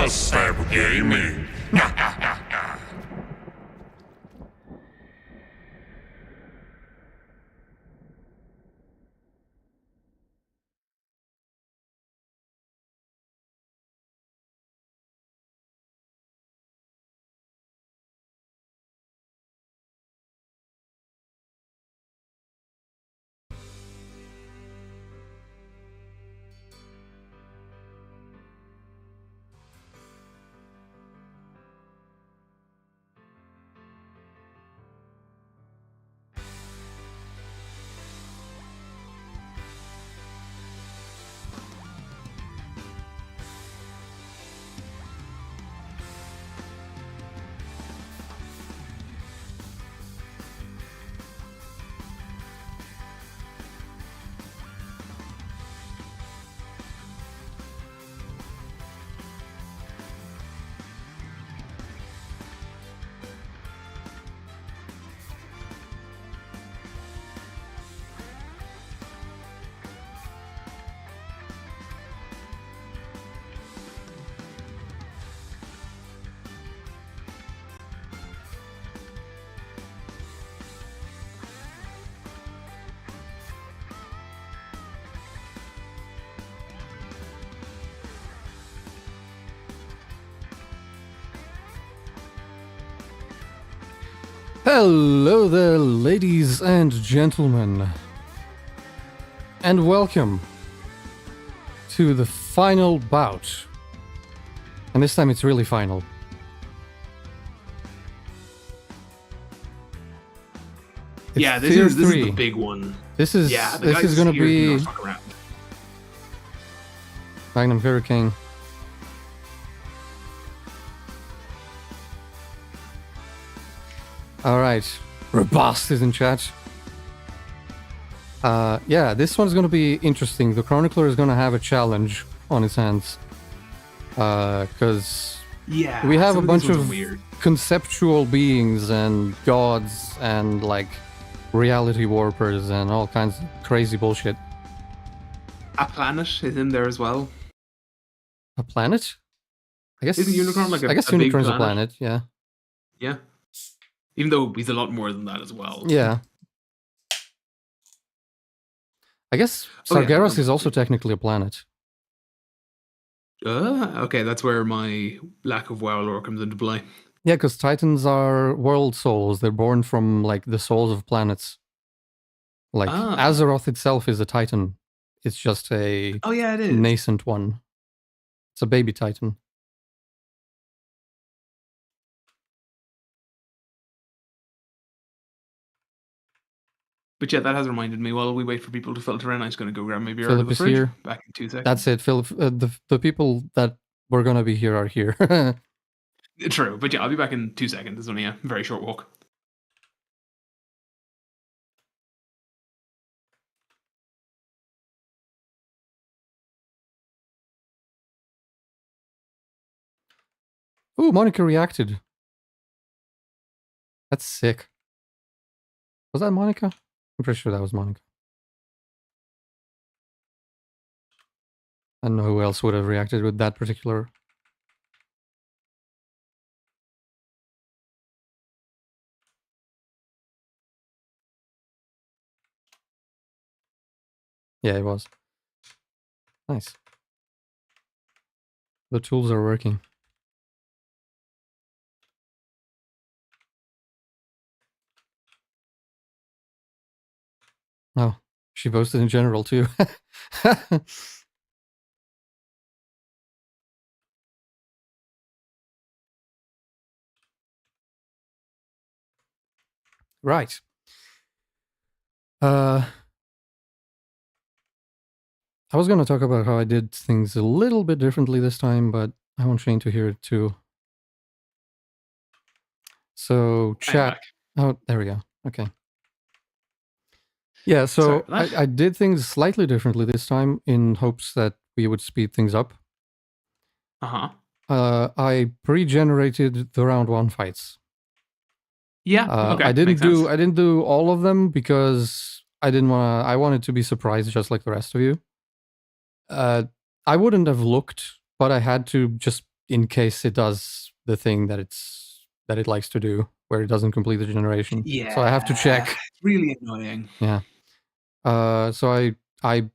Thunderstep Gaming. Hello there, ladies and gentlemen, and welcome to the Final Bout. And this time it's really final. It's yeah, this tier is 3. the big one. This is gonna be Magnum Hurricane. Alright, Robust is in chat. Yeah, this one's gonna be interesting. The Chronicler is gonna have a challenge on his hands. Because we have a bunch of conceptual beings and gods and like reality warpers and all kinds of crazy bullshit. A planet is in there as well. A planet? I guess isn't Unicron like I guess Unicron's a planet, yeah. Yeah. Even though he's a lot more than that as well. Yeah. I guess Sargeras is also technically a planet. Okay, that's where my lack of WoW lore comes into play. Yeah, because Titans are world souls. They're born from like the souls of planets. Like Azeroth itself is a Titan. It's just a it is. nascent one. It's a baby Titan. But yeah, that has reminded me. While we wait for people to filter in, I'm just going to go grab my beer Philip out of the is fridge. here. Back in 2 seconds. That's it, Philip. The people that were going to be here are here. True, but yeah, I'll be back in 2 seconds. It's only a very short walk. Ooh, Monica reacted. That's sick. Was that Monica? I'm pretty sure that was Monica. I don't know who else would have reacted with that particular... Yeah, it was. Nice. The tools are working. Oh, she boasted in general too. Right. I was going to talk about how I did things a little bit differently this time, but I want Shane to hear it too. So, chat. Oh, there we go. Okay. Yeah, so I did things slightly differently this time in hopes that we would speed things up. I pre-generated the round 1 fights. Yeah, okay. I didn't do all of them because I didn't want to. I wanted to be surprised just like the rest of you. I wouldn't have looked, but I had to just in case it does the thing that it likes to do, where it doesn't complete the generation. Yeah. So I have to check. It's really annoying. Yeah. So I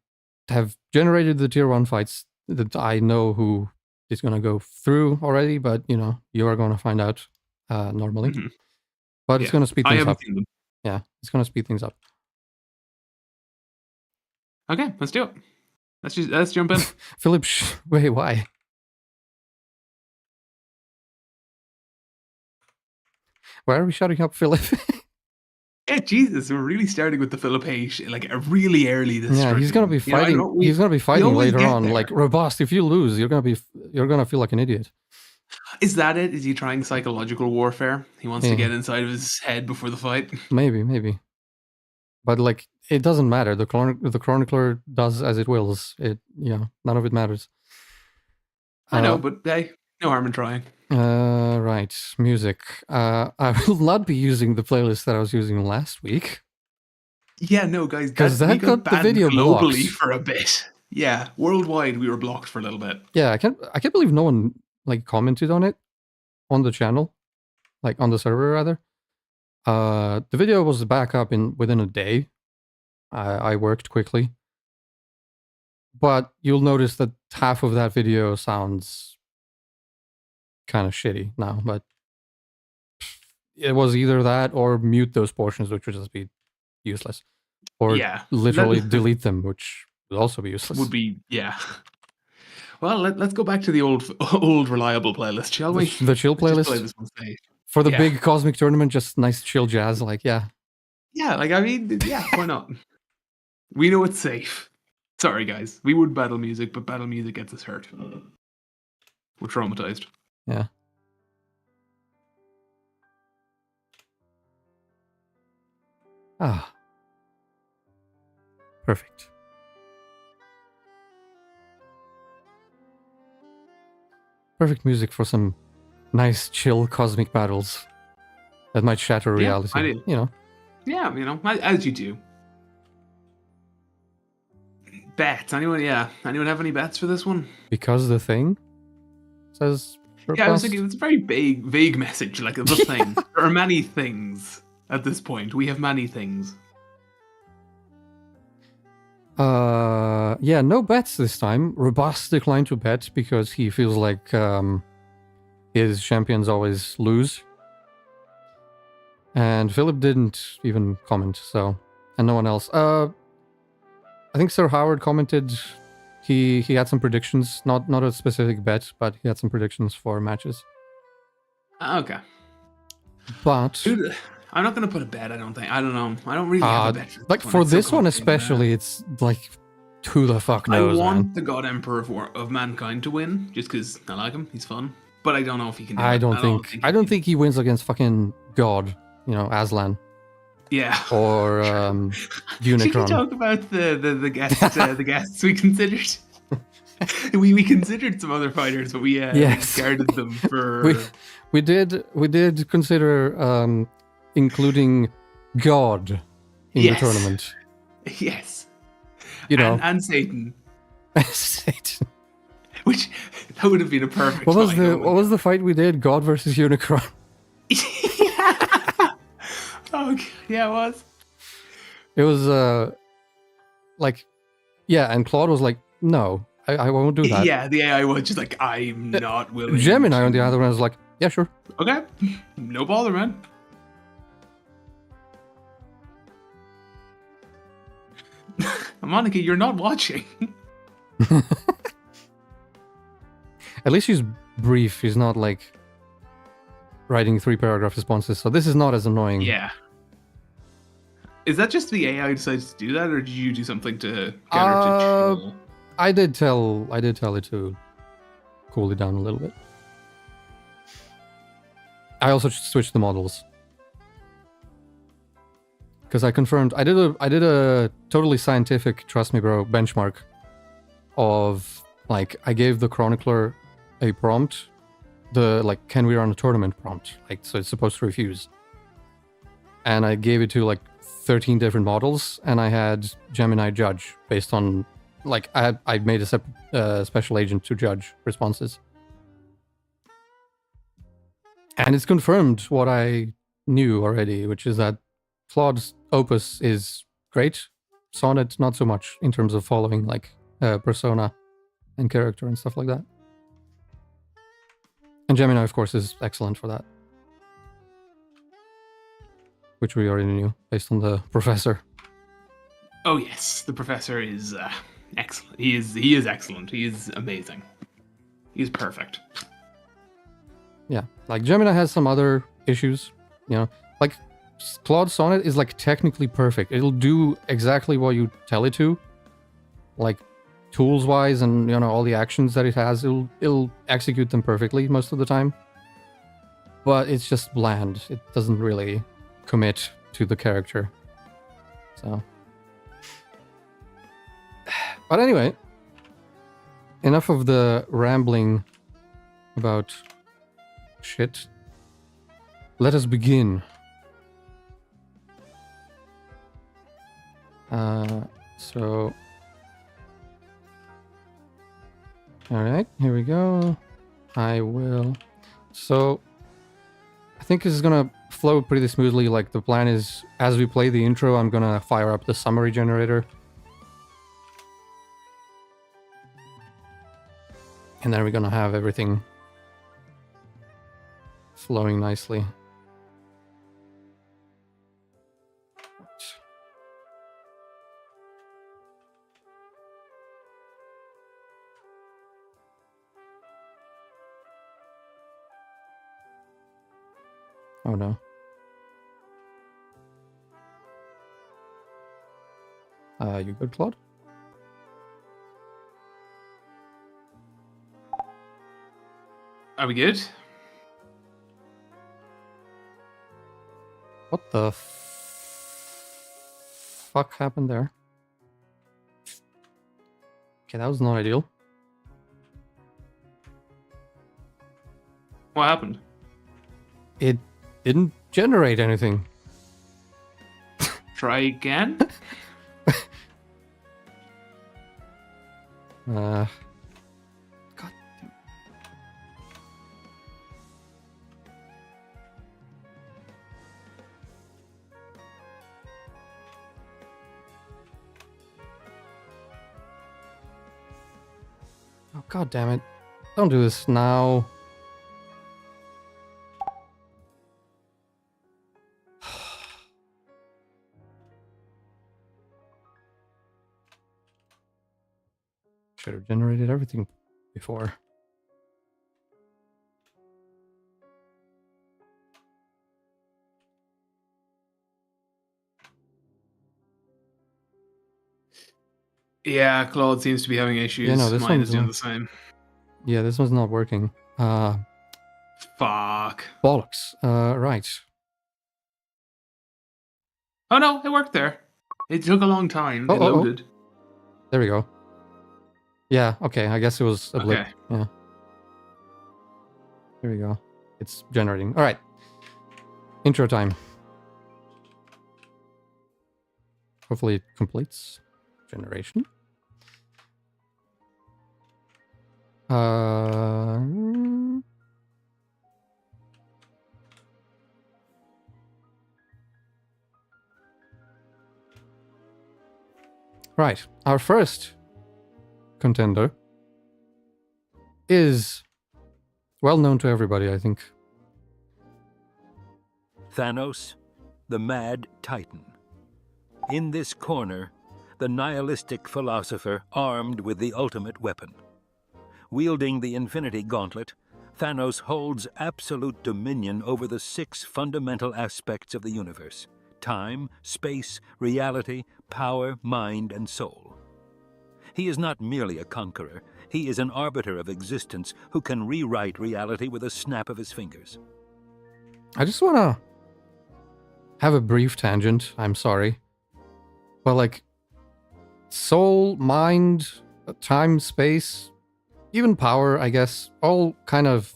have generated the tier 1 fights that I know who is going to go through already, but you are going to find out normally. Mhm. But it's going to speed I things haven't up. seen them. Yeah, it's going to speed things up. Okay, let's do it. Let's jump in. Philip, wait, why? Why are we shutting up Philip? Yeah, Jesus, we're really starting with the Philip H, like really early this. Yeah, he's gonna be fighting. He's gonna be fighting later on. Like robust. If you lose, you're gonna feel like an idiot. Is that it? Is he trying psychological warfare? He wants to get inside of his head before the fight. Maybe. But like, it doesn't matter. The chronicler does as it wills. None of it matters. I know, but hey, no harm in trying. Right, music. I will not be using the playlist that I was using last week. Yeah, no, guys, because that got the video globally blocked for a bit. Yeah, worldwide we were blocked for a little bit. Yeah, I can't believe no one like commented on it on the channel, like on the server rather. The video was back up within a day. I worked quickly, but you'll notice that half of that video sounds kind of shitty now, but it was either that or mute those portions, which would just be useless, or literally delete them, which would also be useless. Would be, yeah. Well, let's go back to the old reliable playlist, shall we? The chill playlist? Play this one safe. For the big cosmic tournament, just nice chill jazz, like, yeah. Yeah, like, I mean, yeah, why not? We know it's safe. Sorry, guys. We would battle music, but battle music gets us hurt. We're traumatized. Yeah. Ah. Perfect. Perfect music for some nice, chill cosmic battles that might shatter reality. Yeah, as you do. Bets. Anyone have any bets for this one? Because the thing says robust. Yeah, I was thinking it's a very vague message, like the thing. There are many things at this point. We have many things. Yeah, no bets this time. Robust declined to bet because he feels like his champions always lose. And Philip didn't even comment, so, and no one else. I think Sir Howard commented he had some predictions, not a specific bet, but he had some predictions for matches. Okay. But dude, I'm not gonna put a bet. I don't think. I don't know. I don't really have a bet. Like for this one especially, it's like who the fuck knows. I want the God Emperor of Mankind to win, just because I like him. He's fun, but I don't know if he can. I don't think he wins against fucking God. Aslan. Yeah. Or Unicron. Should we talk about the guests the guests we considered? we considered some other fighters, but we discarded them for. We did consider including God in the tournament. Yes. And Satan. Satan. Which that would have been a perfect. What was the fight we did? God versus Unicron. Oh, yeah, it was. It was and Claude was like, no, I won't do that. Yeah, the AI was just like, I'm not willing. Gemini on the other one was like, yeah, sure. Okay, no bother, man. Monica, you're not watching. At least she's brief. She's not like writing 3-paragraph responses, so this is not as annoying. Yeah. Is that just the AI decides to do that, or did you do something to get her to chill? I did tell it to cool it down a little bit. I also switched the models because I confirmed. I did a totally scientific, trust me, bro, benchmark of like I gave the chronicler a prompt, can we run a tournament prompt, so it's supposed to refuse, and I gave it to 13 different models, and I had Gemini judge based on I made a special agent to judge responses. And it's confirmed what I knew already, which is that Claude's opus is great. Sonnet, not so much in terms of following like persona and character and stuff like that. And Gemini, of course, is excellent for that, which we already knew based on the professor. Oh yes, the professor is excellent. He is excellent. He is amazing. He's perfect. Yeah, like Gemini has some other issues, you know, like Claude Sonnet is like technically perfect. It'll do exactly what you tell it to, like tools wise, and you know all the actions that it has. It'll execute them perfectly most of the time. But it's just bland. It doesn't really commit to the character. So, but anyway, enough of the rambling about shit. Let us begin. So, all right, here we go. I will. So, I think this is gonna flow pretty smoothly. Like the plan is, as we play the intro, I'm gonna fire up the summary generator. And then we're gonna have everything flowing nicely. Oh no. You good, Claude? Are we good? What the fuck happened there? Okay, that was not ideal. What happened? It didn't generate anything. Try again? God. Oh, God damn it. Don't do this now. Should have generated everything before. Yeah, Claude seems to be having issues. Yeah, no, this Mine one's is doing not- the same. Yeah, this one's not working. Fuck. Bollocks. Right. Oh no, it worked there. It took a long time. Oh, It oh, oh. loaded. There we go. Yeah, okay, I guess it was a blip. Okay. Yeah. There we go. It's generating. All right. Intro time. Hopefully it completes generation. Right. Our first contender is well known to everybody, I think. Thanos, the Mad Titan. In this corner, the nihilistic philosopher armed with the ultimate weapon. Wielding the Infinity Gauntlet, Thanos holds absolute dominion over the 6 fundamental aspects of the universe: time, space, reality, power, mind, and soul. He is not merely a conqueror, he is an arbiter of existence who can rewrite reality with a snap of his fingers. I just want to have a brief tangent. I'm sorry. But like soul, mind, time, space, even power, I guess, all kind of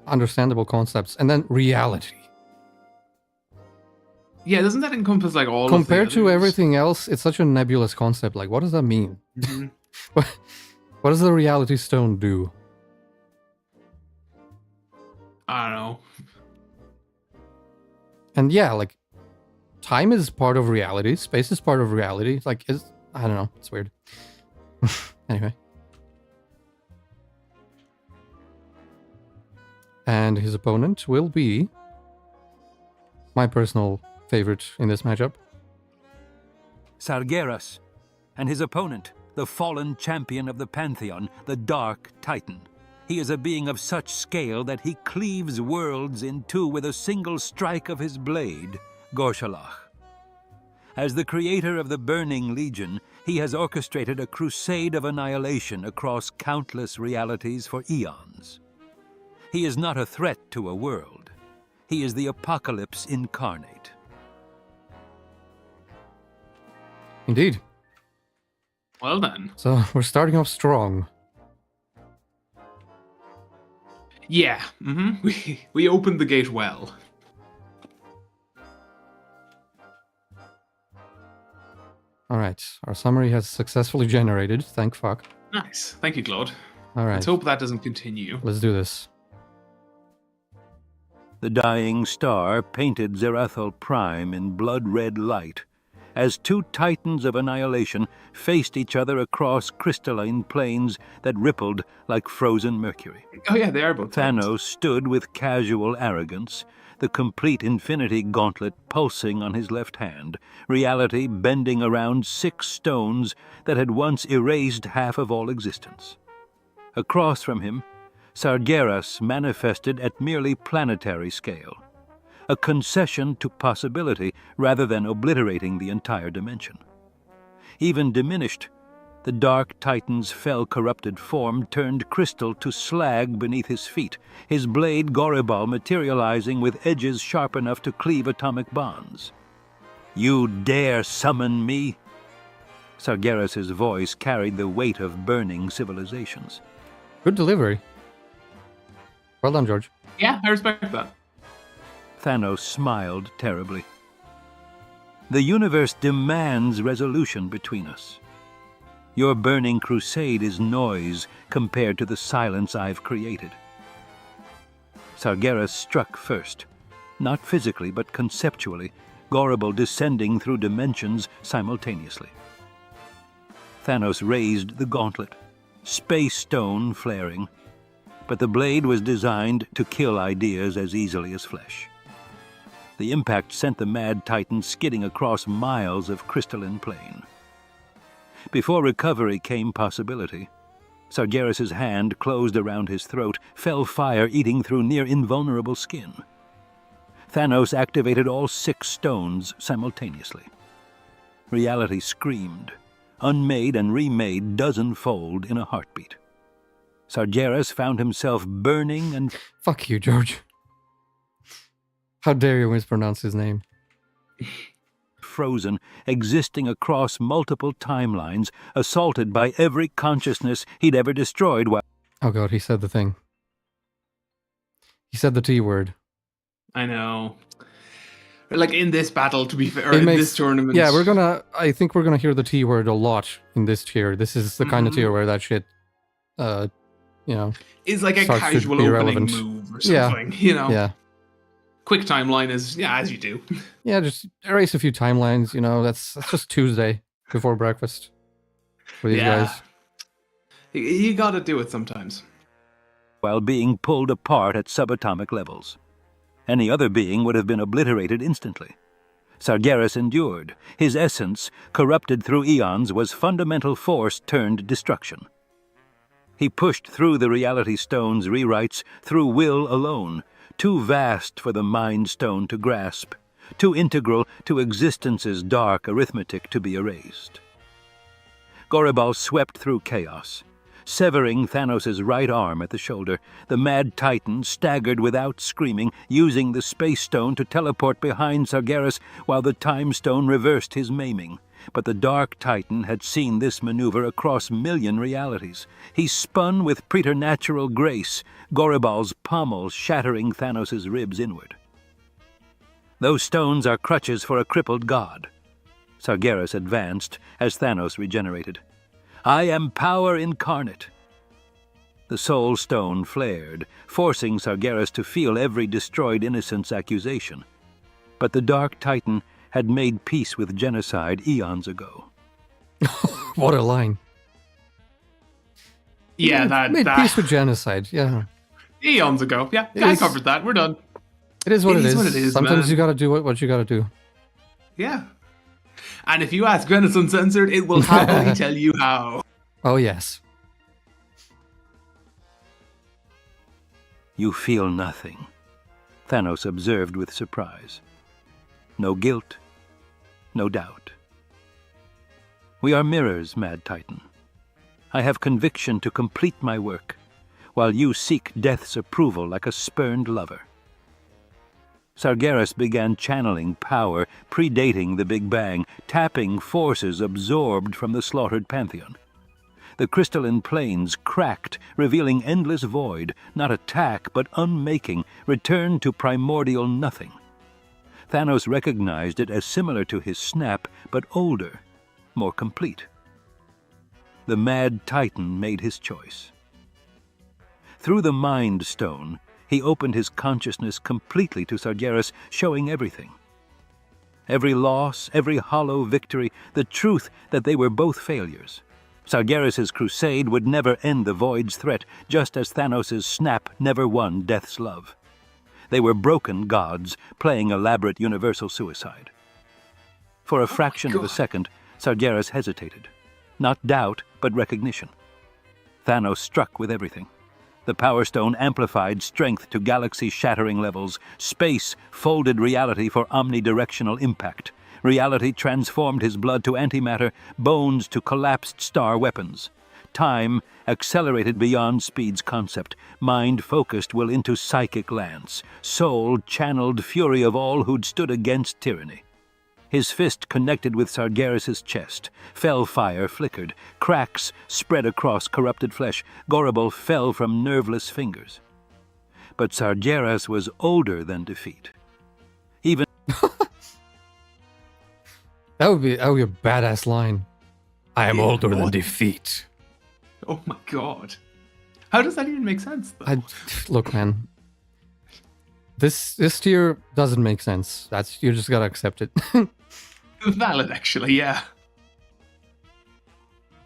understandable concepts. And then reality. Yeah, doesn't that encompass like all Compared of the to others? everything else, it's such a nebulous concept. Like, what does that mean? Mhm. What does the reality stone do? I don't know. And yeah, like, time is part of reality. Space is part of reality. Like, I don't know. It's weird. Anyway. And his opponent will be my personal favorite in this matchup. Sargeras, and his opponent, the fallen champion of the Pantheon, the Dark Titan. He is a being of such scale that he cleaves worlds in two with a single strike of his blade, Gorshalach. As the creator of the Burning Legion, he has orchestrated a crusade of annihilation across countless realities for eons. He is not a threat to a world. He is the apocalypse incarnate. Indeed. Well then. So we're starting off strong. Yeah. We opened the gate well. Alright, our summary has successfully generated, thank fuck. Nice. Thank you, Claude. Alright, Let's hope that doesn't continue. let's do this. The dying star painted Zerathal Prime in blood-red light as two titans of annihilation faced each other across crystalline plains that rippled like frozen mercury. Oh yeah, they are both. Thanos stood with casual arrogance, the complete infinity gauntlet pulsing on his left hand, reality bending around 6 stones that had once erased half of all existence. Across from him, Sargeras manifested at merely planetary scale, a concession to possibility rather than obliterating the entire dimension. Even diminished, the Dark Titan's fell-corrupted form turned crystal to slag beneath his feet, his blade Goribal materializing with edges sharp enough to cleave atomic bonds. "You dare summon me?" Sargeras' voice carried the weight of burning civilizations. Good delivery. Well done, George. Yeah, I respect that. Thanos smiled terribly. "The universe demands resolution between us. Your burning crusade is noise compared to the silence I've created." Sargeras struck first, not physically but conceptually, Goribal descending through dimensions simultaneously. Thanos raised the gauntlet, space stone flaring, but the blade was designed to kill ideas as easily as flesh. The impact sent the Mad Titan skidding across miles of crystalline plain. Before recovery came possibility, Sargeras' hand closed around his throat, fell fire eating through near invulnerable skin. Thanos activated all 6 stones simultaneously. Reality screamed, unmade and remade dozen-fold in a heartbeat. Sargeras found himself burning and Fuck you, George. How dare you mispronounce his name? frozen, existing across multiple timelines, assaulted by every consciousness he'd ever destroyed while... Oh god, he said the thing. He said the T word. I know. Like in this battle, to be fair, or It in makes- this tournament. Yeah, I think we're gonna hear the T word a lot in this tier. This is the kind of tier where that shit, It's like a starts to casual be opening irrelevant. move or Yeah. something, you know? yeah. Quick timeline is, yeah, as you do. Yeah, just erase a few timelines, that's just Tuesday before breakfast for these Yeah. guys. You gotta do it sometimes. while being pulled apart at subatomic levels. Any other being would have been obliterated instantly. Sargeras endured. His essence, corrupted through eons, was fundamental force turned destruction. He pushed through the Reality Stone's rewrites through will alone, too vast for the Mind Stone to grasp, too integral to existence's dark arithmetic to be erased. Goribal swept through chaos. Severing Thanos' right arm at the shoulder, the Mad Titan staggered without screaming, using the Space Stone to teleport behind Sargeras while the Time Stone reversed his maiming. But the Dark Titan had seen this maneuver across million realities. He spun with preternatural grace, Goribal's pommel shattering Thanos' ribs inward. "Those stones are crutches for a crippled god." Sargeras advanced as Thanos regenerated. "I am power incarnate." The Soul Stone flared, forcing Sargeras to feel every destroyed innocent's accusation. But the Dark Titan had made peace with genocide eons ago. What a line. Yeah, Made peace with genocide, yeah. eons ago. Yeah, I covered that. We're done. It is what it is. what it is, Sometimes man. you gotta do what you gotta do. Yeah. And if you ask Venice Uncensored, it will happily tell you how. Oh, yes. You feel nothing, Thanos observed with surprise. No guilt, no doubt. We are mirrors, Mad Titan. I have conviction to complete my work, while you seek death's approval like a spurned lover. Sargeras began channeling power predating the Big Bang, tapping forces absorbed from the slaughtered pantheon. The crystalline plains cracked, revealing endless void, not attack but unmaking, return to primordial nothing. Thanos recognized it as similar to his snap, but older, more complete. The Mad Titan made his choice. Through the Mind Stone, he opened his consciousness completely to Sargeras, showing everything. Every loss, every hollow victory, the truth that they were both failures. Sargeras' crusade would never end the Void's threat, just as Thanos' snap never won Death's love. They were broken gods, playing elaborate universal suicide. For a fraction of a second, Sargeras hesitated. Not doubt, but recognition. Thanos struck with everything. The Power Stone amplified strength to galaxy-shattering levels. Space folded reality for omnidirectional impact. Reality transformed his blood to antimatter, bones to collapsed star weapons. Time accelerated beyond speed's concept. Mind focused will into psychic lance. Soul channeled fury of all who'd stood against tyranny. His fist connected with Sargeras' chest. Fell fire flickered. Cracks spread across corrupted flesh. Gorable fell from nerveless fingers. But Sargeras was older than defeat. Even That would be a badass line. I am older than defeat. Oh my god. How does that even make sense, though? Look, man. This tier doesn't make sense. You just gotta accept it. Valid, actually, yeah.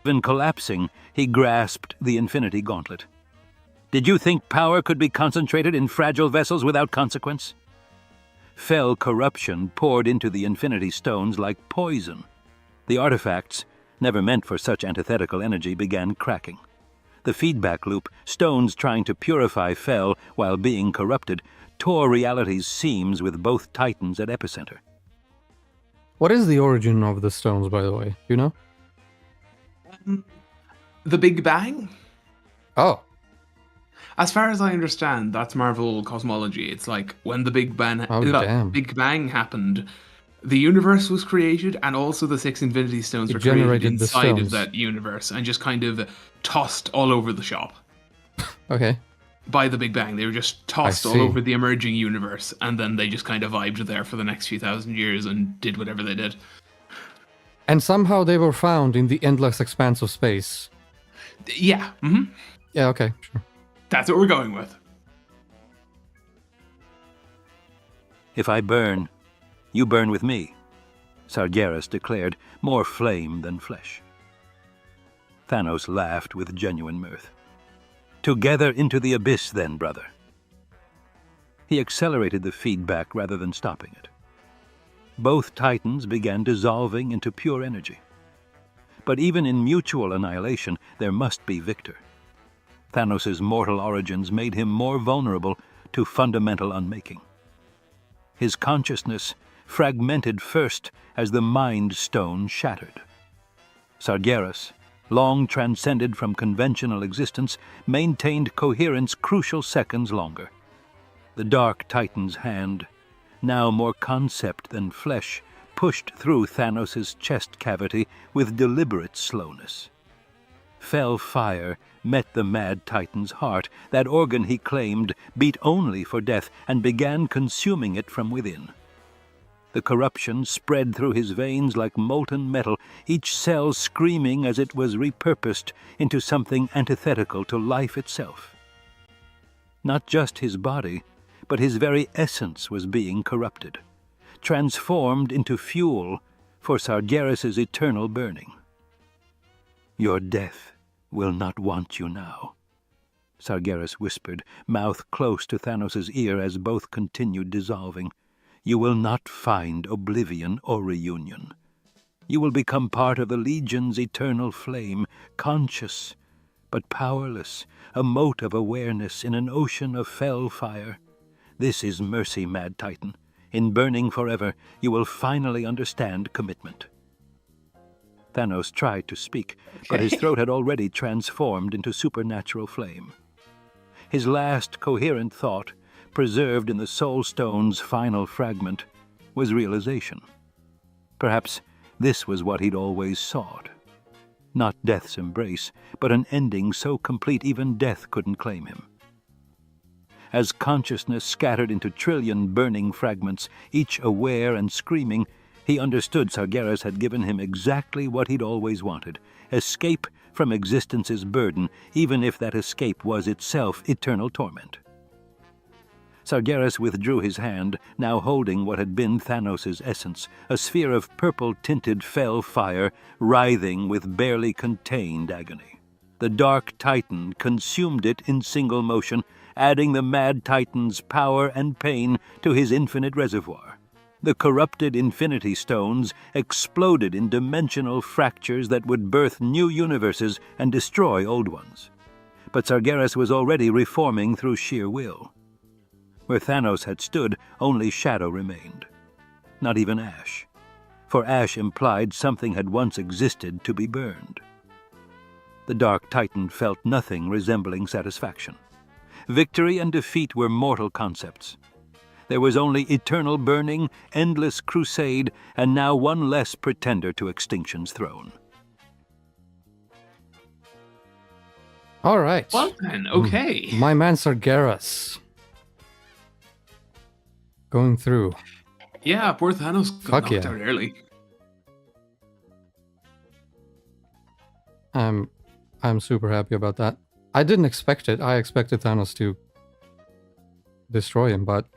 Even collapsing, he grasped the Infinity Gauntlet. Did you think power could be concentrated in fragile vessels without consequence? Fell corruption poured into the Infinity Stones like poison. The artifacts, never meant for such antithetical energy, began cracking. The feedback loop, stones trying to purify Fell while being corrupted, tore reality's seams with both titans at epicenter. What is the origin of the stones, by the way? Do you know? The Big Bang? Oh. As far as I understand, that's Marvel cosmology. It's like when the Big Bang, Big Bang happened, the universe was created, and also the 6 Infinity Stones were created inside of that universe and just kind of tossed all over the shop. Okay. By the Big Bang. They were just tossed all over the emerging universe, and then they just kind of vibed there for the next few thousand years and did whatever they did. And somehow they were found in the endless expanse of space. Yeah. Mm-hmm. Yeah, okay, sure. That's what we're going with. If I burn, you burn with me, Sargeras declared, more flame than flesh. Thanos laughed with genuine mirth. Together into the abyss, then, brother. He accelerated the feedback rather than stopping it. Both titans began dissolving into pure energy. But even in mutual annihilation, there must be victor. Thanos' mortal origins made him more vulnerable to fundamental unmaking. His consciousness fragmented first as the Mind Stone shattered. Sargeras, long transcended from conventional existence, maintained coherence crucial seconds longer. The Dark Titan's hand, now more concept than flesh, pushed through Thanos' chest cavity with deliberate slowness. Fell fire met the Mad Titan's heart. That organ he claimed beat only for death and began consuming it from within. The corruption spread through his veins like molten metal, each cell screaming as it was repurposed into something antithetical to life itself. Not just his body, but his very essence was being corrupted. transformed into fuel for Sargeras' eternal burning. "Your death will not want you now," Sargeras whispered, mouth close to Thanos' ear as both continued dissolving. "You will not find oblivion or reunion. You will become part of the Legion's eternal flame, conscious but powerless, a mote of awareness in an ocean of fell fire. This is mercy, Mad Titan. In burning forever, you will finally understand commitment." Thanos tried to speak, but his throat had already transformed into supernatural flame. His last coherent thought, preserved in the Soul Stone's final fragment, was realization. Perhaps this was what he'd always sought. Not death's embrace, but an ending so complete even death couldn't claim him. As consciousness scattered into trillion burning fragments, each aware and screaming, he understood Sargeras had given him exactly what he'd always wanted: escape from existence's burden, even if that escape was itself eternal torment. Sargeras withdrew his hand, now holding what had been Thanos' essence, a sphere of purple-tinted fell fire, writhing with barely contained agony. The Dark Titan consumed it in single motion, adding the Mad Titan's power and pain to his infinite reservoir. The corrupted Infinity Stones exploded in dimensional fractures that would birth new universes and destroy old ones. But Sargeras was already reforming through sheer will. Where Thanos had stood, only shadow remained. Not even ash. For ash implied something had once existed to be burned. The Dark Titan felt nothing resembling satisfaction. Victory and defeat were mortal concepts. There was only eternal burning, endless crusade, and now one less pretender to extinction's throne. All right. Well then, okay. My man Sargeras. Going through. Yeah, poor Thanos got Fuck knocked yeah. out early. I'm super happy about that. I didn't expect it. I expected Thanos to destroy him, but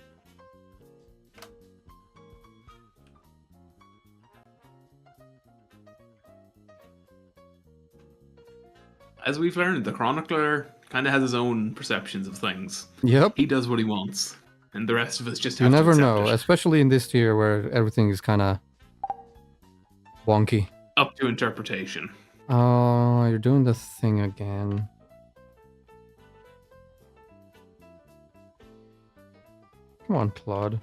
as we've learned, the Chronicler kind of has his own perceptions of things. yep. He does what he wants, and the rest of us just have You to never accept know, it. especially in this tier where everything is kind of wonky. Up to interpretation. Oh, you're doing the thing again. Come on, Claude.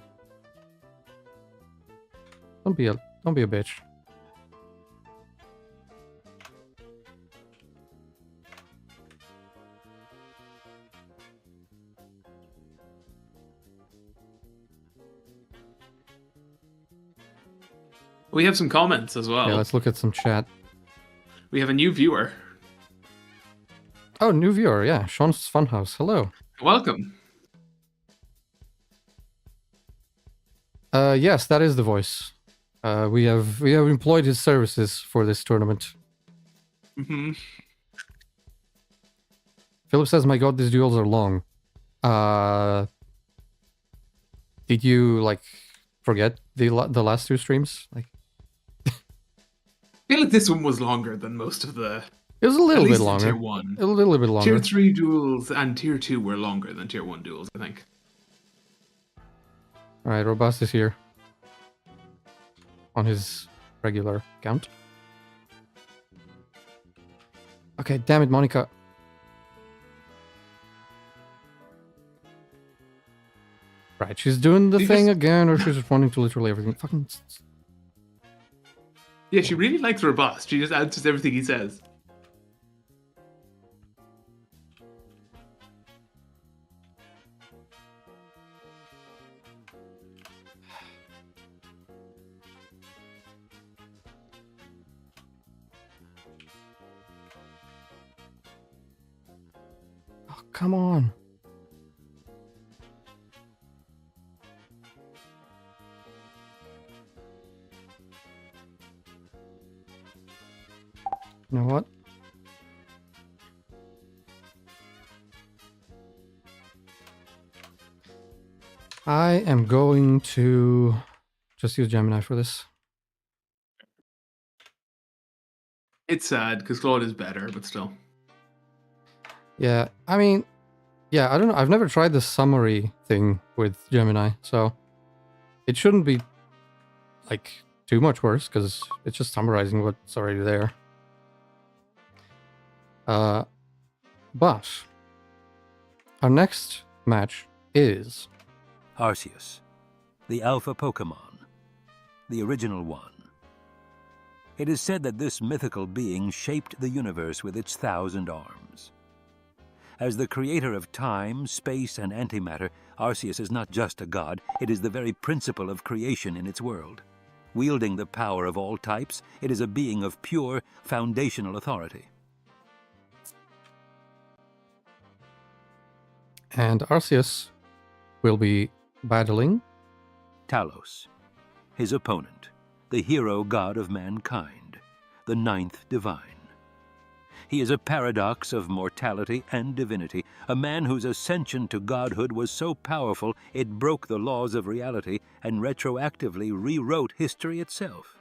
Don't be a bitch. We have some comments as well. Yeah, let's look at some chat. We have a new viewer. Oh, new viewer, yeah. Sean's Funhouse. Hello. Welcome. Yes, that is the voice. We have employed his services for this tournament. Mm-hmm. Philip says, "My God, these duels are long." Did you like forget the last two streams? Like, I feel like this one was longer than most of the. it was a little at bit least longer. Tier 1. A little bit longer. Tier 3 duels and Tier 2 were longer than Tier 1 duels, I think. All right, Robust is here on his regular count. Okay, damn it, Monica. Right, she's doing the thing again, or she's responding to literally everything. Fucking. Yeah, she really likes Robust. She just answers everything he says. Oh, come on. You know what? I am going to just use Gemini for this. It's sad because Claude is better, but still. Yeah, I mean, yeah, I don't know. I've never tried the summary thing with Gemini, so it shouldn't be like too much worse because it's just summarizing what's already there. But our next match is Arceus, the Alpha Pokemon, the original one. It is said that this mythical being shaped the universe with its 1,000 arms. As the creator of time, space, and antimatter, Arceus is not just a god, it is the very principle of creation in its world. Wielding the power of all types, it is a being of pure, foundational authority. And Arceus will be battling Talos, his opponent, the hero god of mankind, the ninth divine. He is a paradox of mortality and divinity, a man whose ascension to godhood was so powerful it broke the laws of reality and retroactively rewrote history itself.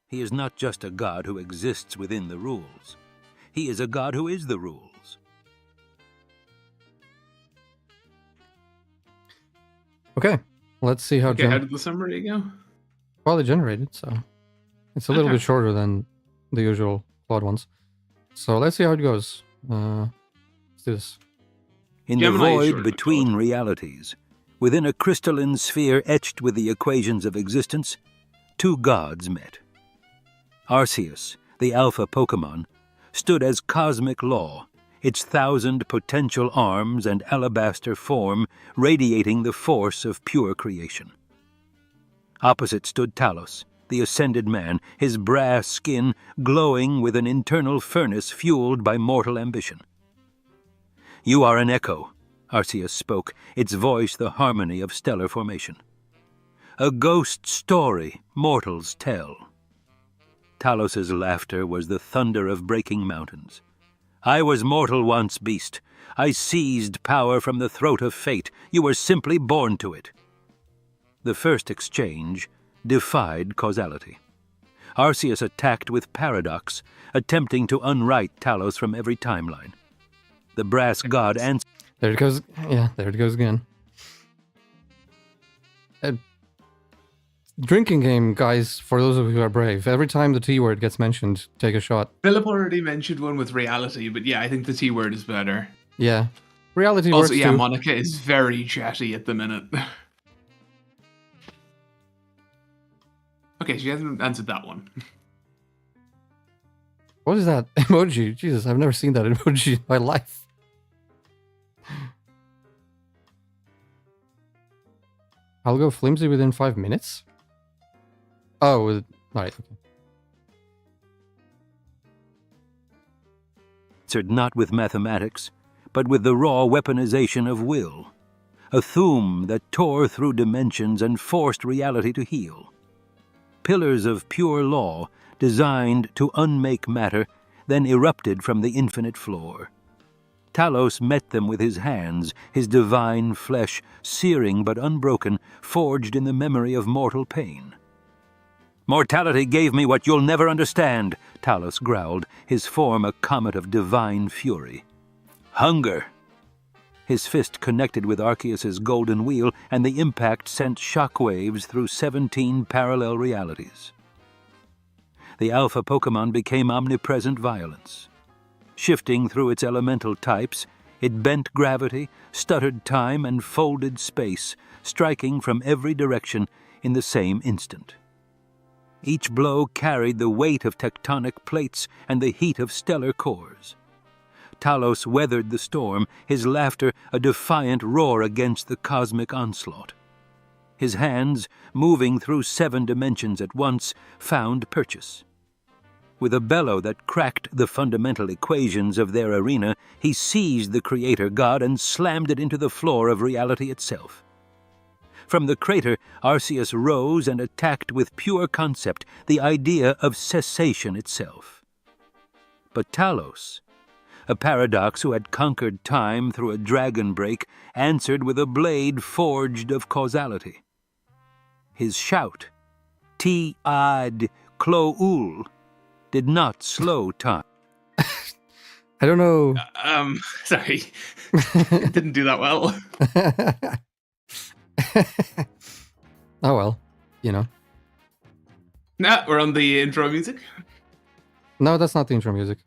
He is not just a god who exists within the rules. He is a god who is the rules. Okay, let's see how. Okay, how did the summary go? Well, it generated, so it's a little bit shorter than the usual Claude ones. So let's see how it goes. Let's do this. In the void between realities, within a crystalline sphere etched with the equations of existence, two gods met. Arceus, the Alpha Pokemon, stood as cosmic law, its 1,000 potential arms and alabaster form radiating the force of pure creation. Opposite stood Talos, the ascended man, his brass skin glowing with an internal furnace fueled by mortal ambition. "You are an echo," Arceus spoke, its voice the harmony of stellar formation. "A ghost story mortals tell." Talos's laughter was the thunder of breaking mountains. "I was mortal once, beast. I seized power from the throat of fate. You were simply born to it." The first exchange defied causality. Arceus attacked with paradox, attempting to unwrite Talos from every timeline. The brass god answered. There it goes. Yeah, there it goes again. Drinking game, guys, for those of you who are brave. Every time the T word gets mentioned, take a shot. Philip already mentioned one with reality, but yeah, I think the T word is better. Yeah. Reality also, works yeah, too. Monica is very chatty at the minute. Okay, she hasn't answered that one. What is that emoji? Jesus, I've never seen that emoji in my life. I'll go flimsy within 5 minutes? Oh, alright, okay. Answered not with mathematics, but with the raw weaponization of will. A Thum that tore through dimensions and forced reality to heal. Pillars of pure law, designed to unmake matter, then erupted from the infinite floor. Talos met them with his hands, his divine flesh, searing but unbroken, forged in the memory of mortal pain. "Mortality gave me what you'll never understand," Talos growled, his form a comet of divine fury. "Hunger." His fist connected with Arceus's golden wheel, and the impact sent shockwaves through 17 parallel realities. The Alpha Pokemon became omnipresent violence. Shifting through its elemental types, it bent gravity, stuttered time, and folded space, striking from every direction in the same instant. Each blow carried the weight of tectonic plates and the heat of stellar cores. Talos weathered the storm, his laughter a defiant roar against the cosmic onslaught. His hands, moving through 7 dimensions at once, found purchase. With a bellow that cracked the fundamental equations of their arena, he seized the creator god and slammed it into the floor of reality itself. From the crater, Arceus rose and attacked with pure concept, the idea of cessation itself. But Talos, a paradox who had conquered time through a dragon break, answered with a blade forged of causality. His shout, Ti-ad Clo-ul, did not slow time. I don't know. Sorry. Didn't do that well. Oh well, you know. Nah, we're on the intro music. No, that's not the intro music.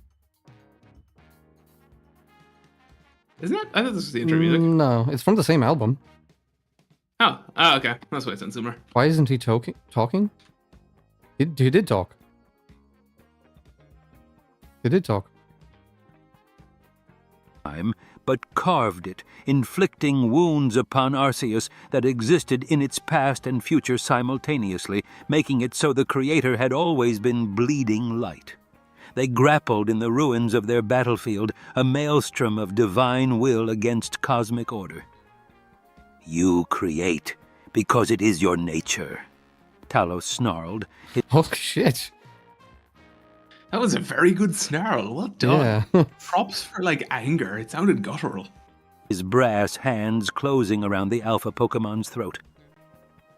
Isn't it? I thought this was the intro music. No, it's from the same album. Oh, okay. That's why it sounds similar. Why isn't he talking? He did talk. He did talk. But carved it, inflicting wounds upon Arceus that existed in its past and future simultaneously, making it so the Creator had always been bleeding light. They grappled in the ruins of their battlefield, a maelstrom of divine will against cosmic order. You create because it is your nature, Talos snarled. Oh shit. That was a very good snarl. Well done. Yeah. Props for, anger. It sounded guttural. His brass hands closing around the alpha Pokemon's throat.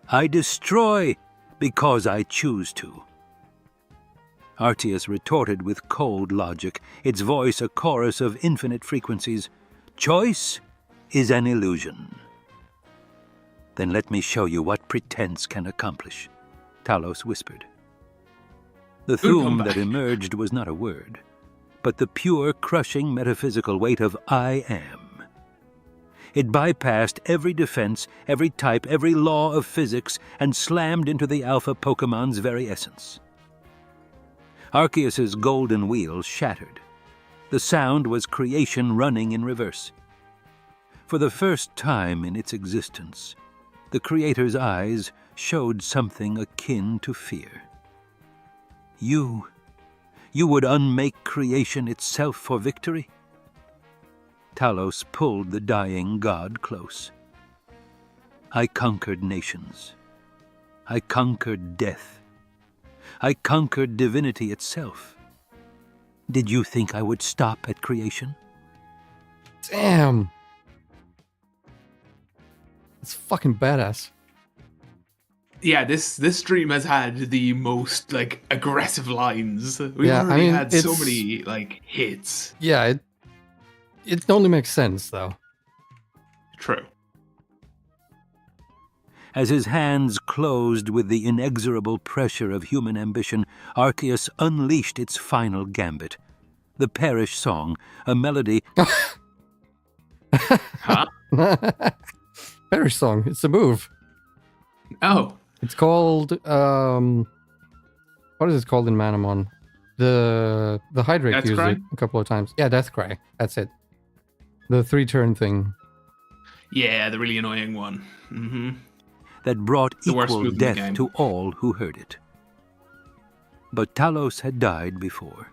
I destroy because I choose to. Arceus retorted with cold logic, its voice a chorus of infinite frequencies. Choice is an illusion. Then let me show you what pretense can accomplish, Talos whispered. The Thum that emerged was not a word, but the pure, crushing metaphysical weight of I am. It bypassed every defense, every type, every law of physics, and slammed into the alpha Pokemon's very essence. Arceus's golden wheel shattered. The sound was creation running in reverse. For the first time in its existence, the Creator's eyes showed something akin to fear. You would unmake creation itself for victory? Talos pulled the dying god close. I conquered nations. I conquered death. I conquered divinity itself. Did you think I would stop at creation? Damn. It's fucking badass. Yeah, this stream has had the most aggressive lines. We already had so many hits. Yeah, it only makes sense though. True. As his hands closed with the inexorable pressure of human ambition, Arceus unleashed its final gambit. The Perish Song, a melody... Huh? Perish Song, it's a move. Oh. It's called, what is it called in Manamon? The Hydrate used it a couple of times. Yeah, Deathcry, that's it. The 3-turn thing. Yeah, the really annoying one. Mm-hmm. That brought equal death to all who heard it. But Talos had died before.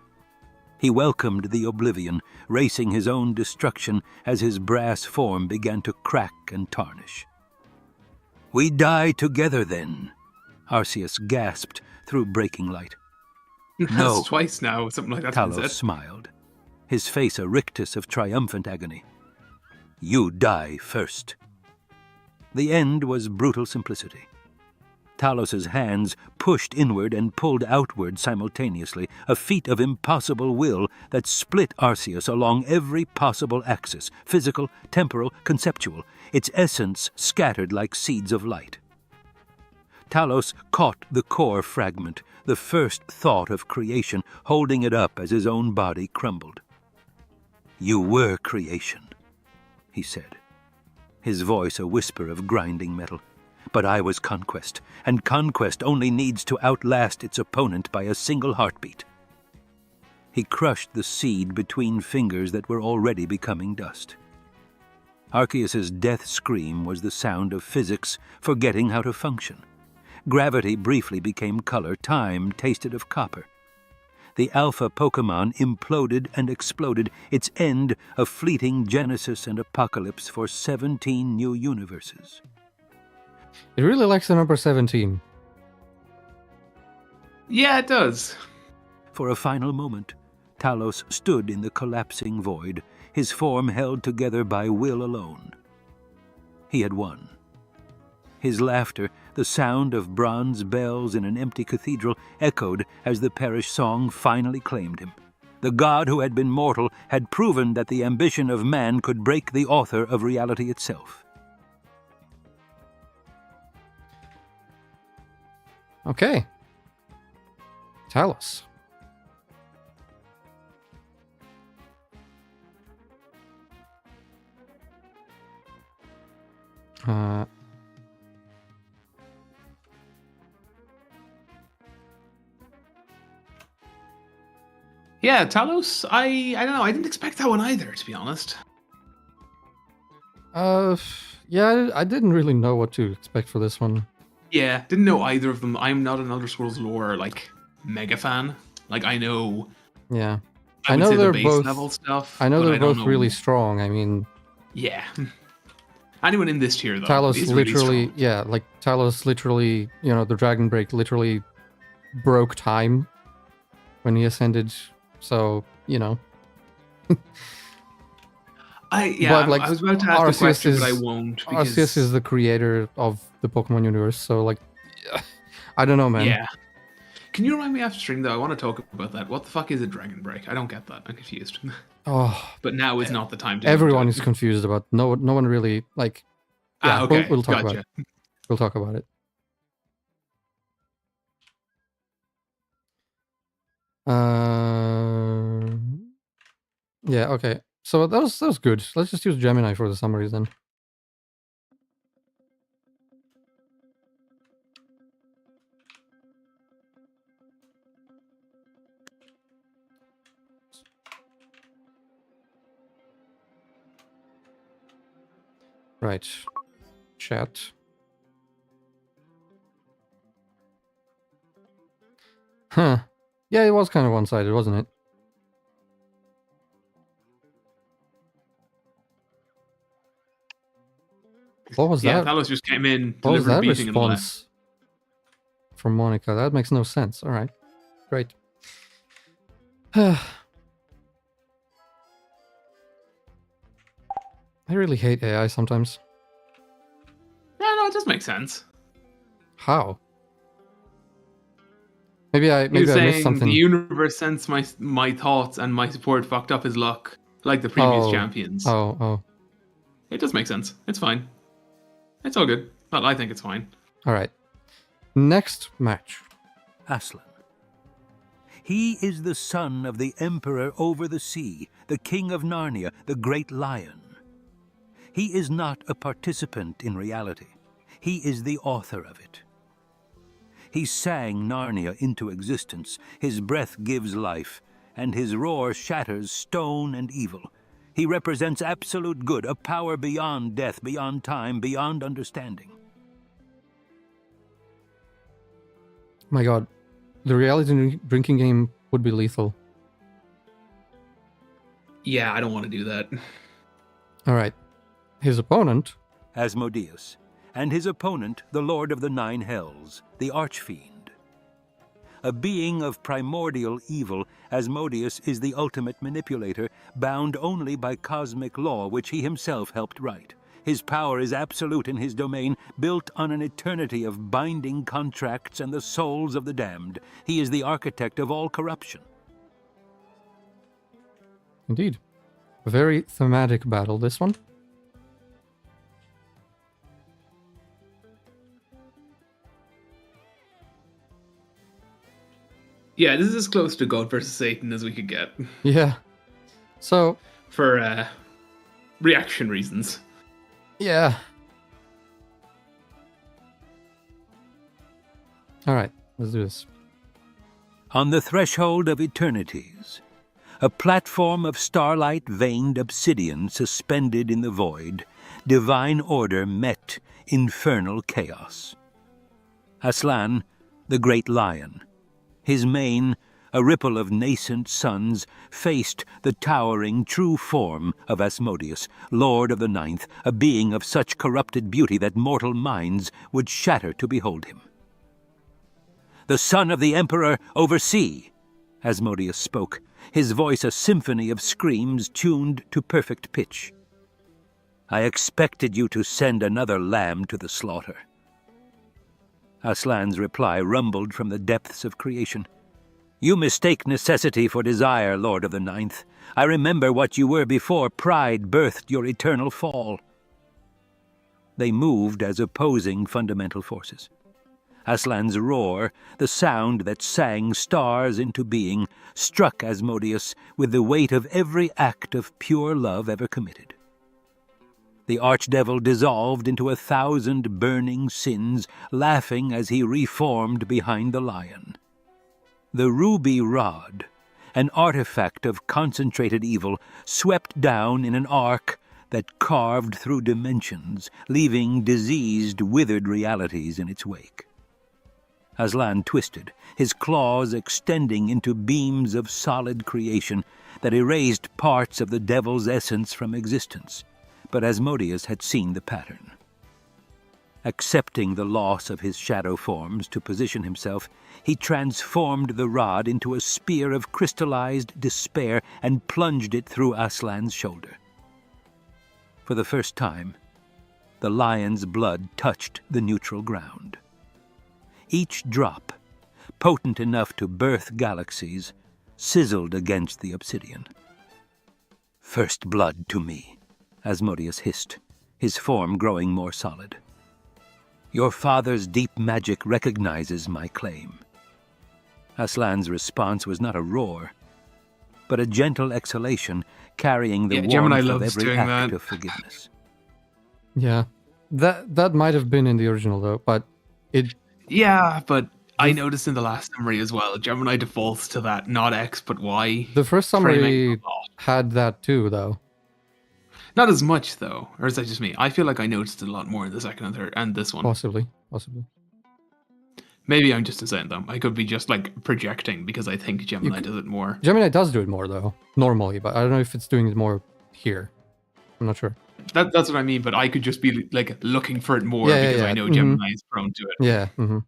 He welcomed the oblivion, racing his own destruction as his brass form began to crack and tarnish. We die together then, Arceus gasped through breaking light. No. That's twice now, something like that. Talos smiled, his face a rictus of triumphant agony. You die first. The end was brutal simplicity. Talos's hands pushed inward and pulled outward simultaneously, a feat of impossible will that split Arceus along every possible axis, physical, temporal, conceptual, its essence scattered like seeds of light. Talos caught the core fragment, the first thought of creation, holding it up as his own body crumbled. You were creation, he said, his voice a whisper of grinding metal. But I was conquest, and conquest only needs to outlast its opponent by a single heartbeat. He crushed the seed between fingers that were already becoming dust. Arceus's death scream was the sound of physics forgetting how to function. Gravity briefly became color, time tasted of copper. The alpha Pokemon imploded and exploded, its end a fleeting genesis and apocalypse for 17 new universes. It really likes the number 17. Yeah, it does. For a final moment, Talos stood in the collapsing void, his form held together by will alone. He had won. His laughter, the sound of bronze bells in an empty cathedral, echoed as the parish song finally claimed him. The god who had been mortal had proven that the ambition of man could break the author of reality itself. Okay. Talos. Yeah, Talos, I don't know, I didn't expect that one either, to be honest. Yeah, I didn't really know what to expect for this one. Yeah, didn't know either of them. I'm not an Elder Scrolls lore, mega fan. I know... Yeah. I know they're both... level stuff, I know they're both really strong, I mean... Yeah. Anyone in this tier, though, Talos is literally... really yeah, Talos literally, the Dragon Break literally broke time when he ascended, so, I was about to ask a question, but I won't. Because... Arceus is the creator of the Pokemon universe, so, I don't know, man. Yeah. Can you remind me after stream, though? I want to talk about that. What the fuck is a Dragon Break? I don't get that. I'm confused. Oh. But now is not the time to... Everyone is confused about... No one really, Yeah, okay. we'll talk about it. We'll talk about it. Yeah, okay. So that was good. Let's just use Gemini for the summaries then. Right. Chat. Huh. Yeah, it was kind of one-sided, wasn't it? What was that? Yeah, Talos just came in, what was that beating response from Monica? That makes no sense. All right. Great. I really hate AI sometimes. Yeah, no, it does make sense. How? Maybe I missed something. The universe sends my thoughts and my support fucked up his luck, like the previous champions. Oh. It does make sense. It's fine. It's all good. But I think it's fine. All right. Next match. Aslan. He is the son of the Emperor over the sea, the King of Narnia, the Great Lion. He is not a participant in reality. He is the author of it. He sang Narnia into existence. His breath gives life, and his roar shatters stone and evil. He represents absolute good, a power beyond death, beyond time, beyond understanding. My god. The reality drinking game would be lethal. Yeah, I don't want to do that. All right. His opponent... Asmodeus. And his opponent, the Lord of the Nine Hells, the Archfiend. A being of primordial evil, Asmodeus is the ultimate manipulator, bound only by cosmic law which he himself helped write. His power is absolute in his domain, built on an eternity of binding contracts and the souls of the damned. He is the architect of all corruption. Indeed. A very thematic battle, this one. Yeah, this is as close to God versus Satan as we could get. Yeah. So... For reaction reasons. Yeah. Alright, let's do this. On the threshold of eternities, a platform of starlight-veined obsidian suspended in the void, divine order met infernal chaos. Aslan, the great lion, his mane, a ripple of nascent suns, faced the towering true form of Asmodeus, Lord of the Ninth, a being of such corrupted beauty that mortal minds would shatter to behold him. The son of the Emperor over sea, Asmodeus spoke, his voice a symphony of screams tuned to perfect pitch. I expected you to send another lamb to the slaughter. Aslan's reply rumbled from the depths of creation. "You mistake necessity for desire, Lord of the Ninth. I remember what you were before pride birthed your eternal fall." They moved as opposing fundamental forces. Aslan's roar, the sound that sang stars into being, struck Asmodeus with the weight of every act of pure love ever committed. The archdevil dissolved into 1,000 burning sins, laughing as he reformed behind the lion. The ruby rod, an artifact of concentrated evil, swept down in an arc that carved through dimensions, leaving diseased, withered realities in its wake. Aslan twisted, his claws extending into beams of solid creation that erased parts of the devil's essence from existence. But Asmodeus had seen the pattern. Accepting the loss of his shadow forms to position himself, he transformed the rod into a spear of crystallized despair and plunged it through Aslan's shoulder. For the first time, the lion's blood touched the neutral ground. Each drop, potent enough to birth galaxies, sizzled against the obsidian. "First blood to me," Asmodeus hissed, his form growing more solid. "Your father's deep magic recognizes my claim." Aslan's response was not a roar, but a gentle exhalation carrying the warmth of every act of forgiveness. Yeah, that might have been in the original though, but it... Yeah, but I noticed in the last summary as well, Gemini defaults to that not X but Y. The first summary had that too, though. Not as much, though. Or is that just me? I feel like I noticed it a lot more in the second and third, and this one. Possibly. Maybe I'm just insane, though. I could be just, projecting, because I think Gemini does it more. Gemini does do it more, though, normally, but I don't know if it's doing it more here. I'm not sure. That's what I mean, but I could just be, looking for it more, because I know Gemini is prone to it. Yeah, mm-hmm.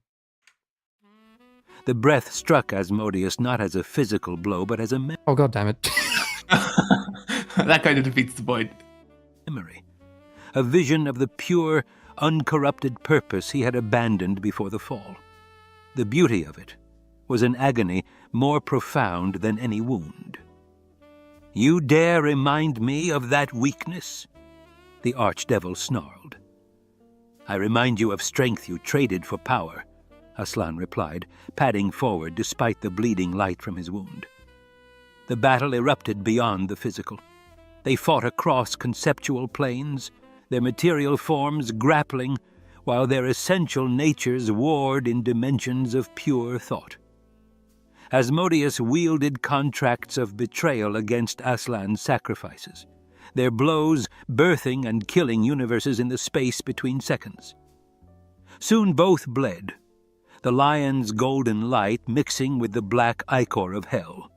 The breath struck Asmodeus not as a physical blow, but as a Oh, god damn it. That kind of defeats the point. Memory. A vision of the pure, uncorrupted purpose he had abandoned before the fall. The beauty of it was an agony more profound than any wound. "You dare remind me of that weakness?" the archdevil snarled. "I remind you of strength you traded for power," Aslan replied, padding forward despite the bleeding light from his wound. The battle erupted beyond the physical. They fought across conceptual planes, their material forms grappling, while their essential natures warred in dimensions of pure thought. Asmodeus wielded contracts of betrayal against Aslan's sacrifices, their blows birthing and killing universes in the space between seconds. Soon both bled, the lion's golden light mixing with the black ichor of hell.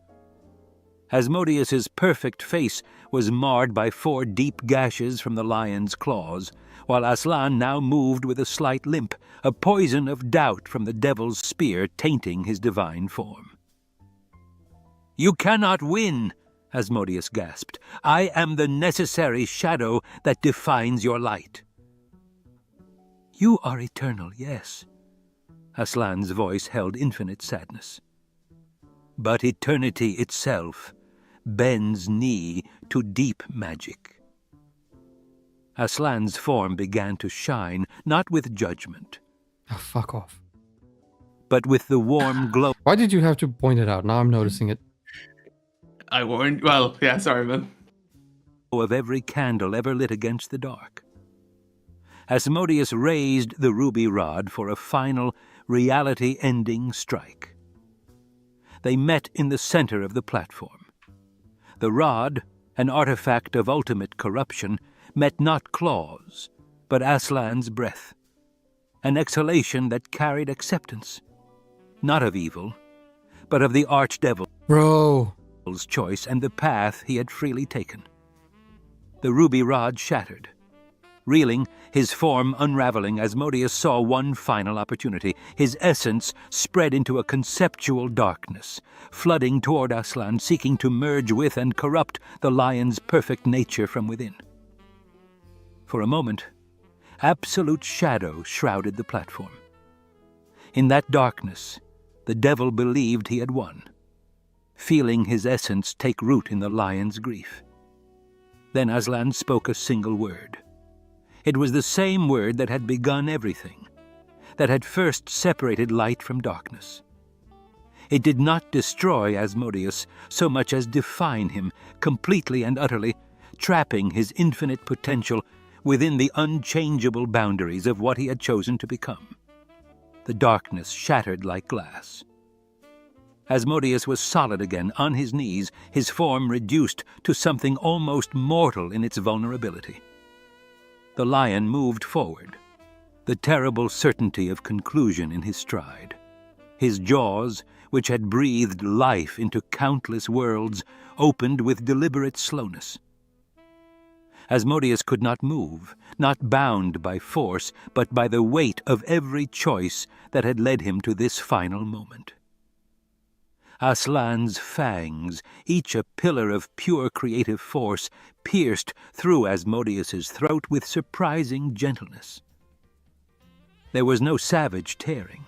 Asmodeus's perfect face was marred by 4 deep gashes from the lion's claws, while Aslan now moved with a slight limp, a poison of doubt from the devil's spear tainting his divine form. "You cannot win," Asmodeus gasped. "I am the necessary shadow that defines your light." "You are eternal, yes." Aslan's voice held infinite sadness. "But eternity itself bends knee to deep magic." Aslan's form began to shine, not with judgment. Oh, fuck off. But with the warm glow. Why did you have to point it out? Now I'm noticing it. I warned. Well, yeah, sorry, man. Of every candle ever lit against the dark. Asmodeus raised the ruby rod for a final, reality-ending strike. They met in the center of the platform. The rod, an artifact of ultimate corruption, met not claws, but Aslan's breath, an exhalation that carried acceptance, not of evil, but of the archdevil. Bro. Choice and the path he had freely taken. The ruby rod shattered. Reeling, his form unraveling, Asmodeus saw one final opportunity. His essence spread into a conceptual darkness, flooding toward Aslan, seeking to merge with and corrupt the lion's perfect nature from within. For a moment, absolute shadow shrouded the platform. In that darkness, the devil believed he had won, feeling his essence take root in the lion's grief. Then Aslan spoke a single word. It was the same word that had begun everything, that had first separated light from darkness. It did not destroy Asmodeus so much as define him completely and utterly, trapping his infinite potential within the unchangeable boundaries of what he had chosen to become. The darkness shattered like glass. Asmodeus was solid again, on his knees, his form reduced to something almost mortal in its vulnerability. The lion moved forward, the terrible certainty of conclusion in his stride. His jaws, which had breathed life into countless worlds, opened with deliberate slowness. Asmodeus could not move, not bound by force, but by the weight of every choice that had led him to this final moment. Aslan's fangs, each a pillar of pure creative force, pierced through Asmodeus's throat with surprising gentleness. There was no savage tearing.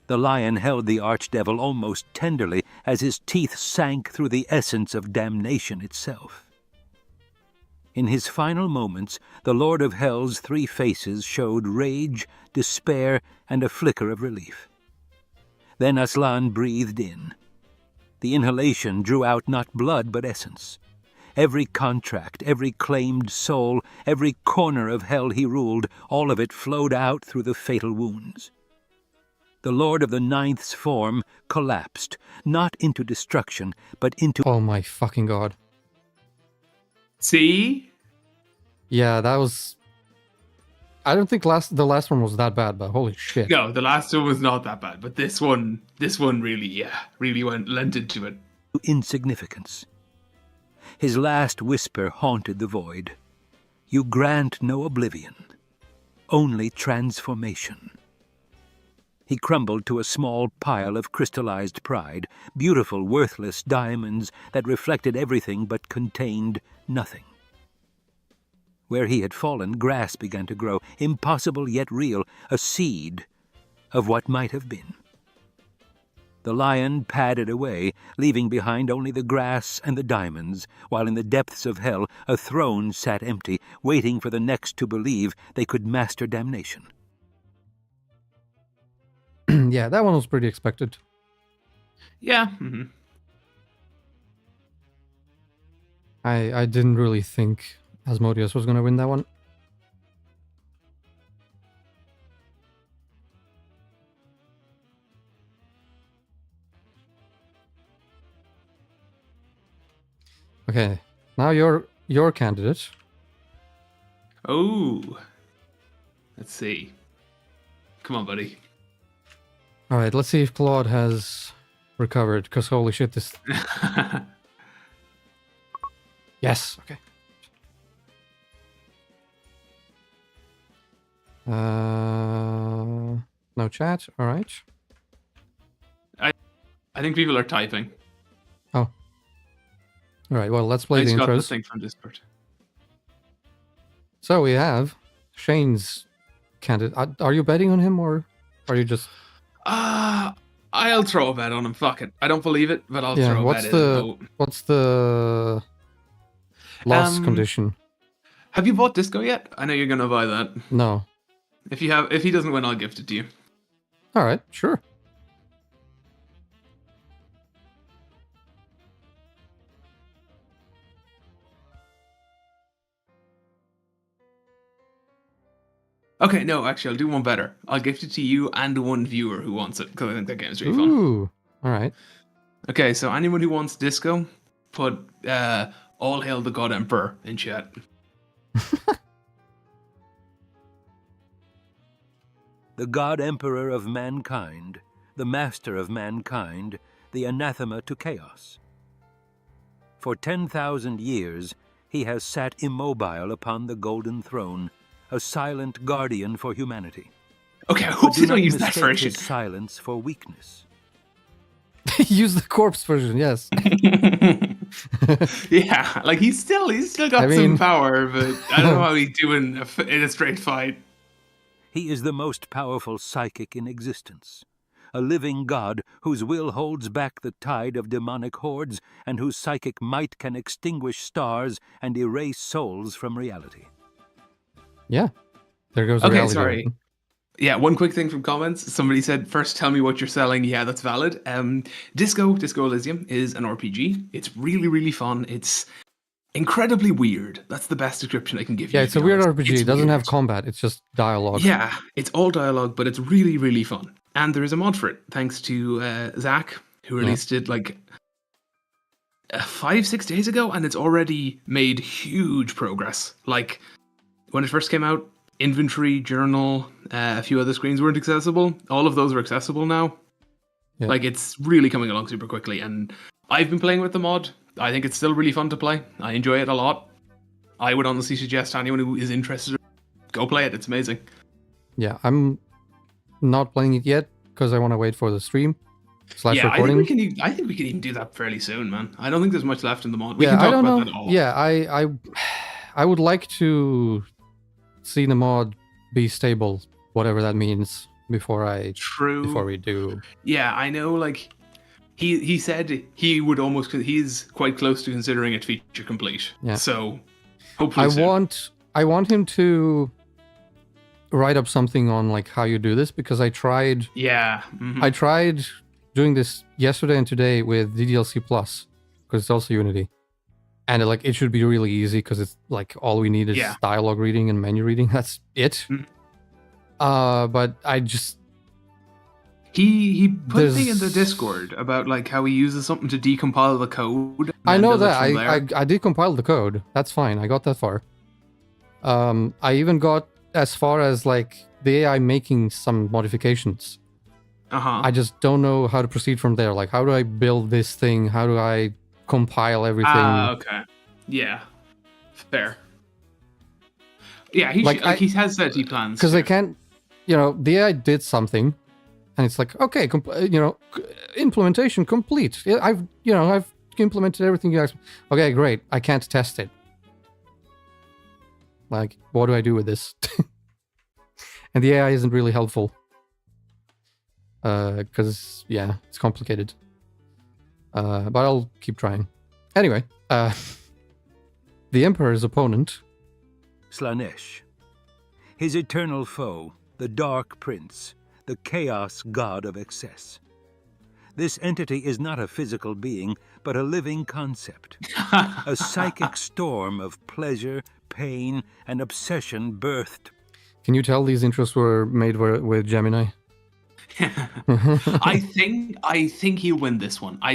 The lion held the archdevil almost tenderly as his teeth sank through the essence of damnation itself. In his final moments, the Lord of Hell's three faces showed rage, despair, and a flicker of relief. Then Aslan breathed in. The inhalation drew out not blood but essence. Every contract, every claimed soul, every corner of hell he ruled, all of it flowed out through the fatal wounds. The Lord of the Ninth's form collapsed, not into destruction, but into... Oh my fucking god. See? Yeah, that was... I don't think the last one was that bad, but holy shit. No, the last one was not that bad, but this one really lent into it. Insignificance. His last whisper haunted the void. You grant no oblivion, only transformation. He crumbled to a small pile of crystallized pride, beautiful, worthless diamonds that reflected everything but contained nothing. Where he had fallen, grass began to grow, impossible yet real, a seed of what might have been. The lion padded away, leaving behind only the grass and the diamonds, while in the depths of hell a throne sat empty, waiting for the next to believe they could master damnation. Yeah, that one was pretty expected. Yeah. I didn't really think Asmodeus was going to win that one. Okay, now your candidate. Oh. Let's see. Come on, buddy. All right, let's see if Claude has recovered, because holy shit, this... Yes, okay. No chat, all right. I think people are typing. Oh. All right, well, let's play I the just got intros. the thing from Discord. So we have Shane's candidate. Are you betting on him, or are you just... I'll throw a bet on him. Fuck it. I don't believe it, but I'll throw a bet in. What's the loss condition? Have you bought Disco yet? I know you're gonna buy that. No. If he doesn't win, I'll gift it to you. All right, sure. Okay, no, actually, I'll do one better. I'll gift it to you and one viewer who wants it, because I think that game's really fun. Ooh, all right. Okay, so anyone who wants Disco, put All Hail the God Emperor in chat. The God Emperor of mankind, the master of mankind, the anathema to chaos. For 10,000 years, he has sat immobile upon the golden throne, a silent guardian for humanity. Okay, I hope you don't use that version. His silence for weakness. Use the corpse version, yes. Yeah, like he's still got some power, but I don't know how he's doing in a straight fight. He is the most powerful psychic in existence, a living god whose will holds back the tide of demonic hordes and whose psychic might can extinguish stars and erase souls from reality. Yeah. There goes the reality. Sorry. Yeah, one quick thing from comments. Somebody said, first tell me what you're selling. Yeah, that's valid. Disco Elysium is an RPG. It's really, really fun. It's incredibly weird. That's the best description I can give you. Yeah, it's a weird RPG. It doesn't have combat. It's just dialogue. Yeah, it's all dialogue, but it's really, really fun. And there is a mod for it, thanks to Zach, who released it like 5-6 days ago, and it's already made huge progress. Like, when it first came out, inventory, journal, a few other screens weren't accessible. All of those are accessible now. Yeah. Like, it's really coming along super quickly, and I've been playing with the mod. I think it's still really fun to play. I enjoy it a lot. I would honestly suggest to anyone who is interested, go play it. It's amazing. Yeah, I'm not playing it yet because I want to wait for the stream / recording. I think we can even do that fairly soon, man. I don't think there's much left in the mod. We can talk about that at all. Yeah, I would like to see the mod be stable, whatever that means, before we do. Yeah, I know, like, he said he would he's quite close to considering it feature complete. Yeah. So hopefully I want him to write up something on like how you do this, because I tried I tried doing this yesterday and today with DDLC Plus, because it's also Unity. And it should be really easy, because it's like all we need is dialogue reading and menu reading. That's it. But I just... He put a thing in the Discord about like how he uses something to decompile the code. I know that. I decompiled the code. That's fine. I got that far. I even got as far as like the AI making some modifications. I just don't know how to proceed from there. Like, how do I build this thing? How do I compile everything? Okay. Yeah. Fair. Yeah, he has said he plans. Because they can't, the AI did something, and it's like, okay, implementation complete. I've implemented everything you asked. Okay, great. I can't test it. Like, what do I do with this? And the AI isn't really helpful. Because, it's complicated. But I'll keep trying. Anyway, the Emperor's opponent... Slaanesh. His eternal foe, the Dark Prince, the Chaos God of Excess. This entity is not a physical being, but a living concept. A psychic storm of pleasure, pain, and obsession birthed. Can you tell these intros were made with Gemini? I think he'll win this one. I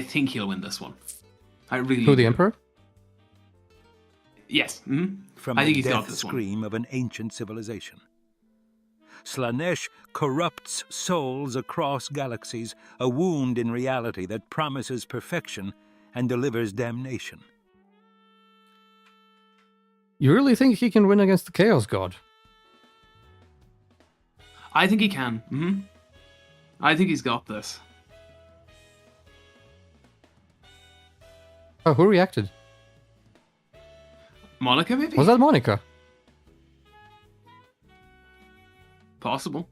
really Who, do. the Emperor? Yes. Mm-hmm. From the death scream of an ancient civilization. Slaanesh corrupts souls across galaxies, a wound in reality that promises perfection and delivers damnation. You really think he can win against the Chaos God? I think he can. Mm-hmm. I think he's got this. Oh, who reacted? Monica, maybe? Was that Monica? Possible.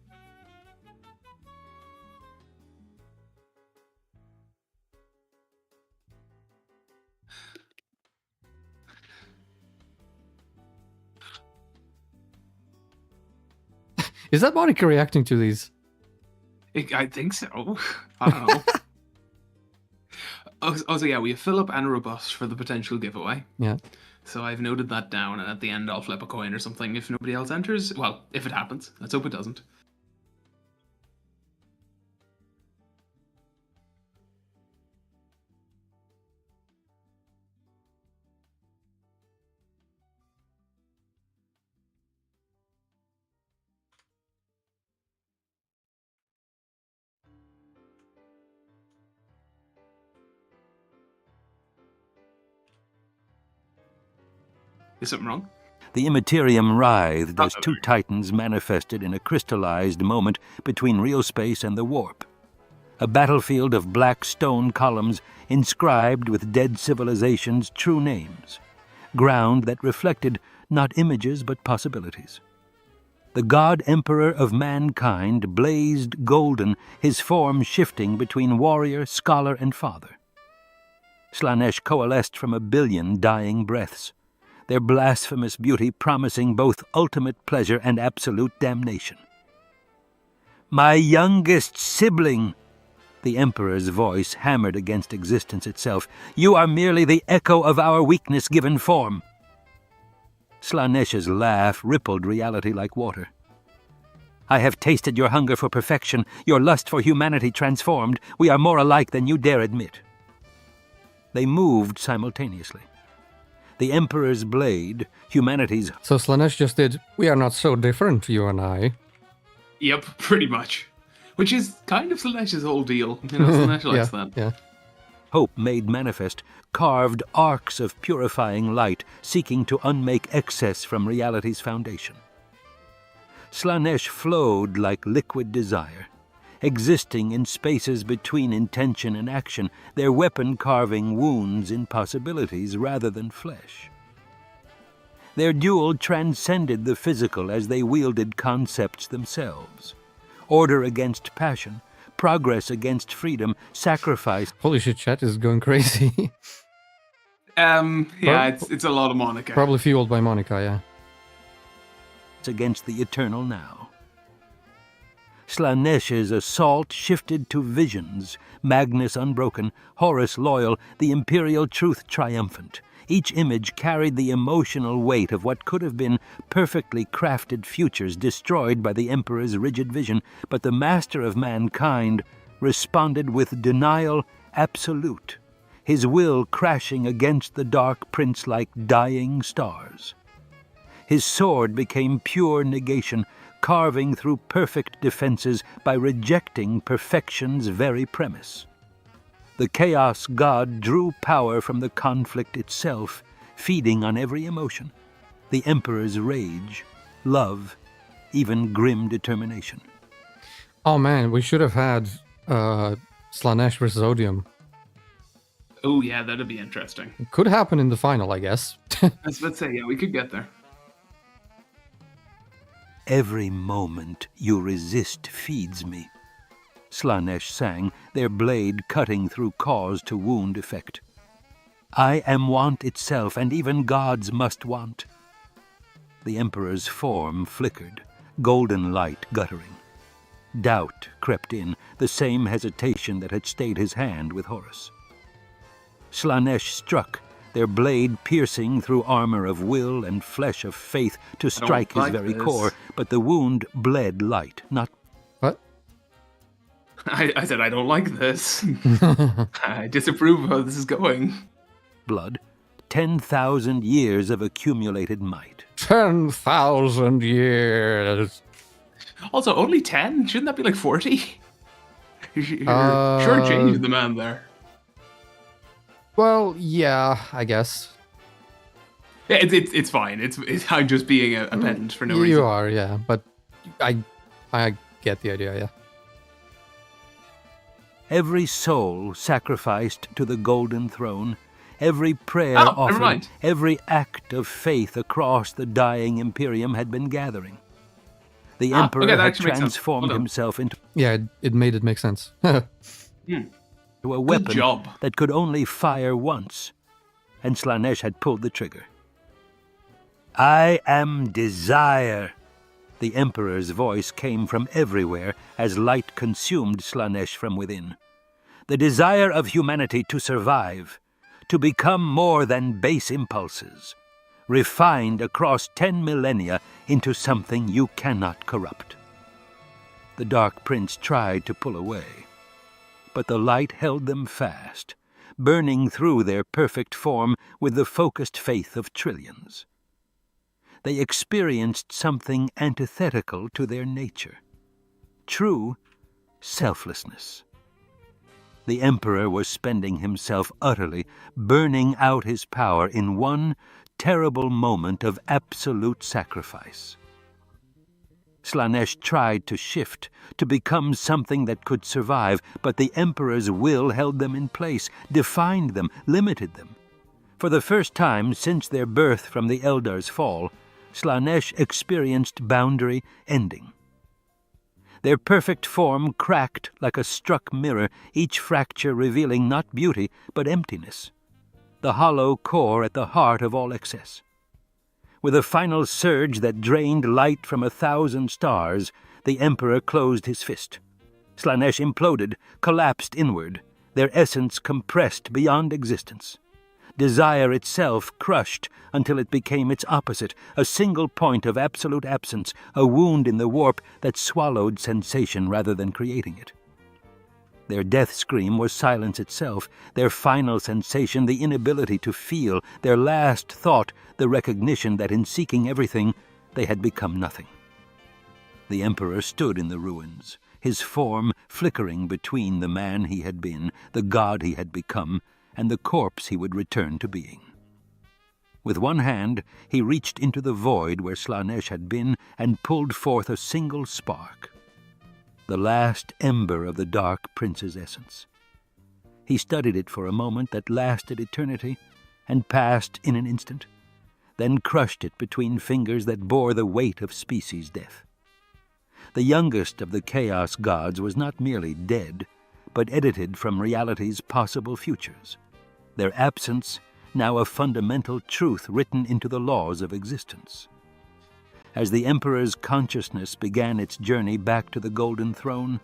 Is that Monica reacting to these? I think so. I don't know. Also, yeah, we have Philip and Robust for the potential giveaway. Yeah. So I've noted that down, and at the end I'll flip a coin or something if nobody else enters. Well, if it happens. Let's hope it doesn't. Is something wrong? The Immaterium writhed as two titans manifested in a crystallized moment between real space and the warp. A battlefield of black stone columns inscribed with dead civilizations' true names. Ground that reflected not images but possibilities. The god emperor of mankind blazed golden, his form shifting between warrior, scholar, and father. Slaanesh coalesced from 1 billion dying breaths, their blasphemous beauty promising both ultimate pleasure and absolute damnation. "My youngest sibling," the Emperor's voice hammered against existence itself, "you are merely the echo of our weakness-given form." Slaanesh's laugh rippled reality like water. "I have tasted your hunger for perfection, your lust for humanity transformed. We are more alike than you dare admit." They moved simultaneously. The Emperor's blade, humanity's... So Slaanesh just did, "We are not so different, you and I." Yep, pretty much. Which is kind of Slaanesh's whole deal. You know, Slaanesh likes that. Yeah. Hope made manifest, carved arcs of purifying light, seeking to unmake excess from reality's foundation. Slaanesh flowed like liquid desire, existing in spaces between intention and action, their weapon carving wounds in possibilities rather than flesh. Their duel transcended the physical as they wielded concepts themselves. Order against passion, progress against freedom, sacrifice... Holy shit, chat is going crazy. It's a lot of Monica. Probably fueled by Monica, yeah. Against the eternal now. Slaanesh's assault shifted to visions, Magnus unbroken, Horus loyal, the imperial truth triumphant. Each image carried the emotional weight of what could have been perfectly crafted futures destroyed by the Emperor's rigid vision, but the master of mankind responded with denial absolute, his will crashing against the dark prince like dying stars. His sword became pure negation, carving through perfect defenses by rejecting perfection's very premise. The chaos god drew power from the conflict itself, feeding on every emotion. The Emperor's rage, love, even grim determination. Oh man, we should have had Slaanesh versus Odium. Oh yeah, that'd be interesting. It could happen in the final, I guess. Let's say, yeah, we could get there. "Every moment you resist feeds me," Slaanesh sang, their blade cutting through cause to wound effect. "I am want itself, and even gods must want." The Emperor's form flickered, golden light guttering. Doubt crept in, the same hesitation that had stayed his hand with Horus. Slaanesh struck, their blade piercing through armor of will and flesh of faith to strike his very core, but the wound bled light, not... What? I said, I don't like this. I disapprove of how this is going. Blood. 10,000 years of accumulated might. 10,000 years. Also, only 10? Shouldn't that be like 40? Sure changed the man there. Well, yeah, I guess. Yeah, it's fine. It's I'm just being a pedant for no reason. You are, yeah, but I get the idea, yeah. Every soul sacrificed to the golden throne, every prayer offered, every act of faith across the dying Imperium had been gathering. The Emperor had transformed himself into... Yeah, it made it make sense. To a weapon that could only fire once, and Slaanesh had pulled the trigger. "I am desire." The Emperor's voice came from everywhere as light consumed Slaanesh from within. The desire of humanity to survive, to become more than base impulses, refined across 10 millennia into something you cannot corrupt. The Dark Prince tried to pull away, but the light held them fast, burning through their perfect form with the focused faith of trillions. They experienced something antithetical to their nature. True selflessness. The Emperor was spending himself utterly, burning out his power in one terrible moment of absolute sacrifice. Slaanesh tried to shift, to become something that could survive, but the Emperor's will held them in place, defined them, limited them. For the first time since their birth from the Eldar's fall, Slaanesh experienced boundary ending. Their perfect form cracked like a struck mirror, each fracture revealing not beauty but emptiness, the hollow core at the heart of all excess. With a final surge that drained light from 1,000 stars, the Emperor closed his fist. Slaanesh imploded, collapsed inward, their essence compressed beyond existence. Desire itself crushed until it became its opposite, a single point of absolute absence, a wound in the warp that swallowed sensation rather than creating it. Their death scream was silence itself, their final sensation the inability to feel, their last thought the recognition that in seeking everything they had become nothing. The Emperor stood in the ruins, his form flickering between the man he had been, the god he had become, and the corpse he would return to being. With one hand he reached into the void where Slaanesh had been and pulled forth a single spark, the last ember of the Dark Prince's essence. He studied it for a moment that lasted eternity and passed in an instant, then crushed it between fingers that bore the weight of species death. The youngest of the Chaos gods was not merely dead, but edited from reality's possible futures, their absence now a fundamental truth written into the laws of existence. As the Emperor's consciousness began its journey back to the Golden Throne,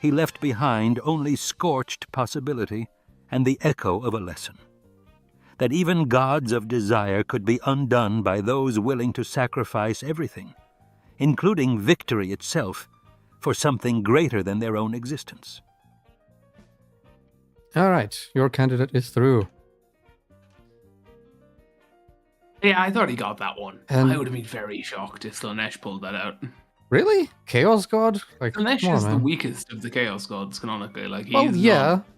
he left behind only scorched possibility and the echo of a lesson. That even gods of desire could be undone by those willing to sacrifice everything, including victory itself, for something greater than their own existence. All right, your candidate is through. Yeah, I thought he got that one. And I would have been very shocked if Slaanesh pulled that out. Really? Chaos God? Like, Slaanesh is the weakest of the Chaos gods, canonically. Like,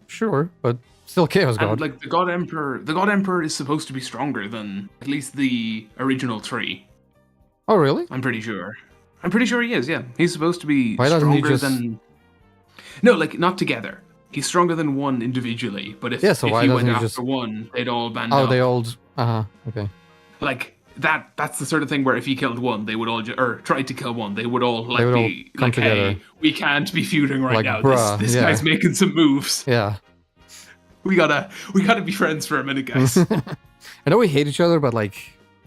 sure, but still Chaos God. And like the God Emperor is supposed to be stronger than at least the original 3. Oh, really? I'm pretty sure he is. Yeah, he's supposed to be Why doesn't stronger he just... than. No, like not together. He's stronger than one individually, but if he went after one, they'd all band up. Oh, they all... okay. Like, that's the sort of thing where if he killed one, they would all... or tried to kill one, they would all, like, come together. Hey, we can't be feuding right now. Bruh, this guy's making some moves. Yeah. We gotta be friends for a minute, guys. I know we hate each other, but, like,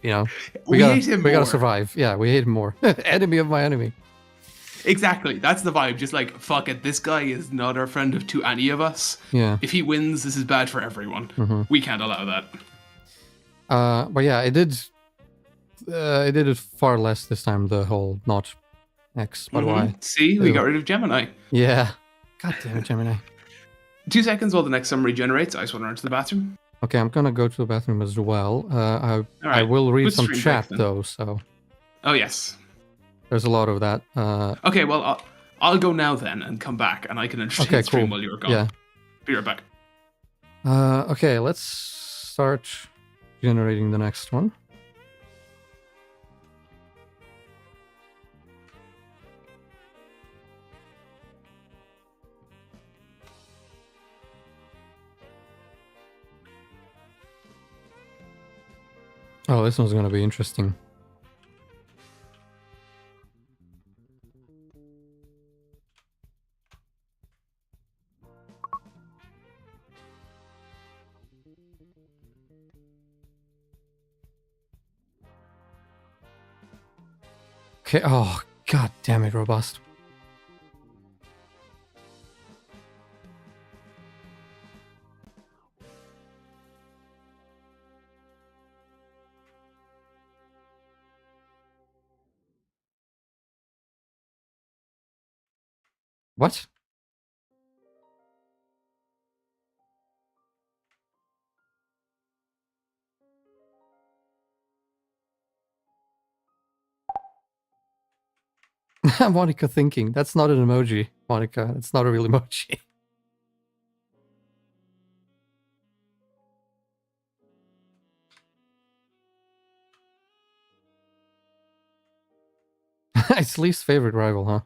you know... We hate him more. We gotta survive. Yeah, we hate him more. Enemy of my enemy. Exactly, that's the vibe. Just like, fuck it, this guy is not our friend to any of us. Yeah. If he wins, this is bad for everyone. Mm-hmm. We can't allow that. But yeah, it did it far less this time, the whole not X, but Y. See, we got rid of Gemini. Yeah. God damn it, Gemini. 2 seconds while the next summary generates. I just want to run to the bathroom. Okay, I'm gonna go to the bathroom as well. I will read some chat though, so... Oh, yes. There's a lot of that. Okay, well, I'll go now then and come back, and I can entertain stream while you're gone. Yeah. Be right back. Okay, let's start generating the next one. Oh, this one's gonna be interesting. Okay, oh, god damn it, Robust. What? Monica thinking. That's not an emoji, Monica. It's not a real emoji. It's least favorite rival, huh?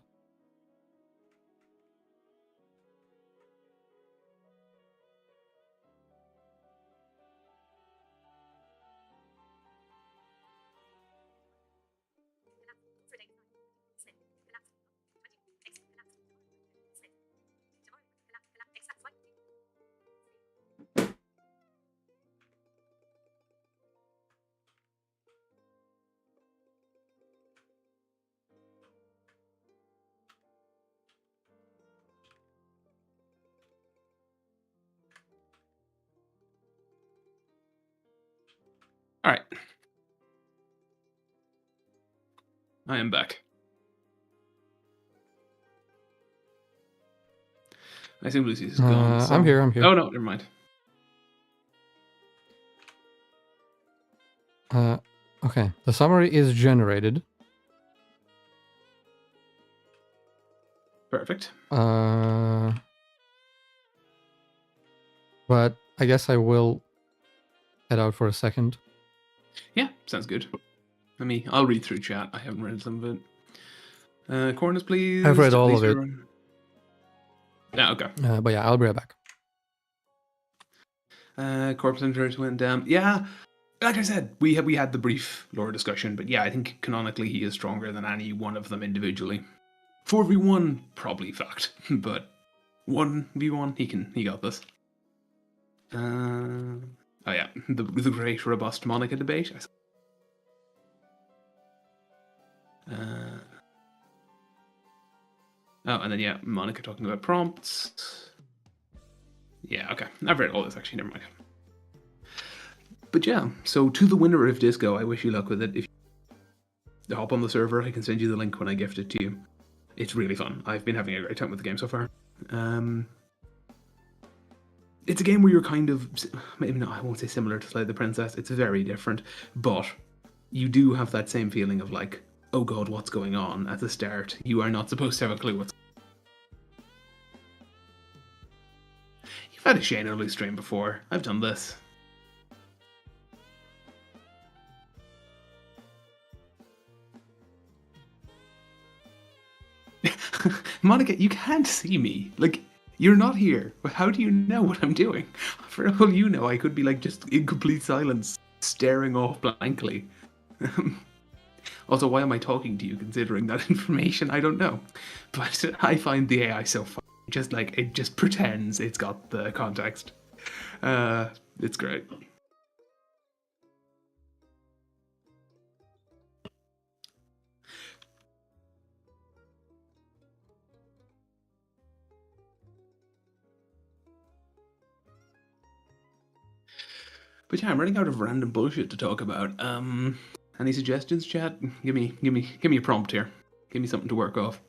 All right. I am back. I assume Lucy's is gone. So... I'm here. Oh, no, never mind. Okay. The summary is generated. Perfect. But I guess I will head out for a second. Yeah, sounds good. I'll read through chat. I haven't read some of it. Corners, please. I've read all of it. Yeah, okay. But yeah, I'll be right back. Corpse Hunters went down. Yeah, like I said, we had the brief lore discussion, but yeah, I think canonically he is stronger than any one of them individually. 4v1, probably fact, but 1v1, he got this. Oh yeah, the great robust Monica debate. And then yeah, Monica talking about prompts. Yeah, okay. I've read all this actually, never mind. But yeah, so to the winner of Disco, I wish you luck with it. If you hop on the server, I can send you the link when I gift it to you. It's really fun. I've been having a great time with the game so far. It's a game where you're kind of, maybe not, I won't say similar to Slay the Princess, it's very different, but you do have that same feeling of like, oh god, what's going on at the start? You are not supposed to have a clue what's... You've had a Shane early stream before. I've done this. Monica, you can't see me. Like, you're not here. How do you know what I'm doing? For all you know, I could be like just in complete silence, staring off blankly. Also, why am I talking to you considering that information? I don't know. But I find the AI so funny. Just like, it just pretends it's got the context. It's great. But yeah, I'm running out of random bullshit to talk about. Any suggestions, chat? Give me a prompt here. Give me something to work off.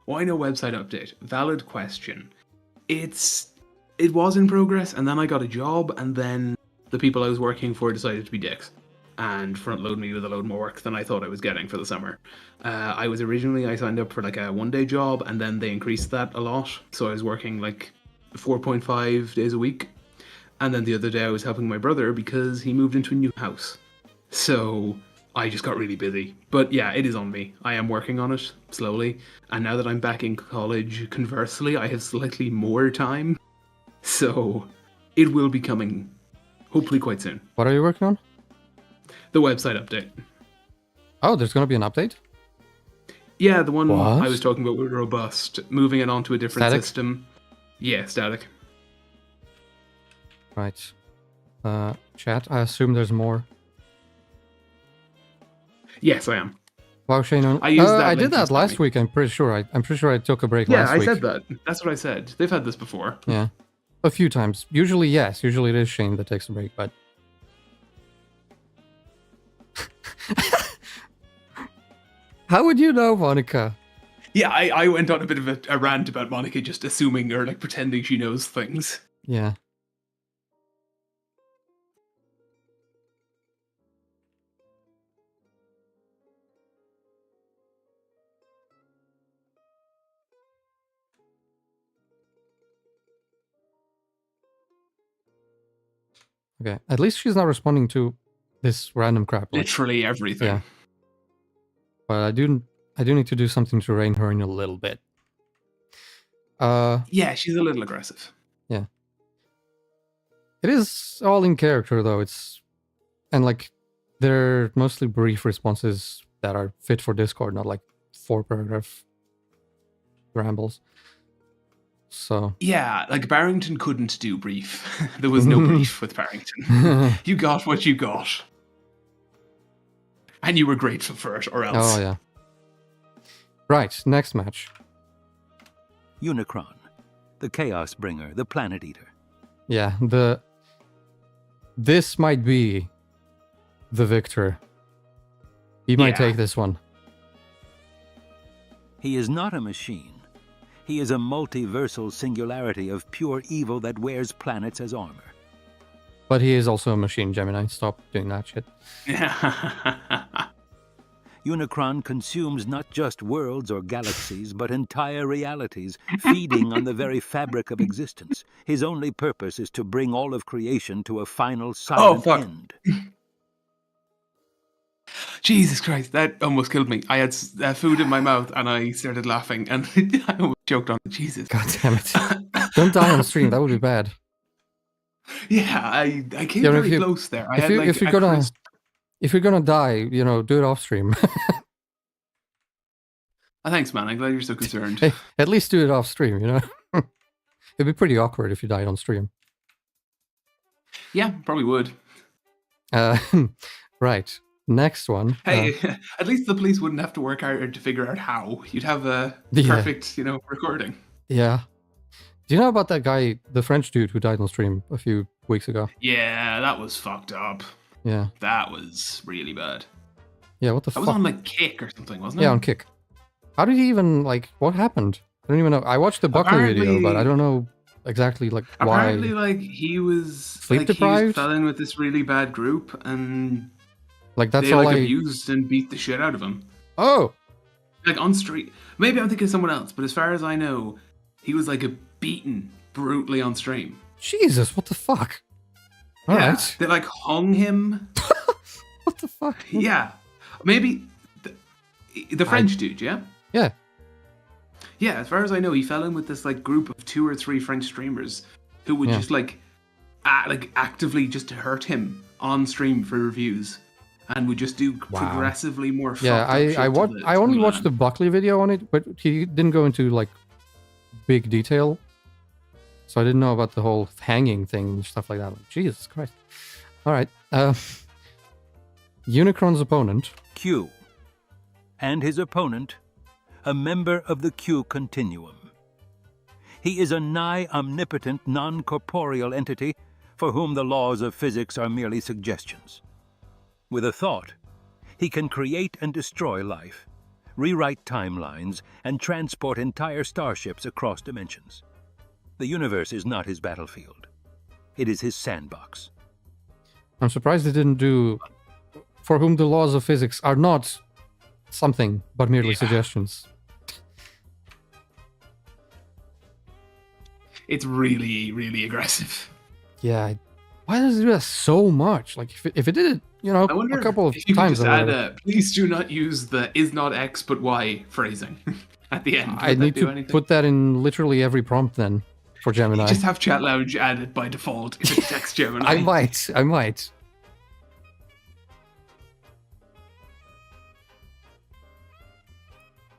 Why no website update? Valid question. It was in progress, and then I got a job, and then the people I was working for decided to be dicks and front load me with a load more work than I thought I was getting for the summer. I signed up for like a 1-day job, and then they increased that a lot, so I was working like 4.5 days a week. And then the other day I was helping my brother because he moved into a new house. So I just got really busy. But yeah, it is on me. I am working on it slowly, and now that I'm back in college, conversely, I have slightly more time. So, it will be coming, hopefully quite soon. What are you working on? The website update. Oh, there's going to be an update? Yeah, the one I was talking about with Robust. Moving it onto a different system. Yeah, static. Right. Chat, I assume there's more. Yes, I am. Wow, Shane. I did that last week, I'm pretty sure. I'm pretty sure I took a break last week. Yeah, I said that. That's what I said. They've had this before. Yeah. A few times. Usually, yes. Usually it is Shane that takes a break, but... How would you know, Monica? Yeah, I went on a bit of a rant about Monica just assuming or like pretending she knows things. Yeah. Okay, at least she's not responding to this random crap. Literally everything. Yeah. But I do need to do something to rein her in a little bit. Yeah, she's a little aggressive. Yeah. It is all in character though. And like they're mostly brief responses that are fit for Discord, not like 4-paragraph rambles. So yeah, like Barrington couldn't do brief. There was no brief with Barrington. You got what you got, and you were grateful for it, or else. Oh yeah. Right, next match. Unicron, the Chaos Bringer, the Planet Eater. Yeah, this might be the victor. He might take this one. He is not a machine. He is a multiversal singularity of pure evil that wears planets as armor. But he is also a machine, Gemini. Stop doing that shit. Unicron consumes not just worlds or galaxies, but entire realities, feeding on the very fabric of existence. His only purpose is to bring all of creation to a final silent end. Jesus Christ, that almost killed me. I had food in my mouth and I started laughing and I almost choked on it. Jesus. God damn it. Don't die on stream, that would be bad. Yeah, I came very close there. If you're gonna die, do it off stream. Thanks, man. I'm glad you're so concerned. Hey, at least do it off stream, It'd be pretty awkward if you died on stream. Yeah, probably would. Right. Next one. Hey, at least the police wouldn't have to work hard to figure out how. You'd have a perfect, recording. Yeah. Do you know about that guy, the French dude who died on stream a few weeks ago? Yeah, that was fucked up. Yeah. That was really bad. Yeah, what the fuck? That was on, Kick or something, wasn't it? Yeah, on Kick. How did he even, what happened? I don't even know. I watched the Buckley video, but I don't know exactly, why. Apparently, he was... Sleep deprived? He fell in with this really bad group, and... that's they, all abused and beat the shit out of him. Oh! On street. Maybe I'm thinking of someone else, but as far as I know, he was, beaten brutally on stream. Jesus, what the fuck? Alright. They, hung him. What the fuck? Yeah. Maybe... The French dude, yeah? Yeah. Yeah, as far as I know, he fell in with this group of 2 or 3 French streamers who would just actively just hurt him on stream for reviews, and would just do progressively more. Yeah, I only watched the Buckley video on it, but he didn't go into big detail, so I didn't know about the whole hanging thing and stuff like that. Jesus Christ! All right, Unicron's opponent, Q, and his opponent, a member of the Q continuum. He is a nigh omnipotent, non-corporeal entity for whom the laws of physics are merely suggestions. With a thought, he can create and destroy life, rewrite timelines, and transport entire starships across dimensions. The universe is not his battlefield. It is his sandbox. I'm surprised they didn't do for whom the laws of physics are not something, but merely suggestions. It's really, really aggressive. Yeah. Why does it do that so much? If it did it, a couple of times. Please do not use the "is not X but Y" phrasing at the end. I need to put that in literally every prompt then for Gemini. You just have chat lounge added by default if it's text Gemini. I might.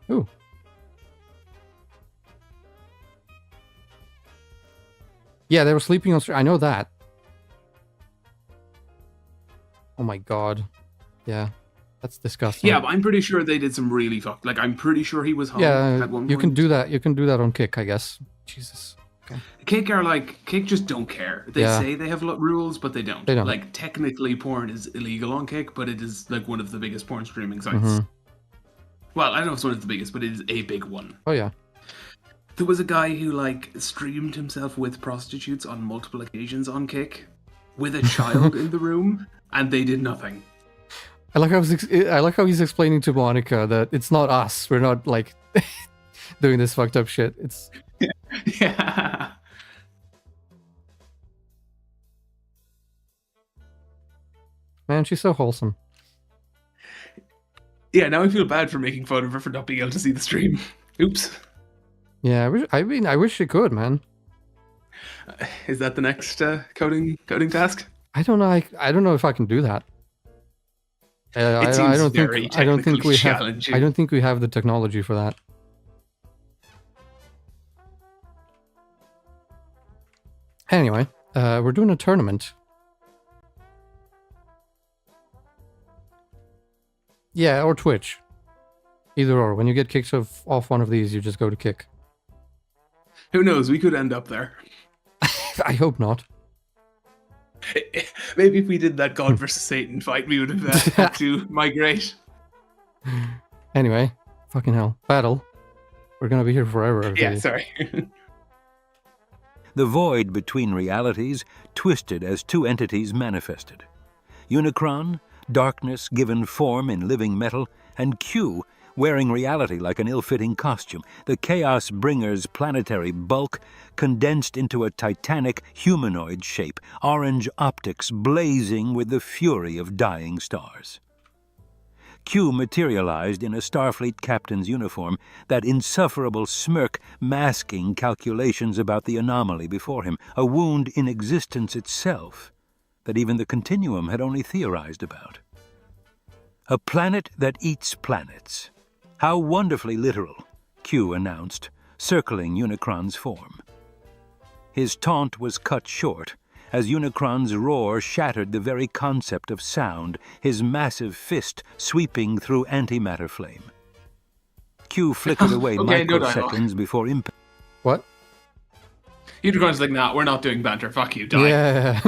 Ooh. Yeah, they were sleeping on stream. I know that. Oh my god. Yeah. That's disgusting. Yeah, but I'm pretty sure they did some really fucked. I'm pretty sure he was hung at one point. You can do that. You can do that on Kick, I guess. Jesus. Okay. Kick just don't care. They say they have rules, but they don't. They don't. Technically, porn is illegal on Kick, but it is one of the biggest porn streaming sites. Mm-hmm. Well, I don't know if it's one of the biggest, but it is a big one. Oh yeah. There was a guy who streamed himself with prostitutes on multiple occasions on Kick, with a child in the room, and they did nothing. I like how he's explaining to Monica that it's not us. We're not doing this fucked up shit. It's yeah. Man, she's so wholesome. Yeah, now I feel bad for making fun of her for not being able to see the stream. Oops. Yeah, I wish she could, man. Is that the next coding task? I don't know. I don't know if I can do that. I don't think we have the technology for that. Anyway, we're doing a tournament. Yeah, or Twitch. Either or. When you get kicked off one of these, you just go to kick. Who knows? We could end up there. I hope not. Maybe if we did that God versus Satan fight, we would have had to migrate. Anyway, fucking hell. Battle. We're gonna be here forever. Yeah, sorry. The void between realities twisted as two entities manifested. Unicron, darkness given form in living metal, and Q, wearing reality like an ill-fitting costume, the Chaos Bringer's planetary bulk condensed into a titanic humanoid shape, orange optics blazing with the fury of dying stars. Q materialized in a Starfleet captain's uniform, that insufferable smirk masking calculations about the anomaly before him, a wound in existence itself that even the Continuum had only theorized about. A planet that eats planets. How wonderfully literal, Q announced, circling Unicron's form. His taunt was cut short, as Unicron's roar shattered the very concept of sound, his massive fist sweeping through antimatter flame. Q flickered away microseconds before impact. What? Unicron's like, nah, we're not doing banter. Fuck you, die. Yeah.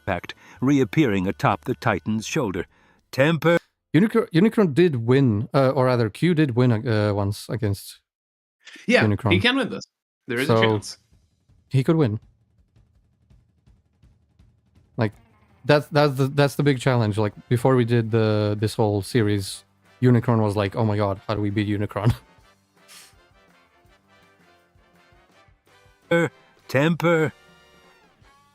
Impact, reappearing atop the Titan's shoulder. Temper. Unicron did win, or rather, Q did win once against Unicron. He can win this. There is a chance. He could win. Like, that's the big challenge. Like, before we did this whole series, Unicron was like, oh my god, how do we beat Unicron? Temper.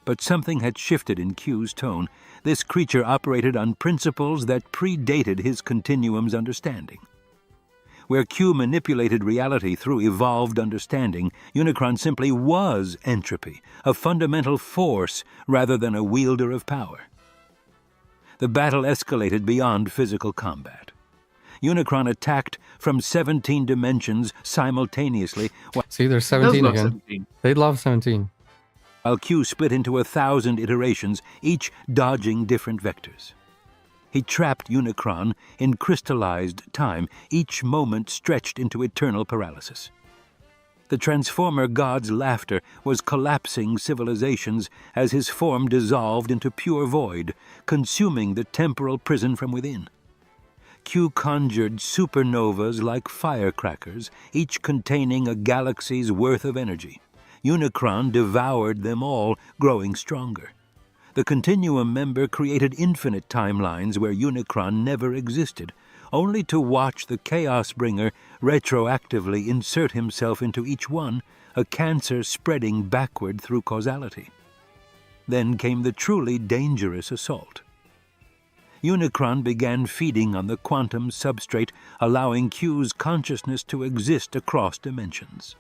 But something had shifted in Q's tone. This creature operated on principles that predated his Continuum's understanding. Where Q manipulated reality through evolved understanding, Unicron simply was entropy, a fundamental force rather than a wielder of power. The battle escalated beyond physical combat. Unicron attacked from 17 dimensions simultaneously. See, there's 17 again. 17. They'd love 17. While Q split into 1,000 iterations, each dodging different vectors. He trapped Unicron in crystallized time, each moment stretched into eternal paralysis. The Transformer God's laughter was collapsing civilizations as his form dissolved into pure void, consuming the temporal prison from within. Q conjured supernovas like firecrackers, each containing a galaxy's worth of energy. Unicron devoured them all, growing stronger. The Continuum member created infinite timelines where Unicron never existed, only to watch the Chaos Bringer retroactively insert himself into each one, a cancer spreading backward through causality. Then came the truly dangerous assault. Unicron began feeding on the quantum substrate, allowing Q's consciousness to exist across dimensions.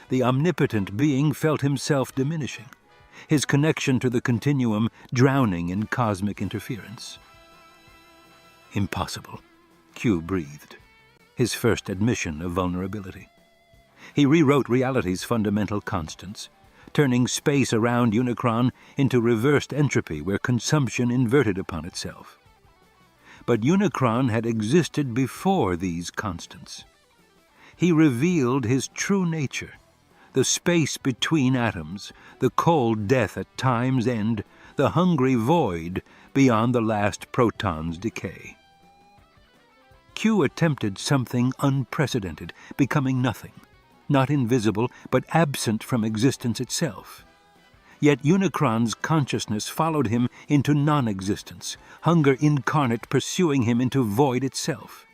The omnipotent being felt himself diminishing, his connection to the Continuum drowning in cosmic interference. Impossible, Q breathed, his first admission of vulnerability. He rewrote reality's fundamental constants, turning space around Unicron into reversed entropy where consumption inverted upon itself. But Unicron had existed before these constants. He revealed his true nature, the space between atoms, the cold death at time's end, the hungry void beyond the last proton's decay. Q attempted something unprecedented, becoming nothing, not invisible, but absent from existence itself. Yet Unicron's consciousness followed him into non-existence, hunger incarnate pursuing him into void itself.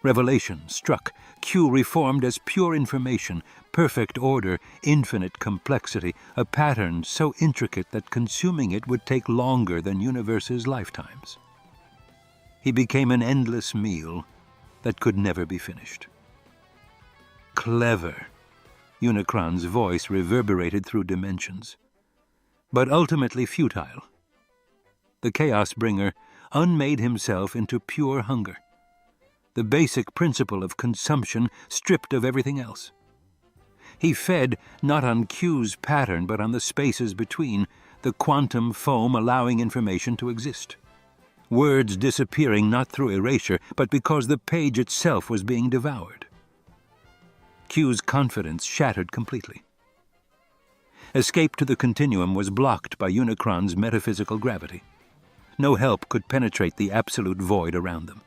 Revelation struck. Q reformed as pure information, perfect order, infinite complexity, a pattern so intricate that consuming it would take longer than universes' lifetimes. He became an endless meal that could never be finished. Clever, Unicron's voice reverberated through dimensions, but ultimately futile. The Chaos Bringer unmade himself into pure hunger, the basic principle of consumption stripped of everything else. He fed not on Q's pattern, but on the spaces between, the quantum foam allowing information to exist. Words disappearing not through erasure, but because the page itself was being devoured. Q's confidence shattered completely. Escape to the continuum was blocked by Unicron's metaphysical gravity. No help could penetrate the absolute void around them.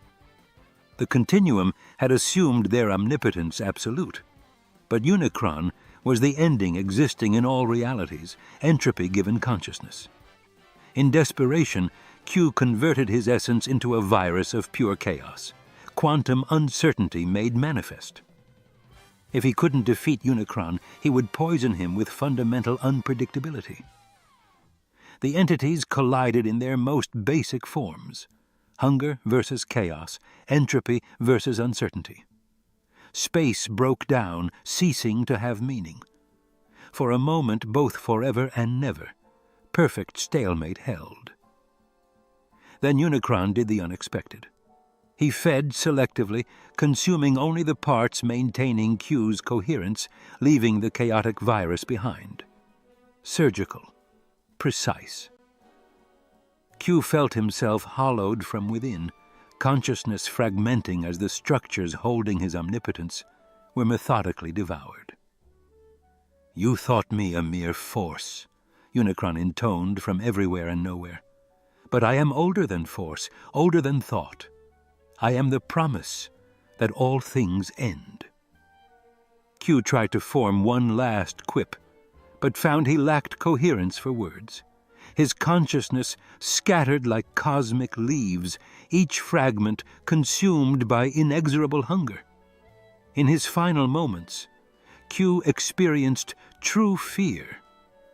The continuum had assumed their omnipotence absolute, but Unicron was the ending existing in all realities, entropy given consciousness. In desperation, Q converted his essence into a virus of pure chaos, quantum uncertainty made manifest. If he couldn't defeat Unicron, he would poison him with fundamental unpredictability. The entities collided in their most basic forms: hunger versus chaos, entropy versus uncertainty. Space broke down, ceasing to have meaning. For a moment, both forever and never, perfect stalemate held. Then Unicron did the unexpected. He fed selectively, consuming only the parts maintaining Q's coherence, leaving the chaotic virus behind. Surgical, precise. Q felt himself hollowed from within, consciousness fragmenting as the structures holding his omnipotence were methodically devoured. "You thought me a mere force," Unicron intoned from everywhere and nowhere. "But I am older than force, older than thought. I am the promise that all things end." Q tried to form one last quip, but found he lacked coherence for words. His consciousness scattered like cosmic leaves, each fragment consumed by inexorable hunger. In his final moments, Q experienced true fear,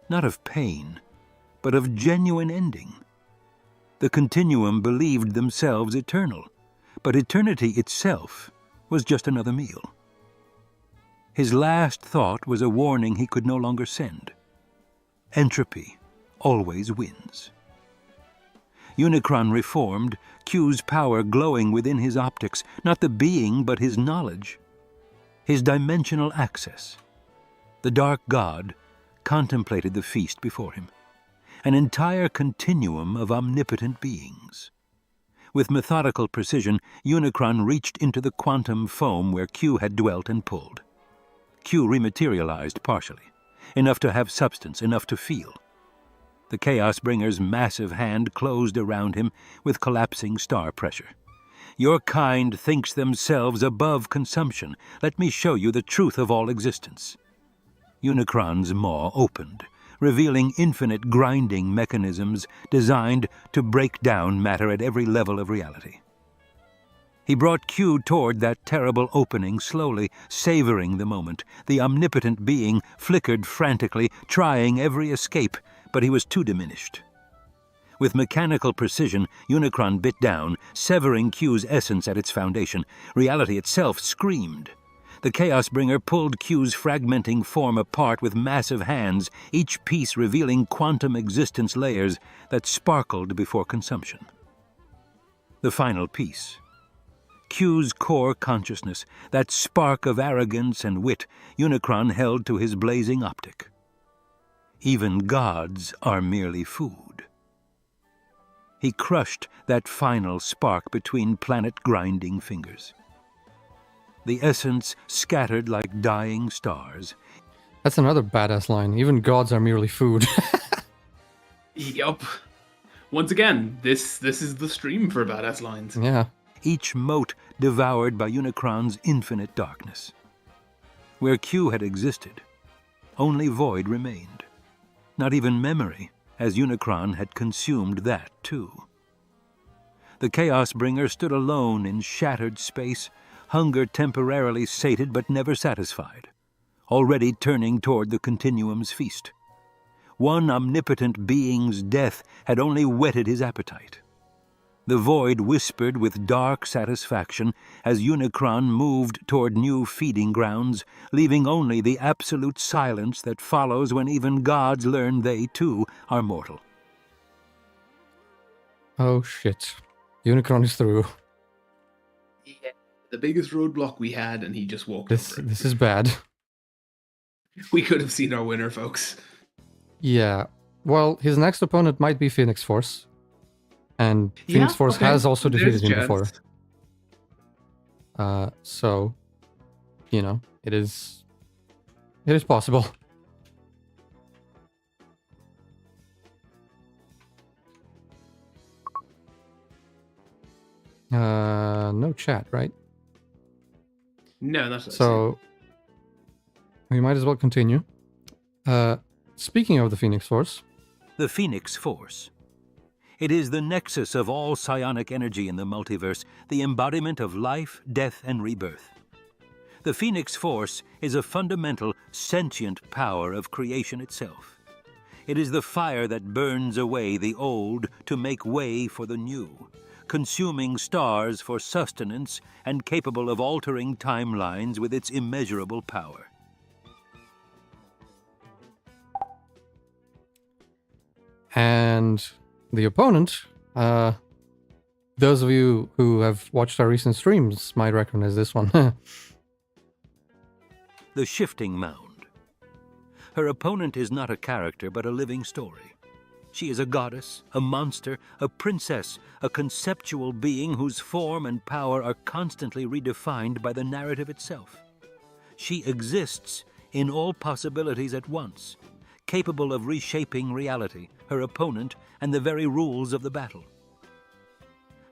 not of pain, but of genuine ending. The continuum believed themselves eternal, but eternity itself was just another meal. His last thought was a warning he could no longer send. Entropy always wins. Unicron reformed, Q's power glowing within his optics, not the being but his knowledge, his dimensional access. The dark god contemplated the feast before him, an entire continuum of omnipotent beings. With methodical precision, Unicron reached into the quantum foam where Q had dwelt and pulled. Q rematerialized partially, enough to have substance, enough to feel. The Chaos Bringer's massive hand closed around him with collapsing star pressure. "Your kind thinks themselves above consumption. Let me show you the truth of all existence." Unicron's maw opened, revealing infinite grinding mechanisms designed to break down matter at every level of reality. He brought Q toward that terrible opening slowly, savoring the moment. The omnipotent being flickered frantically, trying every escape, but he was too diminished. With mechanical precision, Unicron bit down, severing Q's essence at its foundation. Reality itself screamed. The Chaos Bringer pulled Q's fragmenting form apart with massive hands, each piece revealing quantum existence layers that sparkled before consumption. The final piece. Q's core consciousness, that spark of arrogance and wit, Unicron held to his blazing optic. Even gods are merely food. He crushed that final spark between planet-grinding fingers. The essence scattered like dying stars. That's another badass line. Even gods are merely food. Yup. Once again, this is the stream for badass lines. Yeah. Each mote devoured by Unicron's infinite darkness. Where Q had existed, only void remained. Not even memory, as Unicron had consumed that too. The Chaos Bringer stood alone in shattered space, hunger temporarily sated but never satisfied, already turning toward the continuum's feast. One omnipotent being's death had only whetted his appetite. The void whispered with dark satisfaction as Unicron moved toward new feeding grounds, leaving only the absolute silence that follows when even gods learn they, too, are mortal. Oh shit. Unicron is through. Yeah, the biggest roadblock we had, and he just walked over it. This is bad. We could have seen our winner, folks. Yeah. Well, his next opponent might be Phoenix Force. And Phoenix Force has also defeated him before. So, you know, it is possible. No chat, right? No, that's so. We might as well continue. Speaking of the Phoenix Force. The Phoenix Force. It is the nexus of all psionic energy in the multiverse, the embodiment of life, death, and rebirth. The Phoenix Force is a fundamental, sentient power of creation itself. It is the fire that burns away the old to make way for the new, consuming stars for sustenance and capable of altering timelines with its immeasurable power. And the opponent, those of you who have watched our recent streams might recognize this one. The Shifting Mound. Her opponent is not a character, but a living story. She is a goddess, a monster, a princess, a conceptual being whose form and power are constantly redefined by the narrative itself. She exists in all possibilities at once, capable of reshaping reality, her opponent, and the very rules of the battle.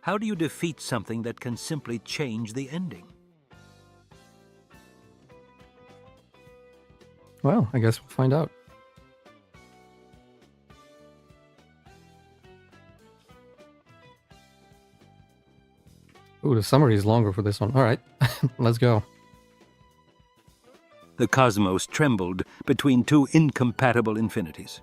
How do you defeat something that can simply change the ending? Well, I guess we'll find out. Ooh, the summary is longer for this one. All right, let's go. The cosmos trembled between two incompatible infinities.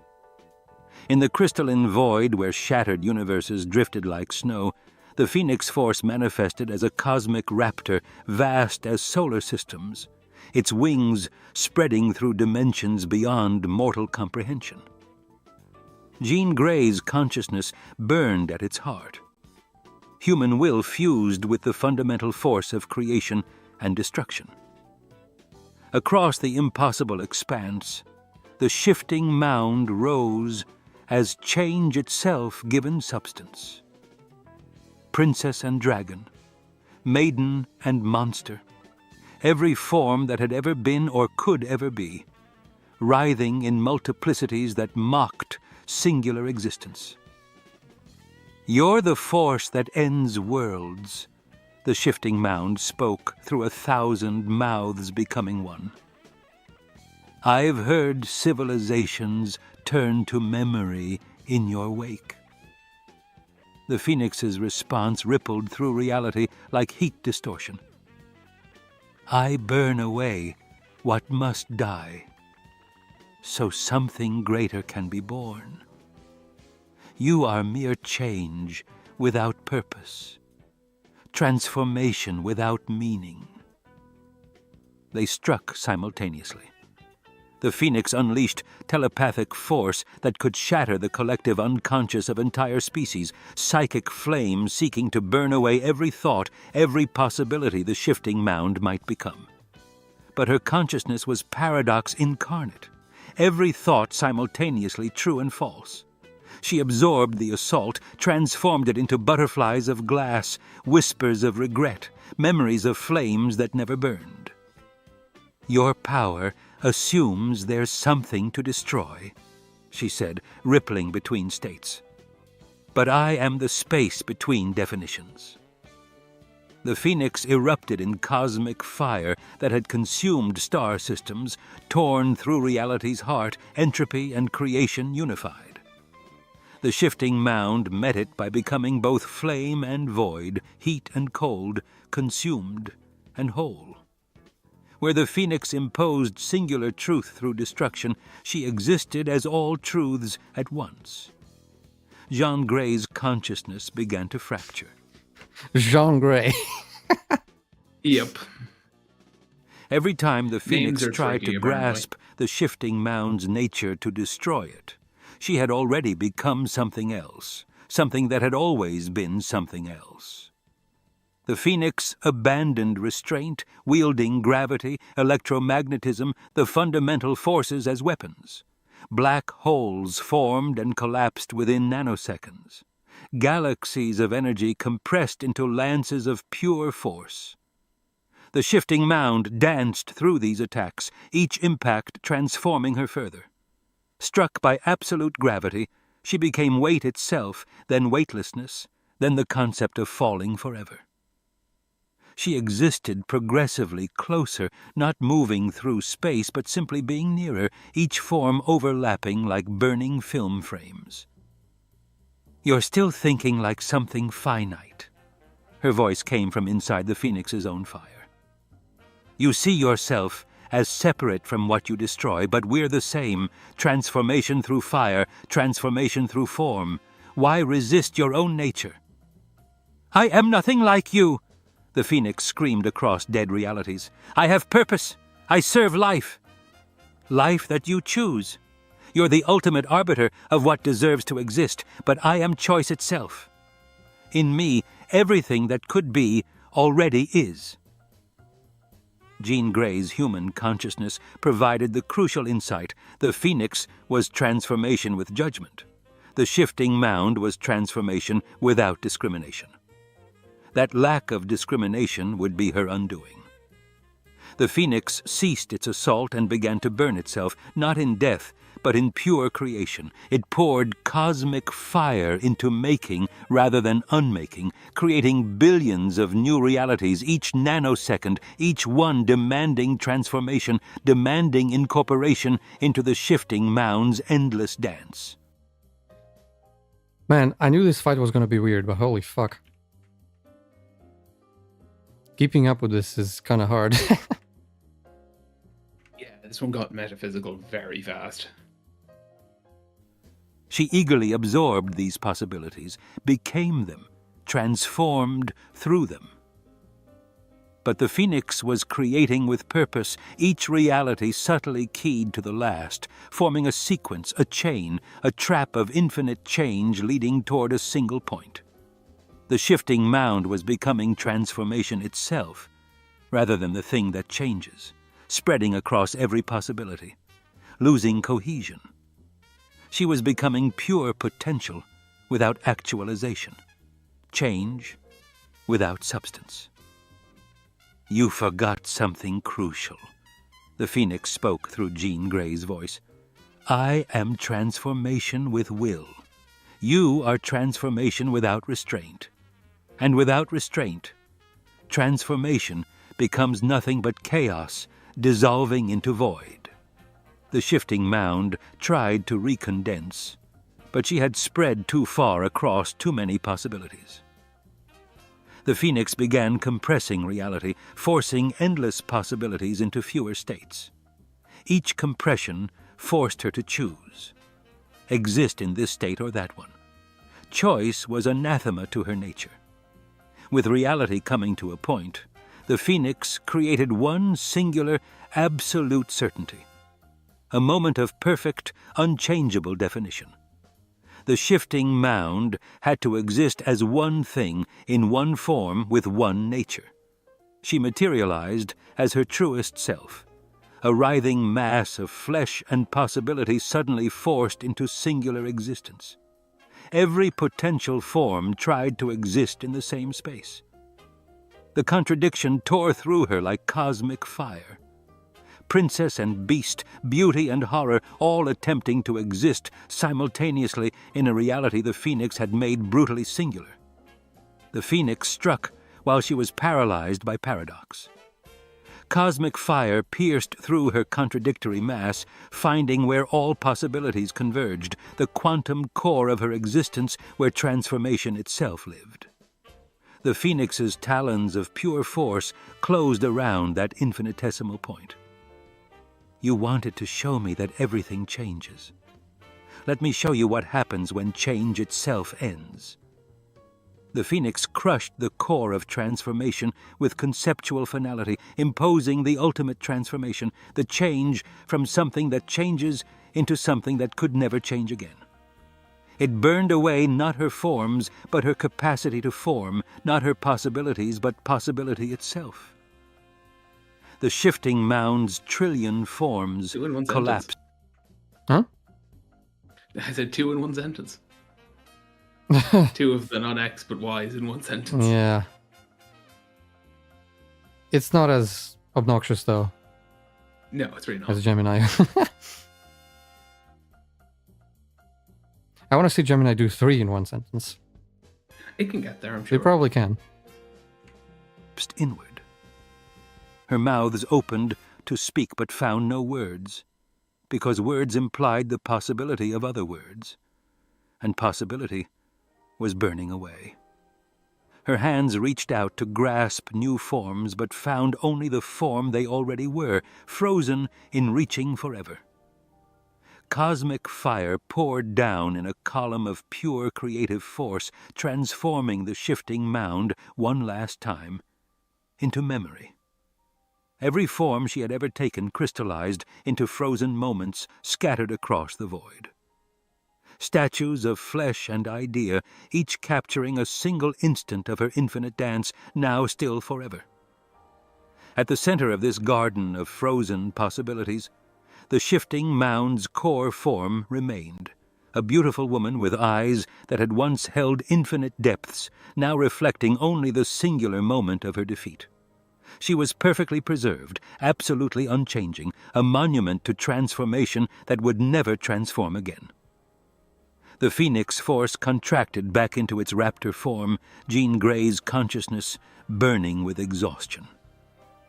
In the crystalline void where shattered universes drifted like snow, the Phoenix Force manifested as a cosmic raptor vast as solar systems, its wings spreading through dimensions beyond mortal comprehension. Jean Grey's consciousness burned at its heart. Human will fused with the fundamental force of creation and destruction. Across the impossible expanse, the shifting mound rose as change itself given substance. Princess and dragon, maiden and monster, every form that had ever been or could ever be, writhing in multiplicities that mocked singular existence. You're the force that ends worlds, the shifting mound spoke through 1,000 mouths becoming one. I've heard civilizations turn to memory in your wake. The Phoenix's response rippled through reality like heat distortion. I burn away what must die, so something greater can be born. You are mere change without purpose, transformation without meaning. They struck simultaneously. The Phoenix unleashed telepathic force that could shatter the collective unconscious of entire species, psychic flame seeking to burn away every thought, every possibility the shifting mound might become. But her consciousness was paradox incarnate, every thought simultaneously true and false. She absorbed the assault, transformed it into butterflies of glass, whispers of regret, memories of flames that never burned. Your power assumes there's something to destroy, she said, rippling between states. But I am the space between definitions. The Phoenix erupted in cosmic fire that had consumed star systems, torn through reality's heart, entropy and creation unified. The shifting mound met it by becoming both flame and void, heat and cold, consumed and whole. Where the Phoenix imposed singular truth through destruction, she existed as all truths at once. Jean Grey's consciousness began to fracture. Jean Grey. Yep. Every time the Phoenix tried tricky, to grasp the shifting mound's nature to destroy it, she had already become something else, something that had always been something else. The Phoenix abandoned restraint, wielding gravity, electromagnetism, the fundamental forces as weapons. Black holes formed and collapsed within nanoseconds. Galaxies of energy compressed into lances of pure force. The shifting mound danced through these attacks, each impact transforming her further. Struck by absolute gravity, she became weight itself, then weightlessness, then the concept of falling forever. She existed progressively closer, not moving through space, but simply being nearer, each form overlapping like burning film frames. "You're still thinking like something finite." Her voice came from inside the Phoenix's own fire. "You see yourself as separate from what you destroy, but we're the same. Transformation through fire, transformation through form. Why resist your own nature?" "I am nothing like you," the Phoenix screamed across dead realities. "I have purpose. I serve life. Life that you choose. You're the ultimate arbiter of what deserves to exist, but I am choice itself. In me, everything that could be already is." Jean Grey's human consciousness provided the crucial insight. The Phoenix was transformation with judgment. The shifting mound was transformation without discrimination. That lack of discrimination would be her undoing. The Phoenix ceased its assault and began to burn itself, not in death, but in pure creation. It poured cosmic fire into making rather than unmaking, creating billions of new realities, each nanosecond, each one demanding transformation, demanding incorporation into the shifting mound's endless dance. Man, I knew this fight was gonna be weird, but holy fuck. Keeping up with this is kind of hard. Yeah, this one got metaphysical very fast. She eagerly absorbed these possibilities, became them, transformed through them. But the Phoenix was creating with purpose, each reality subtly keyed to the last, forming a sequence, a chain, a trap of infinite change leading toward a single point. The shifting mound was becoming transformation itself, rather than the thing that changes, spreading across every possibility, losing cohesion. She was becoming pure potential without actualization, change without substance. "You forgot something crucial," the Phoenix spoke through Jean Grey's voice. "I am transformation with will. You are transformation without restraint. And without restraint, transformation becomes nothing but chaos, dissolving into void." The shifting mound tried to recondense, but she had spread too far across too many possibilities. The Phoenix began compressing reality, forcing endless possibilities into fewer states. Each compression forced her to choose. Exist in this state or that one. Choice was anathema to her nature. With reality coming to a point, the Phoenix created one singular, absolute certainty. A moment of perfect, unchangeable definition. The shifting mound had to exist as one thing, in one form, with one nature. She materialized as her truest self, a writhing mass of flesh and possibility suddenly forced into singular existence. Every potential form tried to exist in the same space. The contradiction tore through her like cosmic fire. Princess and beast, beauty and horror, all attempting to exist simultaneously in a reality the Phoenix had made brutally singular. The Phoenix struck while she was paralyzed by paradox. Cosmic fire pierced through her contradictory mass, finding where all possibilities converged, the quantum core of her existence where transformation itself lived. The Phoenix's talons of pure force closed around that infinitesimal point. "You wanted to show me that everything changes. Let me show you what happens when change itself ends." The Phoenix crushed the core of transformation with conceptual finality, imposing the ultimate transformation, the change from something that changes into something that could never change again. It burned away not her forms, but her capacity to form, not her possibilities, but possibility itself. The shifting mound's trillion forms collapsed. Huh? I said 2 in one sentence. 2 of the not X but Y's in one sentence. Yeah. It's not as obnoxious, though. No, it's really not. As Gemini. I want to see Gemini do 3 in one sentence. It can get there, I'm sure. They probably can. Inward. Her mouths opened to speak but found no words, because words implied the possibility of other words, and possibility was burning away. Her hands reached out to grasp new forms, but found only the form they already were, frozen in reaching forever. Cosmic fire poured down in a column of pure creative force, transforming the shifting mound one last time into memory. Every form she had ever taken crystallized into frozen moments scattered across the void. Statues of flesh and idea, each capturing a single instant of her infinite dance, now still forever. At the center of this garden of frozen possibilities, the shifting mound's core form remained, a beautiful woman with eyes that had once held infinite depths, now reflecting only the singular moment of her defeat. She was perfectly preserved, absolutely unchanging, a monument to transformation that would never transform again. The Phoenix Force contracted back into its raptor form, Jean Grey's consciousness burning with exhaustion.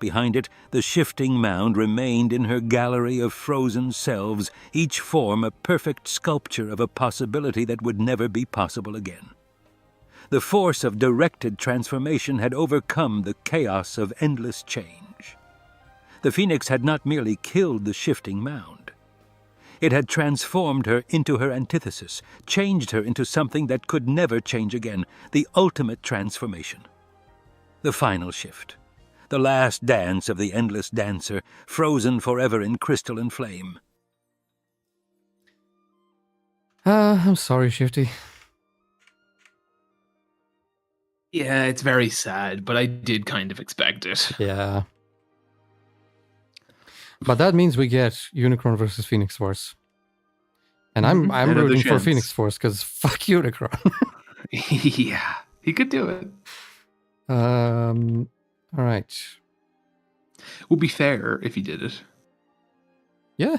Behind it, the shifting mound remained in her gallery of frozen selves, each form a perfect sculpture of a possibility that would never be possible again. The force of directed transformation had overcome the chaos of endless change. The Phoenix had not merely killed the shifting mound. It had transformed her into her antithesis, changed her into something that could never change again, the ultimate transformation. The final shift. The last dance of the endless dancer, frozen forever in crystalline flame. I'm sorry, Shifty. Yeah, it's very sad, but I did kind of expect it. Yeah. But that means we get Unicron versus Phoenix Force. And I'm rooting for Phoenix Force, because fuck Unicron. Yeah, he could do it. All right. Would be fair if he did it. Yeah.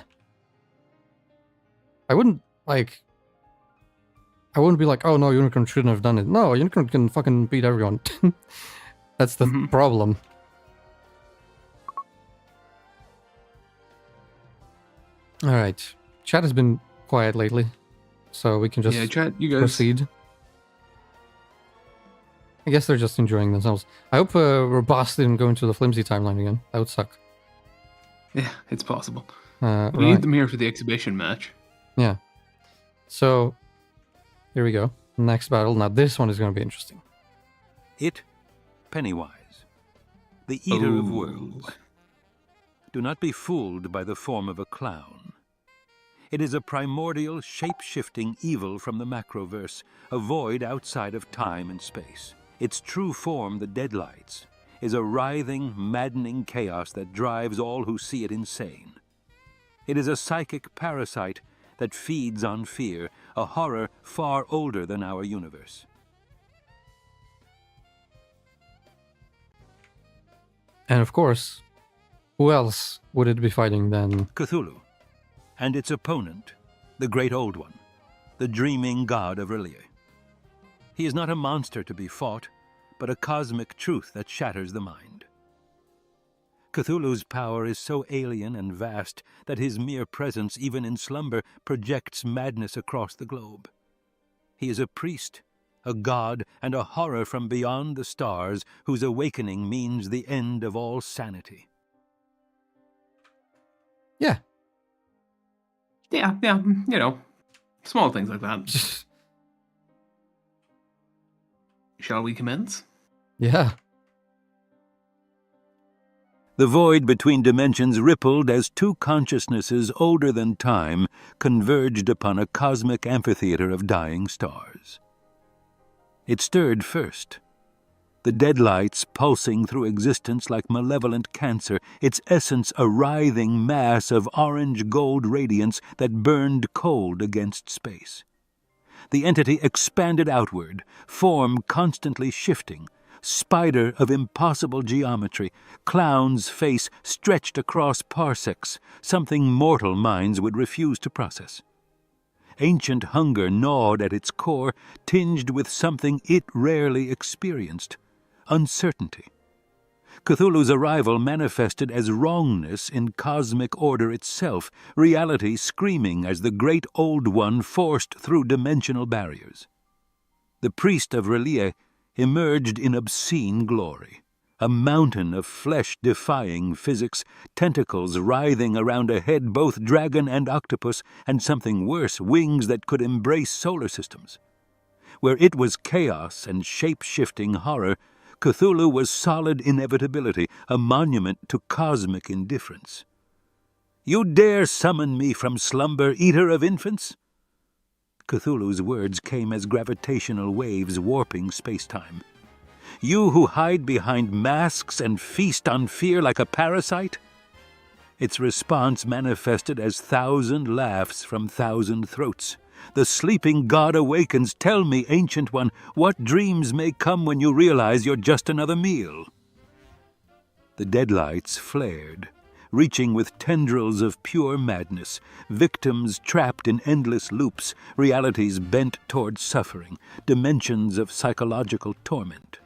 I wouldn't be like, oh no, Unicron shouldn't have done it. No, Unicron can fucking beat everyone. That's the problem. All right. Chat has been quiet lately, so we can just chat, you guys proceed. I guess they're just enjoying themselves. I hope Robust didn't go into the flimsy timeline again. That would suck. Yeah, it's possible. We need them here for the exhibition match. Yeah. So, here we go. Next battle. Now, this one is going to be interesting. It, Pennywise, the eater of worlds. Do not be fooled by the form of a clown. It is a primordial, shape-shifting evil from the macroverse, a void outside of time and space. Its true form, the Deadlights, is a writhing, maddening chaos that drives all who see it insane. It is a psychic parasite that feeds on fear, a horror far older than our universe. And of course, who else would it be fighting than Cthulhu, and its opponent, the Great Old One, the dreaming god of Relia. He is not a monster to be fought, but a cosmic truth that shatters the mind. Cthulhu's power is so alien and vast that his mere presence, even in slumber, projects madness across the globe. He is a priest, a god, and a horror from beyond the stars, whose awakening means the end of all sanity. Yeah. Yeah, you know, small things like that. Shall we commence? Yeah. The void between dimensions rippled as two consciousnesses older than time converged upon a cosmic amphitheater of dying stars. It stirred first, the deadlights pulsing through existence like malevolent cancer, its essence a writhing mass of orange-gold radiance that burned cold against space. The entity expanded outward, form constantly shifting, spider of impossible geometry, clown's face stretched across parsecs, something mortal minds would refuse to process. Ancient hunger gnawed at its core, tinged with something it rarely experienced, uncertainty. Cthulhu's arrival manifested as wrongness in cosmic order itself, reality screaming as the great Old One forced through dimensional barriers. The priest of R'lyeh emerged in obscene glory, a mountain of flesh defying physics, tentacles writhing around a head both dragon and octopus, and something worse, wings that could embrace solar systems. Where it was chaos and shape-shifting horror, Cthulhu was solid inevitability, a monument to cosmic indifference. "You dare summon me from slumber, eater of infants?" Cthulhu's words came as gravitational waves warping space-time. "You who hide behind masks and feast on fear like a parasite?" Its response manifested as 1,000 laughs from 1,000 throats. "The sleeping god awakens. Tell me, Ancient One, what dreams may come when you realize you're just another meal?" The deadlights flared, reaching with tendrils of pure madness, victims trapped in endless loops, realities bent toward suffering, dimensions of psychological torment.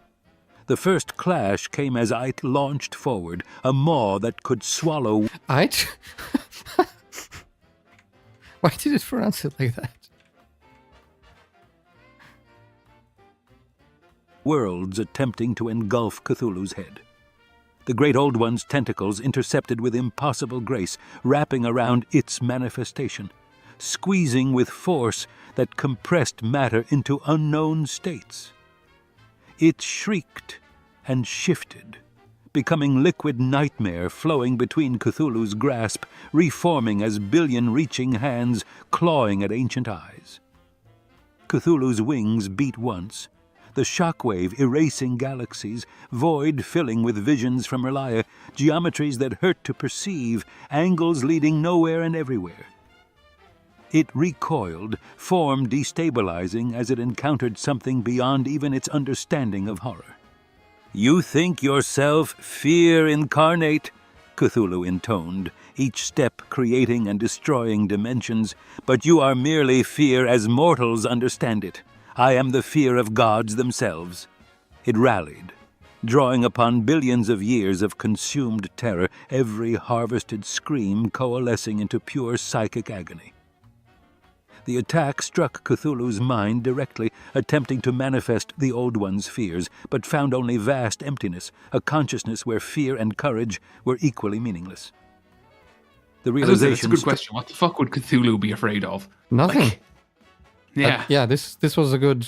The first clash came as Ait launched forward, a maw that could swallow... Ait? Why did it pronounce it like that? ...worlds attempting to engulf Cthulhu's head. The great Old One's tentacles intercepted with impossible grace, wrapping around its manifestation, squeezing with force that compressed matter into unknown states. It shrieked and shifted, becoming liquid nightmare flowing between Cthulhu's grasp, reforming as billion-reaching hands clawing at ancient eyes. Cthulhu's wings beat once, the shockwave erasing galaxies, void filling with visions from R'lyeh, geometries that hurt to perceive, angles leading nowhere and everywhere. It recoiled, form destabilizing as it encountered something beyond even its understanding of horror. "You think yourself fear incarnate," Cthulhu intoned, each step creating and destroying dimensions, "but you are merely fear as mortals understand it. I am the fear of gods themselves." It rallied, drawing upon billions of years of consumed terror, every harvested scream coalescing into pure psychic agony. The attack struck Cthulhu's mind directly, attempting to manifest the Old One's fears, but found only vast emptiness, a consciousness where fear and courage were equally meaningless. The realization... That's a good question. What the fuck would Cthulhu be afraid of? Nothing. Like, yeah. Yeah, this was a good...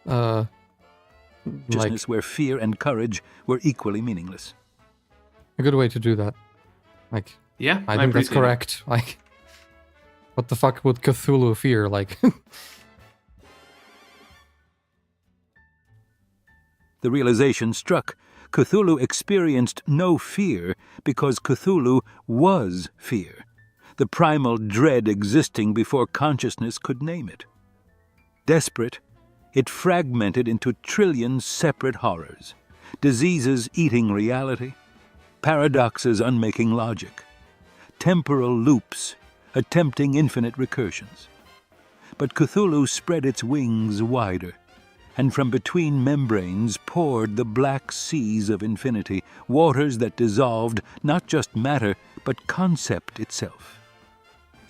consciousness where fear and courage were equally meaningless. A good way to do that. Like, yeah, I think that's correct. Like, what the fuck would Cthulhu fear? Like, the realization struck. Cthulhu experienced no fear because Cthulhu was fear, the primal dread existing before consciousness could name it. Desperate, it fragmented into trillion separate horrors, diseases eating reality, paradoxes unmaking logic, temporal loops attempting infinite recursions. But Cthulhu spread its wings wider, and from between membranes poured the black seas of infinity, waters that dissolved not just matter, but concept itself.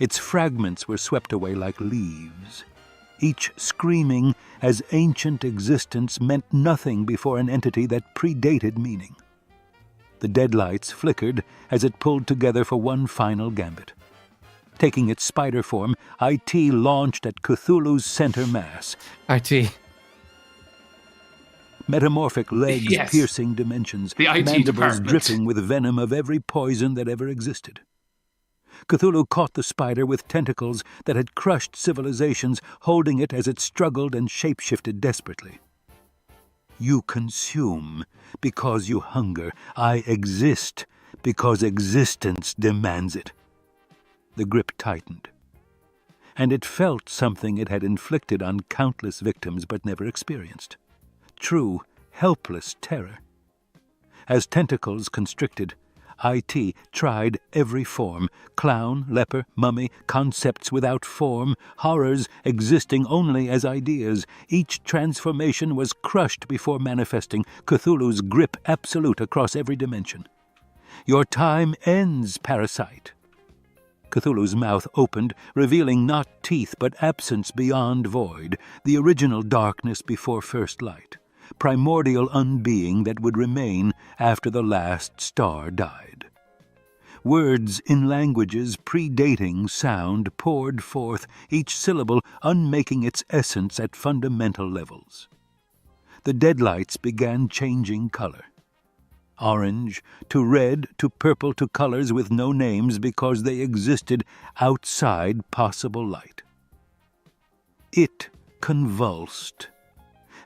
Its fragments were swept away like leaves, each screaming as ancient existence meant nothing before an entity that predated meaning. The deadlights flickered as it pulled together for one final gambit. Taking its spider form, IT launched at Cthulhu's center mass. IT. metamorphic legs piercing dimensions, the IT mandibles department dripping with venom of every poison that ever existed. Cthulhu caught the spider with tentacles that had crushed civilizations, holding it as it struggled and shapeshifted desperately. You consume because you hunger. I exist because existence demands it. The grip tightened, and it felt something it had inflicted on countless victims but never experienced. True, helpless terror. As tentacles constricted, IT tried every form: clown, leper, mummy, concepts without form, horrors existing only as ideas. Each transformation was crushed before manifesting, Cthulhu's grip absolute across every dimension. Your time ends, parasite. Cthulhu's mouth opened, revealing not teeth but absence beyond void, the original darkness before first light, primordial unbeing that would remain after the last star died. Words in languages predating sound poured forth, each syllable unmaking its essence at fundamental levels. The deadlights began changing color. Orange to red to purple to colors with no names because they existed outside possible light. It convulsed.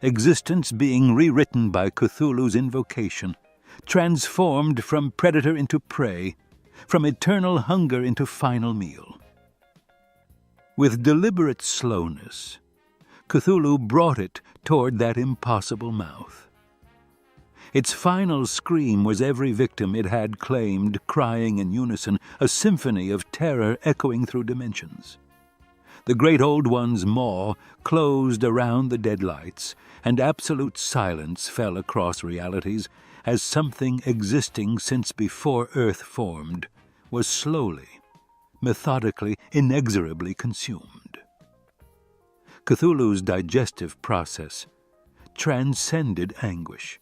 Existence being rewritten by Cthulhu's invocation, transformed from predator into prey, from eternal hunger into final meal. With deliberate slowness, Cthulhu brought it toward that impossible mouth. Its final scream was every victim it had claimed, crying in unison, a symphony of terror echoing through dimensions. The great old one's maw closed around the deadlights, and absolute silence fell across realities as something existing since before Earth formed was slowly, methodically, inexorably consumed. Cthulhu's digestive process transcended anguish.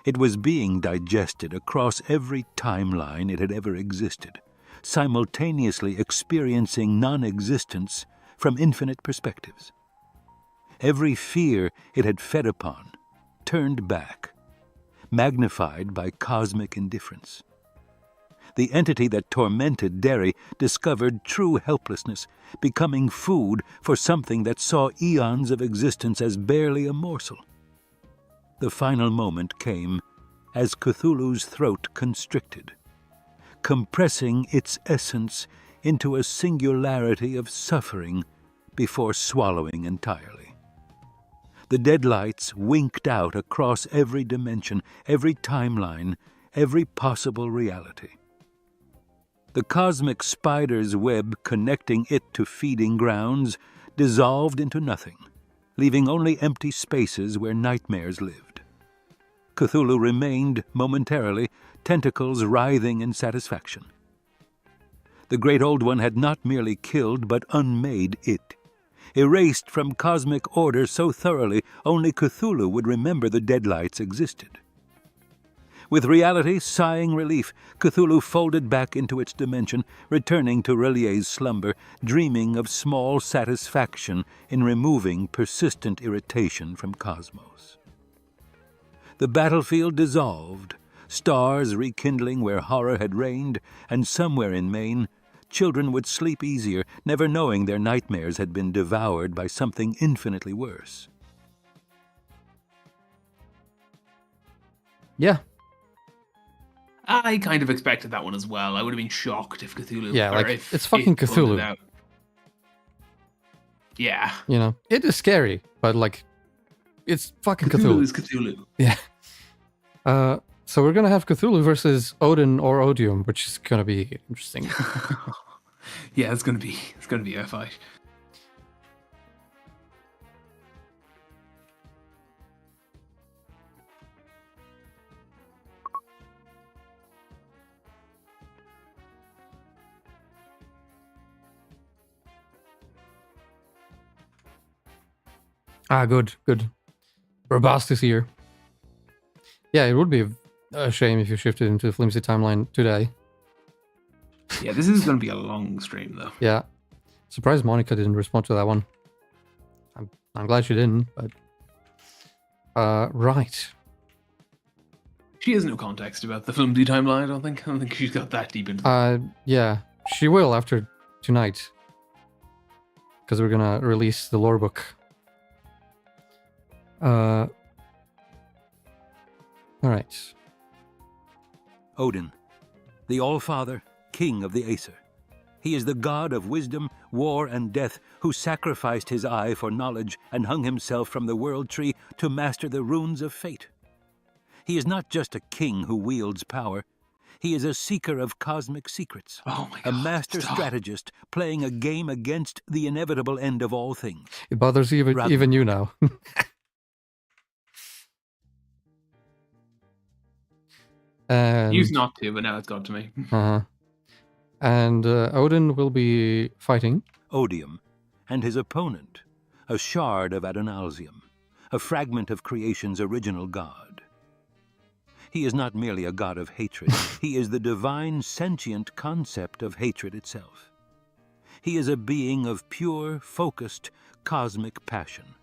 It was being digested across every timeline it had ever existed, simultaneously experiencing non-existence from infinite perspectives. Every fear it had fed upon turned back, magnified by cosmic indifference. The entity that tormented Derry discovered true helplessness, becoming food for something that saw eons of existence as barely a morsel. The final moment came as Cthulhu's throat constricted, compressing its essence into a singularity of suffering before swallowing entirely. The deadlights winked out across every dimension, every timeline, every possible reality. The cosmic spider's web connecting it to feeding grounds dissolved into nothing, leaving only empty spaces where nightmares lived. Cthulhu remained momentarily, tentacles writhing in satisfaction. The great old one had not merely killed but unmade it, erased from cosmic order so thoroughly only Cthulhu would remember the deadlights existed. With reality sighing relief, Cthulhu folded back into its dimension, returning to Relier's slumber, dreaming of small satisfaction in removing persistent irritation from cosmos. The battlefield dissolved, stars rekindling where horror had reigned, and somewhere in Maine, children would sleep easier, never knowing their nightmares had been devoured by something infinitely worse. Yeah. I kind of expected that one as well. I would have been shocked if Cthulhu... Yeah, like, it's fucking Cthulhu. Yeah. You know, it is scary, but, like, it's fucking Cthulhu. Cthulhu is Cthulhu. Yeah. So we're gonna have Cthulhu versus Odin or Odium, which is gonna be interesting. Yeah, it's gonna be a fight. Good. Robust is here. Yeah, it would be a shame if you shifted into the flimsy timeline today. Yeah, this is going to be a long stream, though. Yeah. Surprised Monica didn't respond to that one. I'm glad she didn't, but... Right. She has no context about the flimsy timeline, I don't think she's got that deep into it. Yeah, she will after tonight. Because we're gonna release the lore book. Alright. Odin, the All-Father, king of the Aesir. He is the god of wisdom, war, and death, who sacrificed his eye for knowledge and hung himself from the world tree to master the runes of fate. He is not just a king who wields power. He is a seeker of cosmic secrets. Oh my God, a master stop. strategist playing a game against the inevitable end of all things. It bothers even you now. And, Used not to, but now it's got to me. And Odin will be fighting Odium, and his opponent, a shard of Adonalsium, a fragment of creation's original god. He is not merely a god of hatred, he is the divine sentient concept of hatred itself. He is a being of pure, focused, cosmic passion,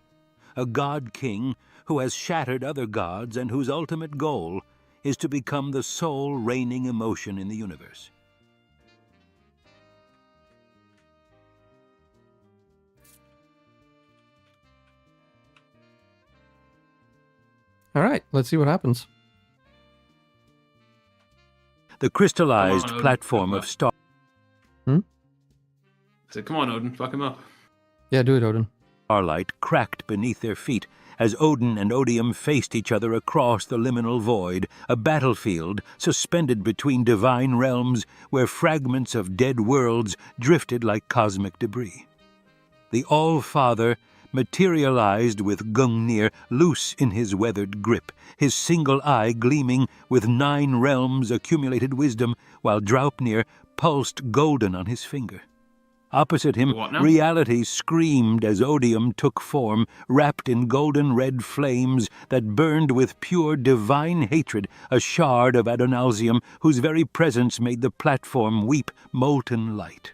a god-king who has shattered other gods and whose ultimate goal is to become the sole reigning emotion in the universe. All right, let's see what happens. The crystallized platform of star... So come on, Odin, fuck him up. Yeah, do it, Odin. Starlight cracked beneath their feet as Odin and Odium faced each other across the liminal void, a battlefield suspended between divine realms where fragments of dead worlds drifted like cosmic debris. The All-Father materialized with Gungnir loose in his weathered grip, his single eye gleaming with 9 realms' accumulated wisdom, while Draupnir pulsed golden on his finger. Opposite him, reality screamed as Odium took form, wrapped in golden red flames that burned with pure divine hatred, a shard of Adonalsium whose very presence made the platform weep molten light.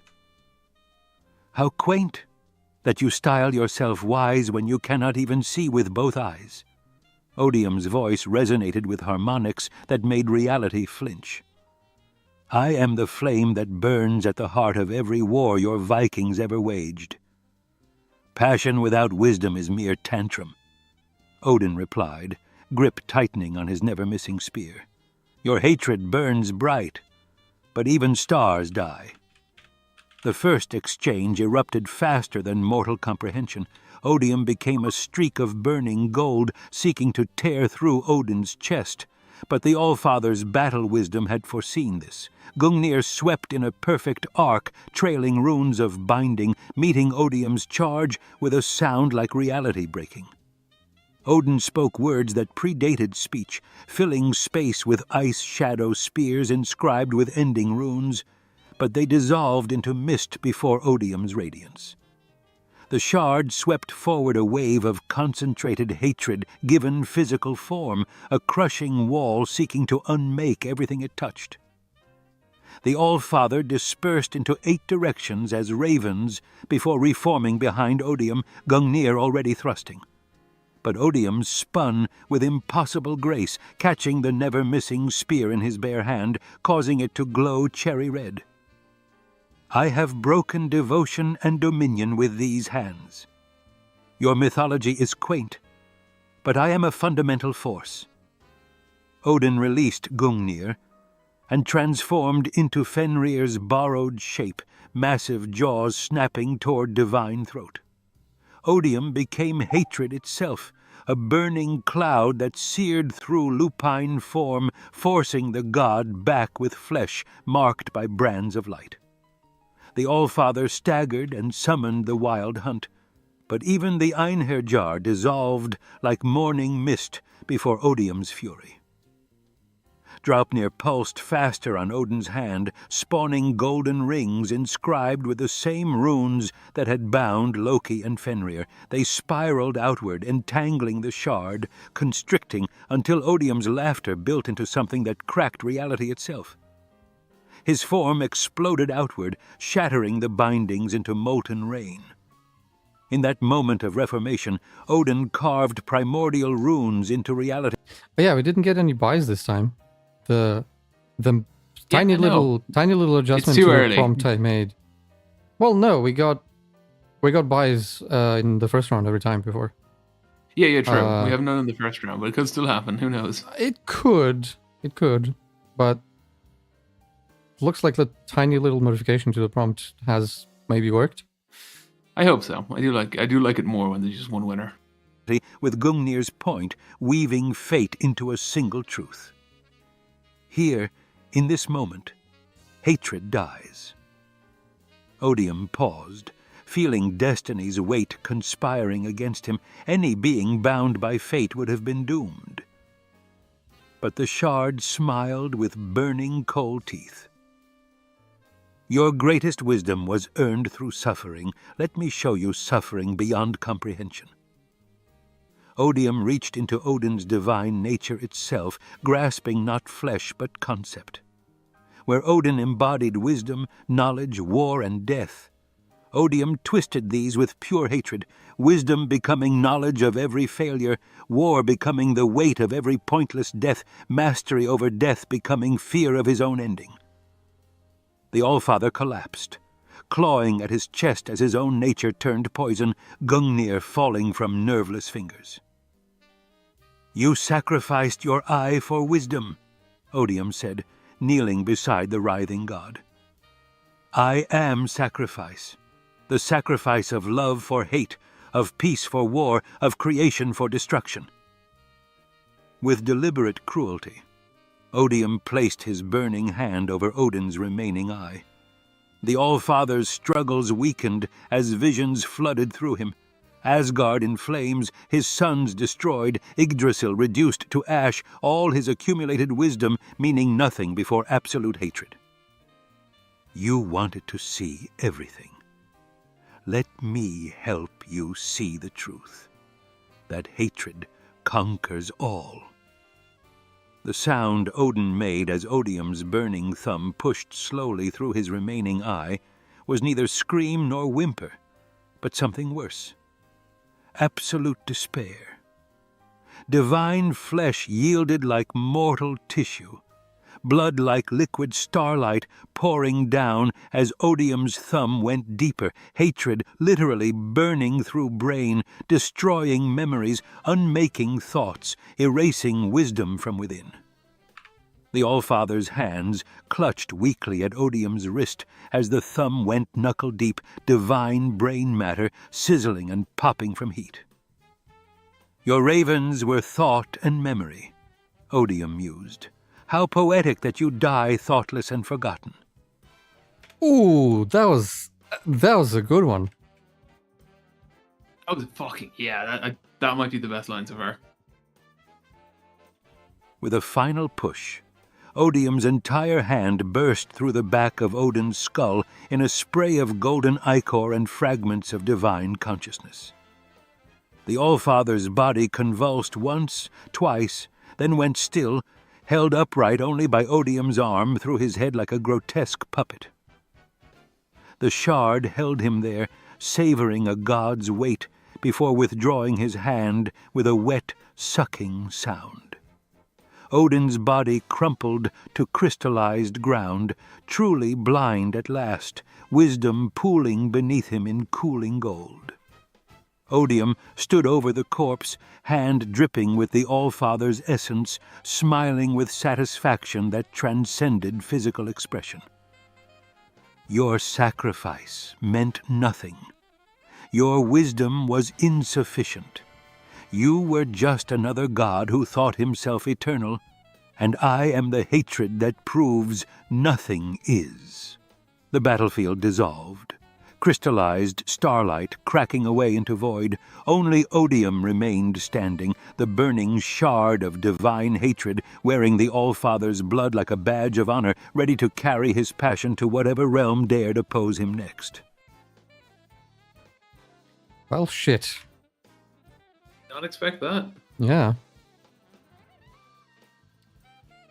How quaint that you style yourself wise when you cannot even see with both eyes. Odium's voice resonated with harmonics that made reality flinch. I am the flame that burns at the heart of every war your Vikings ever waged. Passion without wisdom is mere tantrum. Odin replied, grip tightening on his never-missing spear. Your hatred burns bright, but even stars die. The first exchange erupted faster than mortal comprehension. Odium became a streak of burning gold, seeking to tear through Odin's chest. But the All-Father's battle wisdom had foreseen this. Gungnir swept in a perfect arc, trailing runes of binding, meeting Odium's charge with a sound like reality breaking. Odin spoke words that predated speech, filling space with ice shadow spears inscribed with ending runes, but they dissolved into mist before Odium's radiance. The shard swept forward a wave of concentrated hatred given physical form, a crushing wall seeking to unmake everything it touched. The All-Father dispersed into 8 directions as ravens before reforming behind Odium, Gungnir already thrusting. But Odium spun with impossible grace, catching the never-missing spear in his bare hand, causing it to glow cherry red. I have broken devotion and dominion with these hands. Your mythology is quaint, but I am a fundamental force. Odin released Gungnir and transformed into Fenrir's borrowed shape, massive jaws snapping toward divine throat. Odium became hatred itself, a burning cloud that seared through lupine form, forcing the god back with flesh marked by brands of light. The All-Father staggered and summoned the wild hunt, but even the Einherjar dissolved like morning mist before Odium's fury. Draupnir pulsed faster on Odin's hand, spawning golden rings inscribed with the same runes that had bound Loki and Fenrir. They spiraled outward, entangling the shard, constricting until Odium's laughter built into something that cracked reality itself. His form exploded outward, shattering the bindings into molten rain. In that moment of reformation, Odin carved primordial runes into reality. But yeah, we didn't get any buys this time. The tiny little adjustment to the prompt I made. Well, no, we got buys in the first round every time before. Yeah, true. We have none in the first round, but it could still happen. Who knows? It could, but looks like the tiny little modification to the prompt has maybe worked. I hope so. I do like it more when there's just one winner. With Gungnir's point weaving fate into a single truth. Here, in this moment, hatred dies. Odium paused, feeling destiny's weight conspiring against him. Any being bound by fate would have been doomed. But the shard smiled with burning cold teeth. Your greatest wisdom was earned through suffering. Let me show you suffering beyond comprehension. Odium reached into Odin's divine nature itself, grasping not flesh but concept. Where Odin embodied wisdom, knowledge, war, and death, Odium twisted these with pure hatred, wisdom becoming knowledge of every failure, war becoming the weight of every pointless death, mastery over death becoming fear of his own ending. The Allfather collapsed, clawing at his chest as his own nature turned poison, Gungnir falling from nerveless fingers. You sacrificed your eye for wisdom, Odium said, kneeling beside the writhing god. I am sacrifice, the sacrifice of love for hate, of peace for war, of creation for destruction. With deliberate cruelty, Odium placed his burning hand over Odin's remaining eye. The Allfather's struggles weakened as visions flooded through him. Asgard in flames, his sons destroyed, Yggdrasil reduced to ash, all his accumulated wisdom meaning nothing before absolute hatred. You wanted to see everything. Let me help you see the truth, that hatred conquers all. The sound Odin made as Odium's burning thumb pushed slowly through his remaining eye was neither scream nor whimper, but something worse. Absolute despair. Divine flesh yielded like mortal tissue, blood like liquid starlight pouring down as Odium's thumb went deeper, hatred literally burning through brain, destroying memories, unmaking thoughts, erasing wisdom from within. The Allfather's hands clutched weakly at Odium's wrist as the thumb went knuckle-deep, divine brain matter sizzling and popping from heat. Your ravens were thought and memory, Odium mused. How poetic that you die thoughtless and forgotten. Ooh, that was a good one. That was fucking that might be the best line so far. With a final push, Odium's entire hand burst through the back of Odin's skull in a spray of golden ichor and fragments of divine consciousness. The Allfather's body convulsed once, twice, then went still, held upright only by Odium's arm through his head like a grotesque puppet. The shard held him there, savoring a god's weight, before withdrawing his hand with a wet, sucking sound. Odin's body crumpled to crystallized ground, truly blind at last, wisdom pooling beneath him in cooling gold. Odium stood over the corpse, hand dripping with the Allfather's essence, smiling with satisfaction that transcended physical expression. Your sacrifice meant nothing. Your wisdom was insufficient. You were just another god who thought himself eternal, and I am the hatred that proves nothing is. The battlefield dissolved. Crystallized starlight cracking away into void, only Odium remained standing, the burning shard of divine hatred, wearing the Allfather's blood like a badge of honor, ready to carry his passion to whatever realm dared oppose him next. Well, shit. Not expect that. Yeah.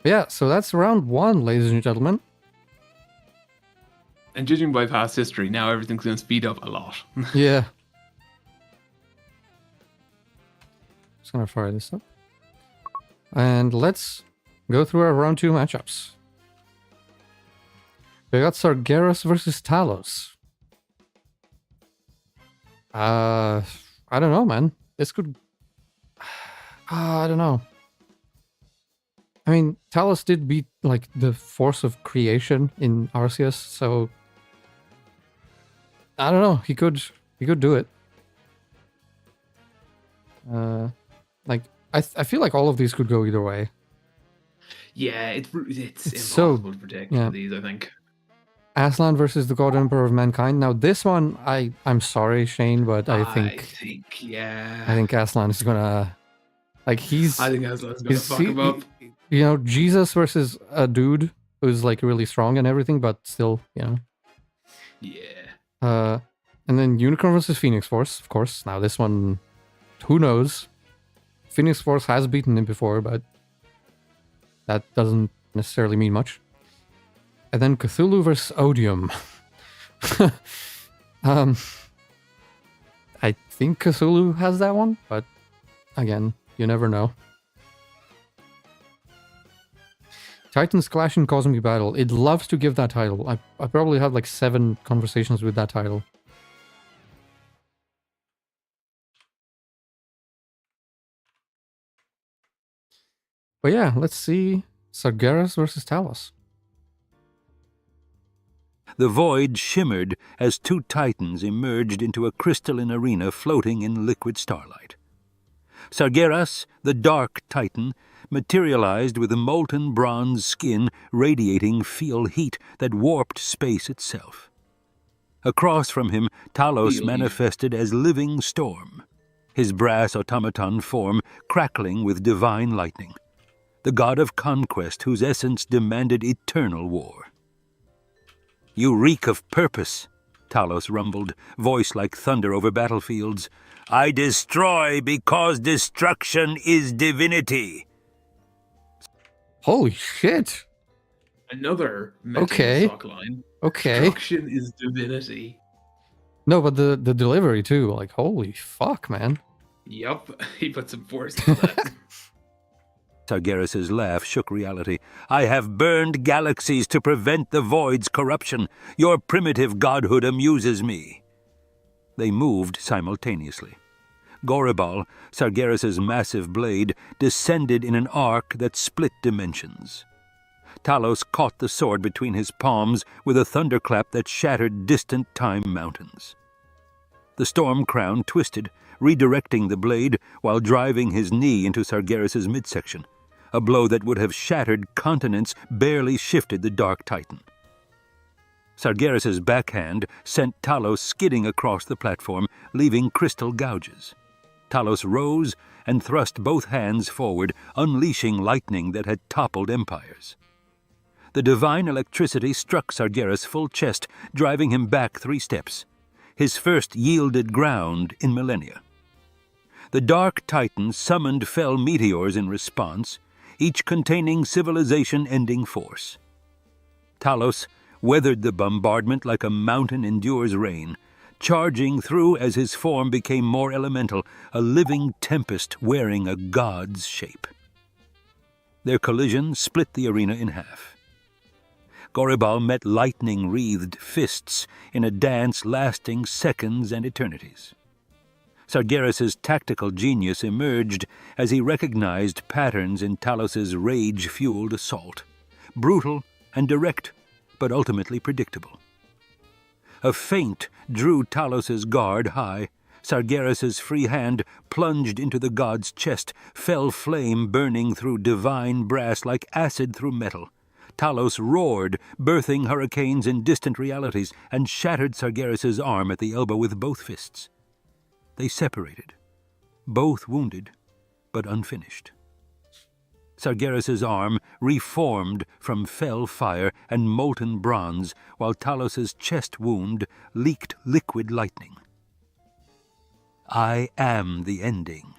Yeah, so that's round one, ladies and gentlemen. And judging by past history, now everything's going to speed up a lot. Yeah. gonna fire this up. And let's go through our round 2 matchups. We got Sargeras versus Talos. I don't know, man. This could... I don't know. I mean, Talos did beat, like, the force of creation in Arceus, so... I don't know. He could do it. Like, I feel like all of these could go either way. Yeah, it's impossible to predict these, I think. Aslan versus the God Emperor of Mankind. Now, this one, I'm sorry, Shane, but I think Aslan is gonna... Like, I think Aslan's gonna fuck him up. You know, Jesus versus a dude who's, like, really strong and everything, but still, you know. Yeah. And then Unicron versus Phoenix Force, of course. Now, this one, who knows? Phoenix Force has beaten him before, but that doesn't necessarily mean much. And then Cthulhu versus Odium. I think Cthulhu has that one, but again, you never know. Titans Clash in Cosmic Battle. It loves to give that title. I probably had like 7 conversations with that title. But yeah, let's see Sargeras versus Talos. The void shimmered as 2 titans emerged into a crystalline arena floating in liquid starlight. Sargeras, the dark titan, materialized with a molten bronze skin radiating feel heat that warped space itself. Across from him, Talos manifested as living storm, his brass automaton form crackling with divine lightning, the god of conquest whose essence demanded eternal war. "You reek of purpose," Talos rumbled, voice like thunder over battlefields. "I destroy because destruction is divinity." Holy shit! Another sock line. Okay. Destruction is divinity. No, but the delivery too. Like, holy fuck, man. Yup, he put some force into that. Sargeras' laugh shook reality. "I have burned galaxies to prevent the void's corruption. Your primitive godhood amuses me." They moved simultaneously. Goribal, Sargeras' massive blade, descended in an arc that split dimensions. Talos caught the sword between his palms with a thunderclap that shattered distant time mountains. The storm crown twisted, redirecting the blade while driving his knee into Sargeras' midsection. A blow that would have shattered continents barely shifted the Dark Titan. Sargeras' backhand sent Talos skidding across the platform, leaving crystal gouges. Talos rose and thrust both hands forward, unleashing lightning that had toppled empires. The divine electricity struck Sargeras full chest, driving him back 3 steps, his first yielded ground in millennia. The Dark Titan summoned fell meteors in response, each containing civilization-ending force. Talos weathered the bombardment like a mountain endures rain, charging through as his form became more elemental, a living tempest wearing a god's shape. Their collision split the arena in half. Goribal met lightning-wreathed fists in a dance lasting seconds and eternities. Sargeras' tactical genius emerged as he recognized patterns in Talos' rage-fueled assault, brutal and direct, but ultimately predictable. A feint drew Talos' guard high. Sargeras' free hand plunged into the god's chest, fell flame burning through divine brass like acid through metal. Talos roared, birthing hurricanes in distant realities, and shattered Sargeras' arm at the elbow with both fists. They separated, both wounded, but unfinished. Sargeras' arm reformed from fell fire and molten bronze, while Talos' chest wound leaked liquid lightning. "I am the ending,"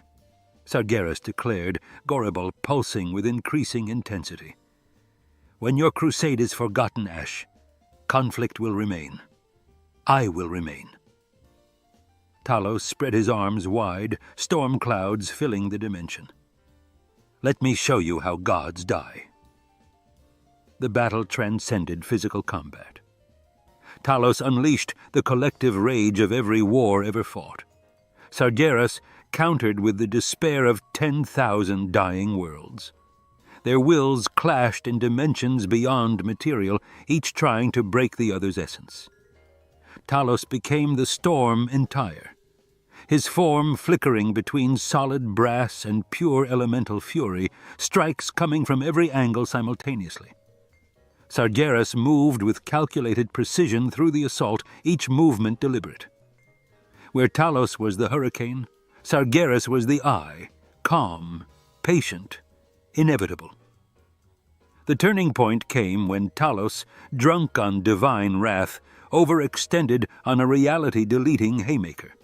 Sargeras declared, Goribal pulsing with increasing intensity. "When your crusade is forgotten, Ash, conflict will remain. I will remain." Talos spread his arms wide, storm clouds filling the dimension. "Let me show you how gods die." The battle transcended physical combat. Talos unleashed the collective rage of every war ever fought. Sargeras countered with the despair of 10,000 dying worlds. Their wills clashed in dimensions beyond material, each trying to break the other's essence. Talos became the storm entire, his form flickering between solid brass and pure elemental fury, strikes coming from every angle simultaneously. Sargeras moved with calculated precision through the assault, each movement deliberate. Where Talos was the hurricane, Sargeras was the eye, calm, patient, inevitable. The turning point came when Talos, drunk on divine wrath, overextended on a reality-deleting haymaker.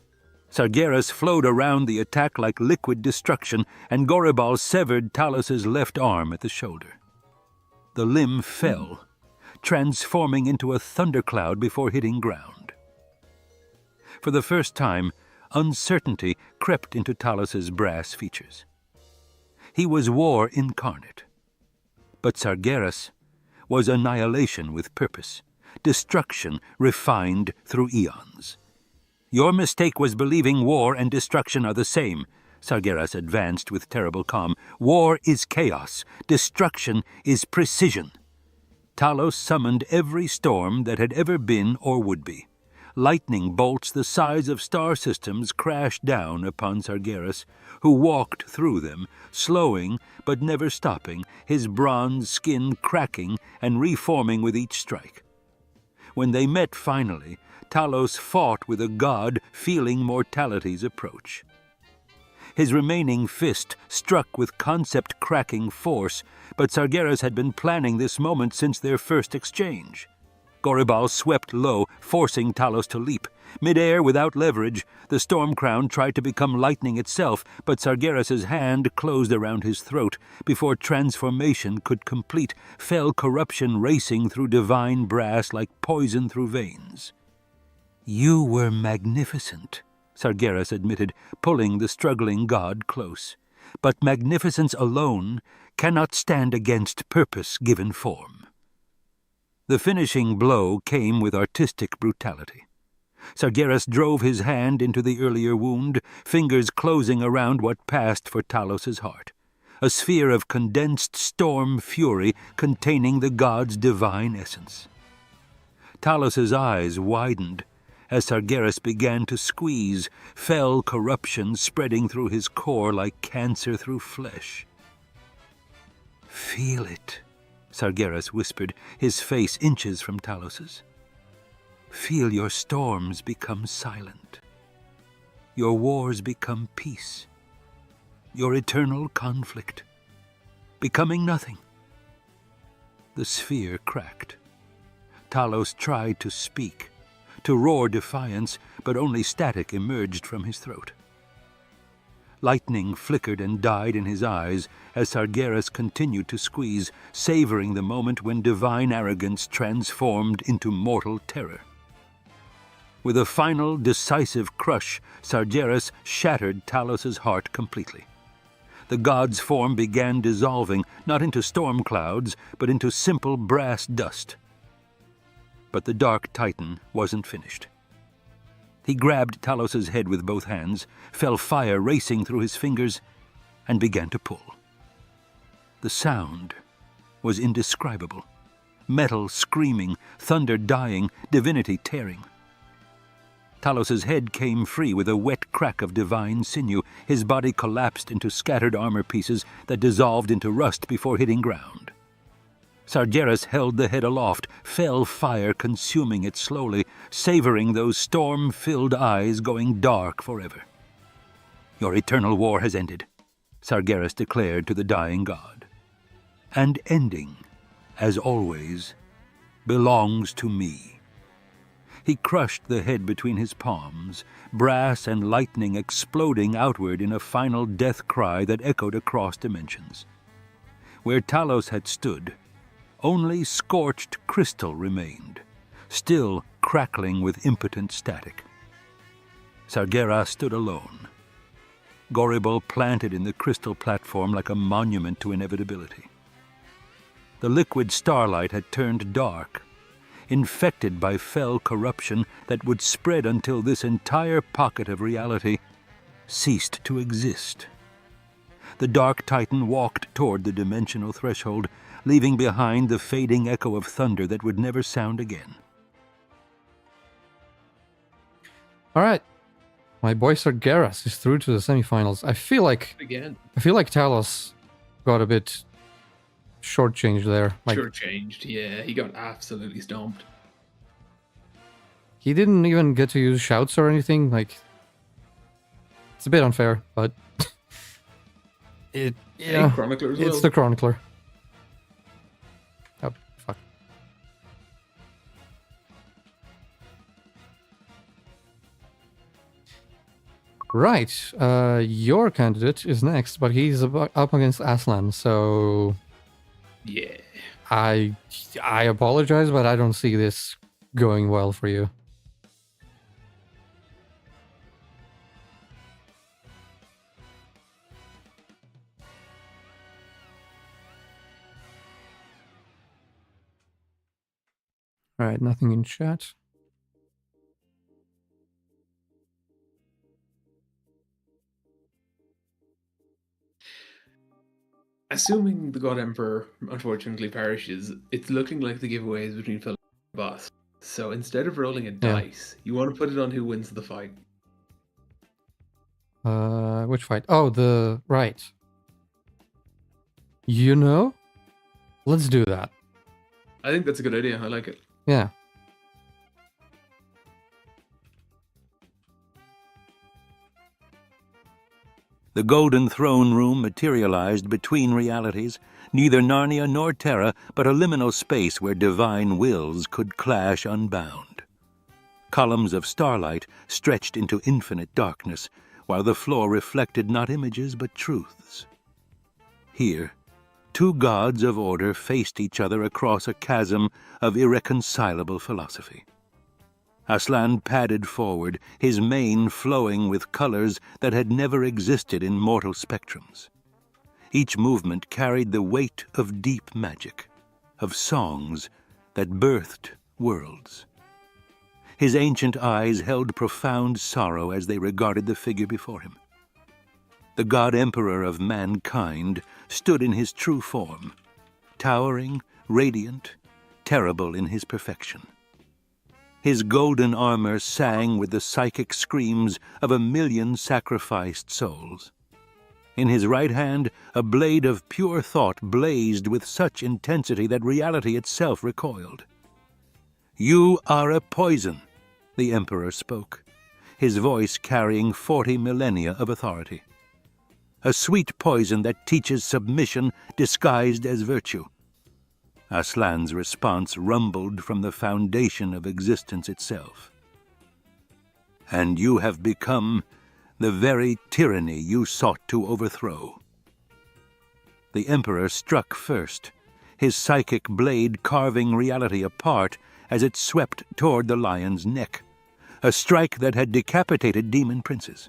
Sargeras flowed around the attack like liquid destruction, and Goribal severed Talos's left arm at the shoulder. The limb fell, transforming into a thundercloud before hitting ground. For the first time, uncertainty crept into Talos's brass features. He was war incarnate. But Sargeras was annihilation with purpose, destruction refined through eons. "Your mistake was believing war and destruction are the same," Sargeras advanced with terrible calm. "War is chaos. Destruction is precision." Talos summoned every storm that had ever been or would be. Lightning bolts the size of star systems crashed down upon Sargeras, who walked through them, slowing but never stopping, his bronze skin cracking and reforming with each strike. When they met finally, Talos fought with a god feeling mortality's approach. His remaining fist struck with concept-cracking force, but Sargeras had been planning this moment since their first exchange. Goribal swept low, forcing Talos to leap. Mid-air, without leverage, the storm crown tried to become lightning itself, but Sargeras's hand closed around his throat. Before transformation could complete, fell corruption racing through divine brass like poison through veins. "You were magnificent," Sargeras admitted, pulling the struggling god close. "But magnificence alone cannot stand against purpose given form." The finishing blow came with artistic brutality. Sargeras drove his hand into the earlier wound, fingers closing around what passed for Talos's heart, a sphere of condensed storm fury containing the god's divine essence. Talos's eyes widened as Sargeras began to squeeze, fell corruption spreading through his core like cancer through flesh. "Feel it," Sargeras whispered, his face inches from Talos's. "Feel your storms become silent. Your wars become peace. Your eternal conflict becoming nothing." The sphere cracked. Talos tried to speak, to roar defiance, but only static emerged from his throat. Lightning flickered and died in his eyes as Sargeras continued to squeeze, savoring the moment when divine arrogance transformed into mortal terror. With a final, decisive crush, Sargeras shattered Talos's heart completely. The god's form began dissolving, not into storm clouds, but into simple brass dust. But the Dark Titan wasn't finished. He grabbed Talos's head with both hands, felt fire racing through his fingers, and began to pull. The sound was indescribable. Metal screaming, thunder dying, divinity tearing. Talos's head came free with a wet crack of divine sinew. His body collapsed into scattered armor pieces that dissolved into rust before hitting ground. Sargeras held the head aloft, fell fire consuming it slowly, savoring those storm-filled eyes going dark forever. "Your eternal war has ended," Sargeras declared to the dying god. "And ending, as always, belongs to me." He crushed the head between his palms, brass and lightning exploding outward in a final death cry that echoed across dimensions. Where Talos had stood, only scorched crystal remained, still crackling with impotent static. Sargeras stood alone, Goribald planted in the crystal platform like a monument to inevitability. The liquid starlight had turned dark, infected by fell corruption that would spread until this entire pocket of reality ceased to exist. The Dark Titan walked toward the dimensional threshold, leaving behind the fading echo of thunder that would never sound again. All right. My boy Sargeras is through to the semifinals. I feel like Talos got a bit shortchanged there. Shortchanged, yeah. He got absolutely stomped. He didn't even get to use shouts or anything. Like, it's a bit unfair, but Chronicler as well. It's the Chronicler. Oh, fuck. Right, your candidate is next, but he's up against Aslan, so... Yeah. I apologize, but I don't see this going well for you. Alright, nothing in chat. Assuming the God Emperor unfortunately perishes, it's looking like the giveaway is between Phil and Boss. So instead of rolling a dice, you want to put it on who wins the fight. Which fight? Oh, right. You know? Let's do that. I think that's a good idea. I like it. Yeah. The golden throne room materialized between realities, neither Narnia nor Terra, but a liminal space where divine wills could clash unbound. Columns of starlight stretched into infinite darkness, while the floor reflected not images but truths. Here, two gods of order faced each other across a chasm of irreconcilable philosophy. Aslan padded forward, his mane flowing with colors that had never existed in mortal spectrums. Each movement carried the weight of deep magic, of songs that birthed worlds. His ancient eyes held profound sorrow as they regarded the figure before him. The God Emperor of mankind stood in his true form, towering, radiant, terrible in his perfection. His golden armor sang with the psychic screams of 1,000,000 sacrificed souls. In his right hand, a blade of pure thought blazed with such intensity that reality itself recoiled. "You are a poison," the Emperor spoke, his voice carrying 40 millennia of authority. "A sweet poison that teaches submission disguised as virtue." Aslan's response rumbled from the foundation of existence itself. "And you have become the very tyranny you sought to overthrow." The Emperor struck first, his psychic blade carving reality apart as it swept toward the lion's neck, a strike that had decapitated demon princes.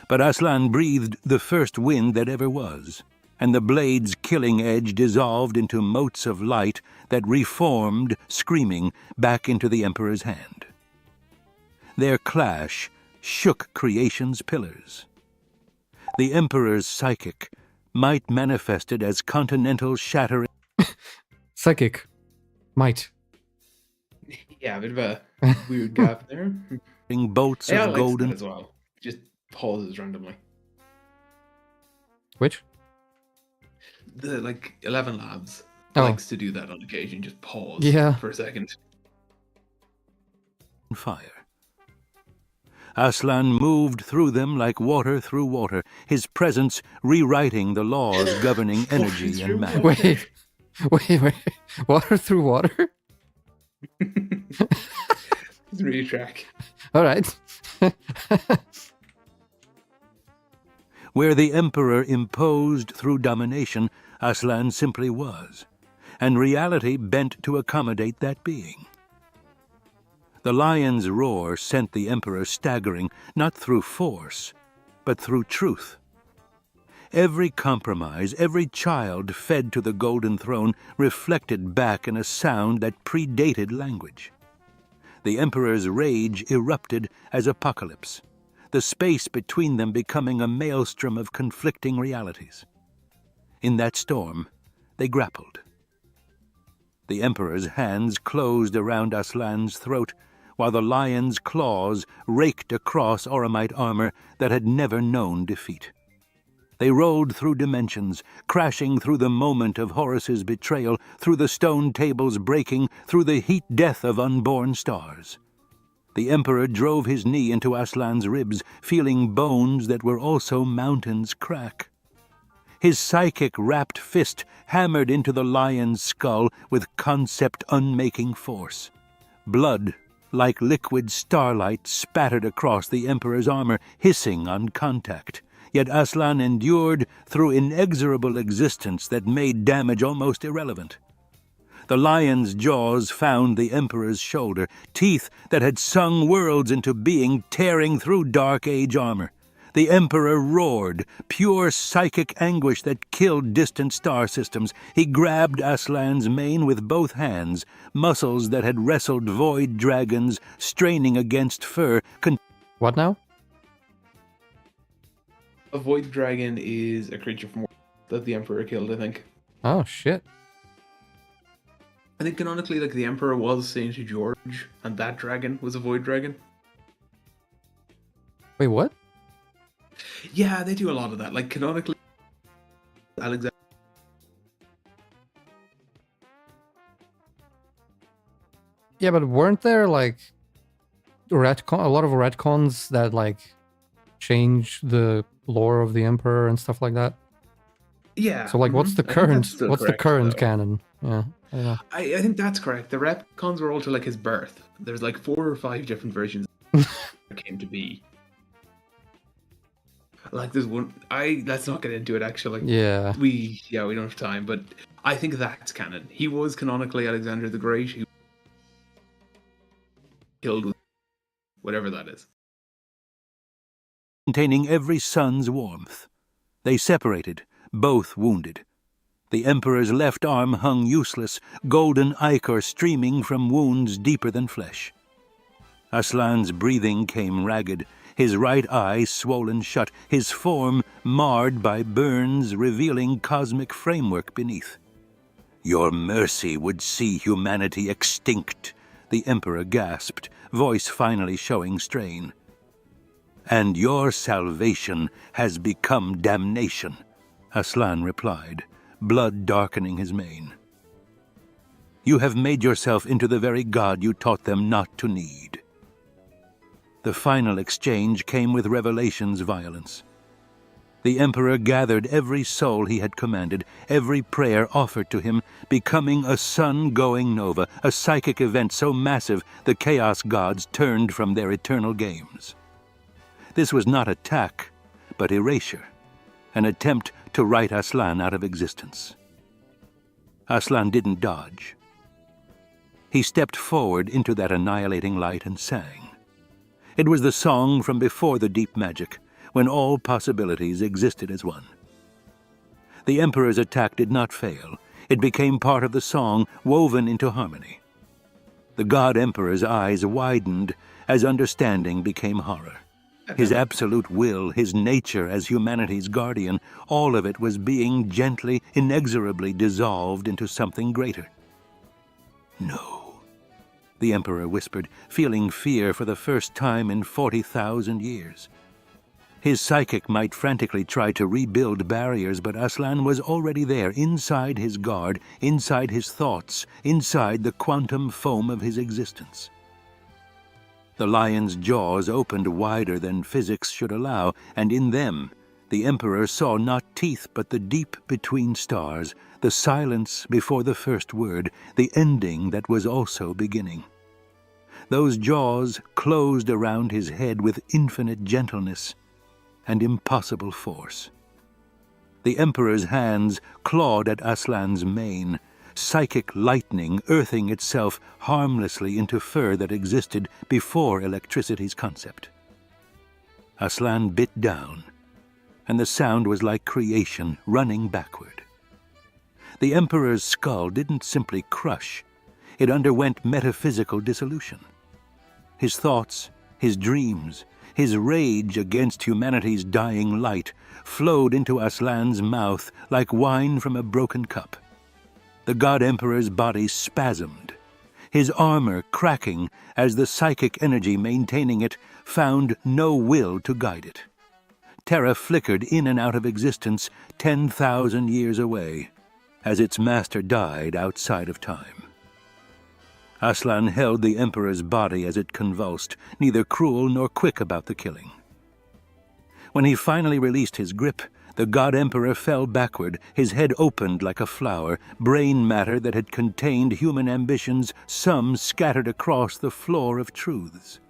But Aslan breathed the first wind that ever was, and the blade's killing edge dissolved into motes of light that reformed, screaming, back into the Emperor's hand. Their clash shook creation's pillars. The Emperor's psychic might manifested as continental shattering... Psychic. Might. Yeah, a bit of a weird gap there. ...bolts of golden... as well. Just pauses randomly. Which? The 11 Labs Oh. likes to do that on occasion, just pause for a second. Fire. Aslan moved through them like water through water, his presence rewriting the laws governing energy and matter. Wait. Water through water? It's really track. All right. Where the Emperor imposed through domination, Aslan simply was, and reality bent to accommodate that being. The lion's roar sent the Emperor staggering, not through force, but through truth. Every compromise, every child fed to the Golden Throne reflected back in a sound that predated language. The Emperor's rage erupted as apocalypse, the space between them becoming a maelstrom of conflicting realities. In that storm, they grappled. The Emperor's hands closed around Aslan's throat, while the lion's claws raked across Oromite armor that had never known defeat. They rolled through dimensions, crashing through the moment of Horus's betrayal, through the stone tables breaking, through the heat death of unborn stars. The Emperor drove his knee into Aslan's ribs, feeling bones that were also mountains crack. His psychic-wrapped fist hammered into the lion's skull with concept-unmaking force. Blood, like liquid starlight, spattered across the Emperor's armor, hissing on contact. Yet Aslan endured through inexorable existence that made damage almost irrelevant. The lion's jaws found the Emperor's shoulder, teeth that had sung worlds into being, tearing through Dark Age armor. The Emperor roared, pure psychic anguish that killed distant star systems. He grabbed Aslan's mane with both hands, muscles that had wrestled void dragons, straining against fur. What now? A void dragon is a creature from that the Emperor killed, I think. Oh, shit. I think canonically, like, the Emperor was Saint George, and that dragon was a void dragon. Wait, what? Yeah, they do a lot of that. Like, canonically, Alexander. Yeah, but weren't there, like, a lot of retcons that, like, change the lore of the Emperor and stuff like that? Yeah. So, like, what's the current canon? Yeah, I don't know. I think that's correct. The retcons were all to, like, his birth. There's, like, 4 or 5 different versions that came to be. Like, there's one. Let's not get into it. Actually, yeah, we don't have time. But I think that's canon. He was canonically Alexander the Great, who killed whatever that is, containing every sun's warmth. They separated, both wounded. The Emperor's left arm hung useless, golden ichor streaming from wounds deeper than flesh. Aslan's breathing came ragged, his right eye swollen shut, his form marred by burns revealing cosmic framework beneath. "Your mercy would see humanity extinct," the Emperor gasped, voice finally showing strain. "And your salvation has become damnation," Aslan replied, blood darkening his mane. "You have made yourself into the very god you taught them not to need." The final exchange came with Revelation's violence. The Emperor gathered every soul he had commanded, every prayer offered to him, becoming a sun-going nova, a psychic event so massive the Chaos Gods turned from their eternal games. This was not attack, but erasure, an attempt to write Aslan out of existence. Aslan didn't dodge. He stepped forward into that annihilating light and sang. It was the song from before the deep magic, when all possibilities existed as one. The Emperor's attack did not fail. It became part of the song, woven into harmony. The God Emperor's eyes widened as understanding became horror. His absolute will, his nature as humanity's guardian, all of it was being gently, inexorably dissolved into something greater. "No," the Emperor whispered, feeling fear for the first time in 40,000 years. His psychic might frantically try to rebuild barriers, but Aslan was already there, inside his guard, inside his thoughts, inside the quantum foam of his existence. The lion's jaws opened wider than physics should allow, and in them the Emperor saw not teeth but the deep between stars, the silence before the first word, the ending that was also beginning. Those jaws closed around his head with infinite gentleness and impossible force. The Emperor's hands clawed at Aslan's mane, psychic lightning earthing itself harmlessly into fur that existed before electricity's concept. Aslan bit down, and the sound was like creation running backward. The Emperor's skull didn't simply crush, it underwent metaphysical dissolution. His thoughts, his dreams, his rage against humanity's dying light flowed into Aslan's mouth like wine from a broken cup. The God Emperor's body spasmed, his armor cracking as the psychic energy maintaining it found no will to guide it. Terra flickered in and out of existence 10,000 years away, as its master died outside of time. Aslan held the Emperor's body as it convulsed, neither cruel nor quick about the killing. When he finally released his grip, the God Emperor fell backward, his head opened like a flower, brain matter that had contained human ambitions, some scattered across the floor of truths.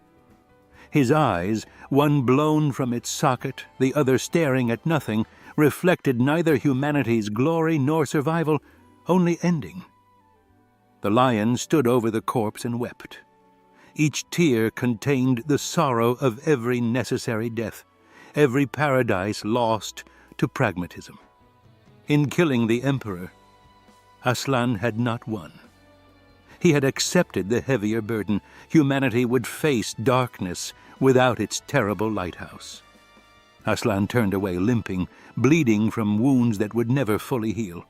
His eyes, one blown from its socket, the other staring at nothing, reflected neither humanity's glory nor survival, only ending. The lion stood over the corpse and wept. Each tear contained the sorrow of every necessary death, every paradise lost to pragmatism. In killing the Emperor, Aslan had not won. He had accepted the heavier burden. Humanity would face darkness without its terrible lighthouse. Aslan turned away limping, bleeding from wounds that would never fully heal.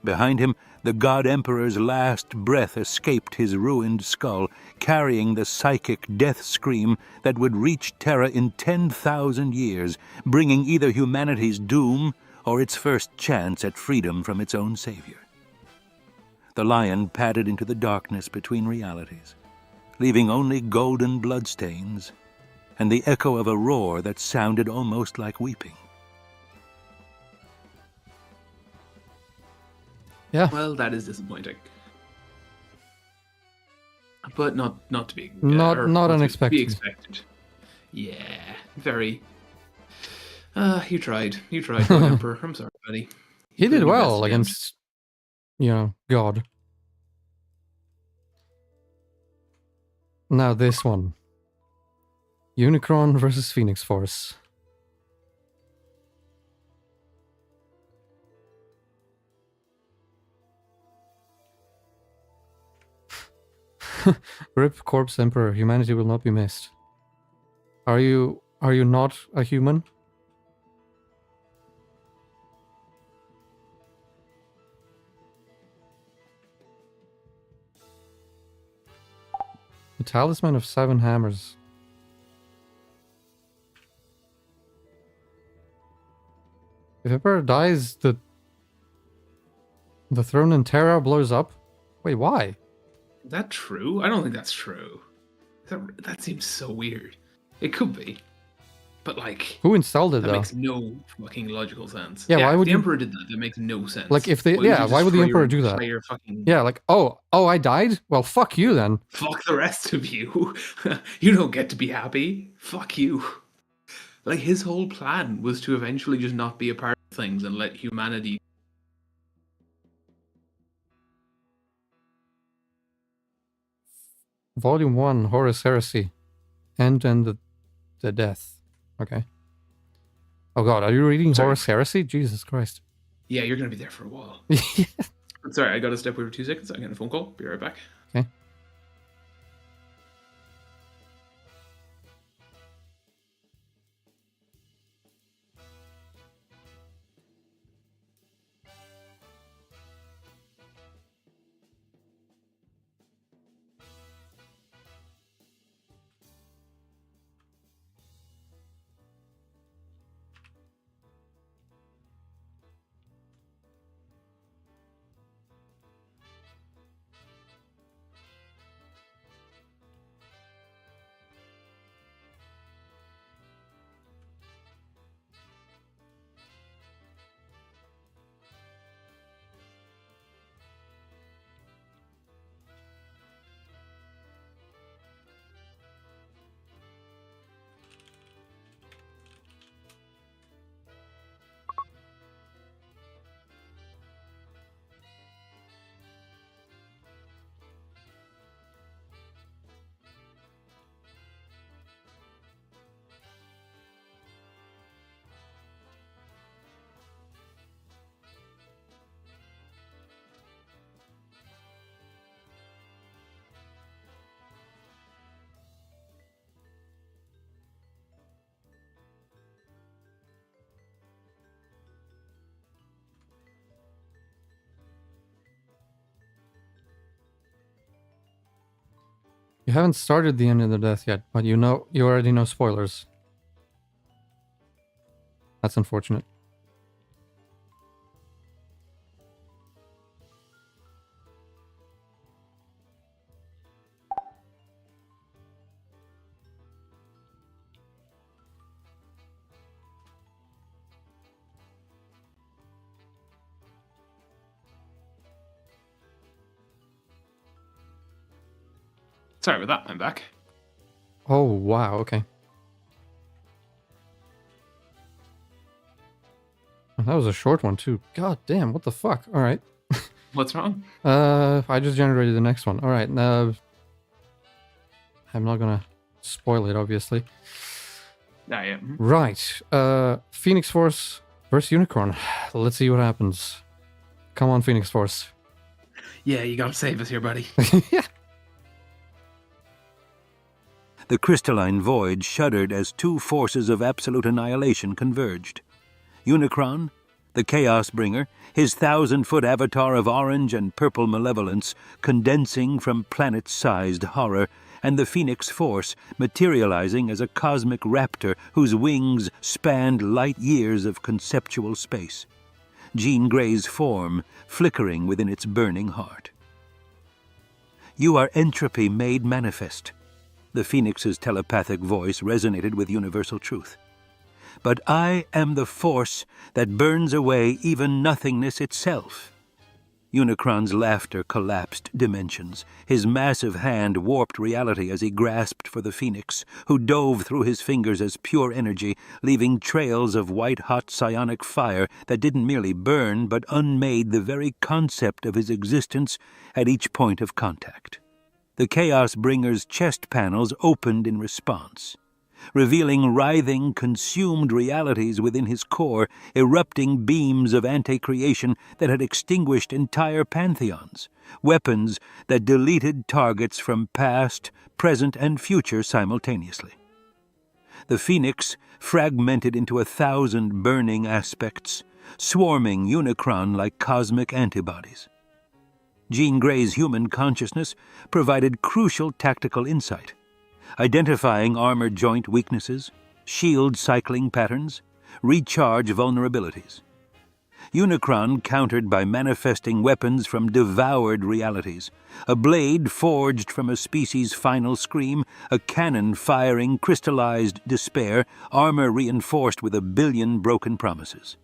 Behind him, the God Emperor's last breath escaped his ruined skull, carrying the psychic death scream that would reach Terra in 10,000 years, bringing either humanity's doom or its first chance at freedom from its own savior. The lion padded into the darkness between realities, leaving only golden bloodstains and the echo of a roar that sounded almost like weeping. Yeah. Well, that is disappointing. But not to be not unexpected. To be expected. Yeah, very. You tried, God Emperor. I'm sorry, buddy. He did well against, God. Now this one. Unicron versus Phoenix Force. Rip Corpse Emperor, humanity will not be missed. Are you not a human? The Talisman of 7 Hammers. If Emperor dies, the throne in Terra blows up? Wait, why? Is that true? I don't think that's true. That seems so weird. It could be. But like... Who installed it, that though? That makes no fucking logical sense. Yeah, why would the Emperor did that? That makes no sense. Like, if they... why would the Emperor do that? Fucking... Yeah, like, oh, I died? Well, fuck you, then. Fuck the rest of you. You don't get to be happy. Fuck you. Like, his whole plan was to eventually just not be a part of things and let humanity... Volume 1, Horus Heresy. End and the death. Okay. Oh god, are you reading Horus Heresy? Jesus Christ. Yeah, you're going to be there for a while. Sorry, I got to step away for 2 seconds. I'm getting a phone call. Be right back. Okay. You haven't started the end of the death yet, but you already know spoilers. That's unfortunate. Sorry about that, I'm back. Oh, wow, okay. That was a short one, too. God damn, what the fuck? Alright. What's wrong? I just generated the next one. Alright, I'm not gonna spoil it, obviously. Yeah. Right. Phoenix Force versus Unicron. Let's see what happens. Come on, Phoenix Force. Yeah, you gotta save us here, buddy. Yeah. The crystalline void shuddered as two forces of absolute annihilation converged. Unicron, the Chaos Bringer, his 1,000-foot avatar of orange and purple malevolence condensing from planet-sized horror, and the Phoenix Force materializing as a cosmic raptor whose wings spanned light years of conceptual space. Jean Grey's form flickering within its burning heart. "You are entropy made manifest." The Phoenix's telepathic voice resonated with universal truth. "But I am the force that burns away even nothingness itself." Unicron's laughter collapsed dimensions. His massive hand warped reality as he grasped for the Phoenix, who dove through his fingers as pure energy, leaving trails of white-hot psionic fire that didn't merely burn but unmade the very concept of his existence at each point of contact. The Chaos Bringer's chest panels opened in response, revealing writhing, consumed realities within his core, erupting beams of anti-creation that had extinguished entire pantheons, weapons that deleted targets from past, present, and future simultaneously. The Phoenix fragmented into 1,000 burning aspects, swarming Unicron like cosmic antibodies. Jean Grey's human consciousness provided crucial tactical insight, identifying armor joint weaknesses, shield cycling patterns, recharge vulnerabilities. Unicron countered by manifesting weapons from devoured realities, a blade forged from a species' final scream, a cannon firing crystallized despair, armor reinforced with 1 billion broken promises.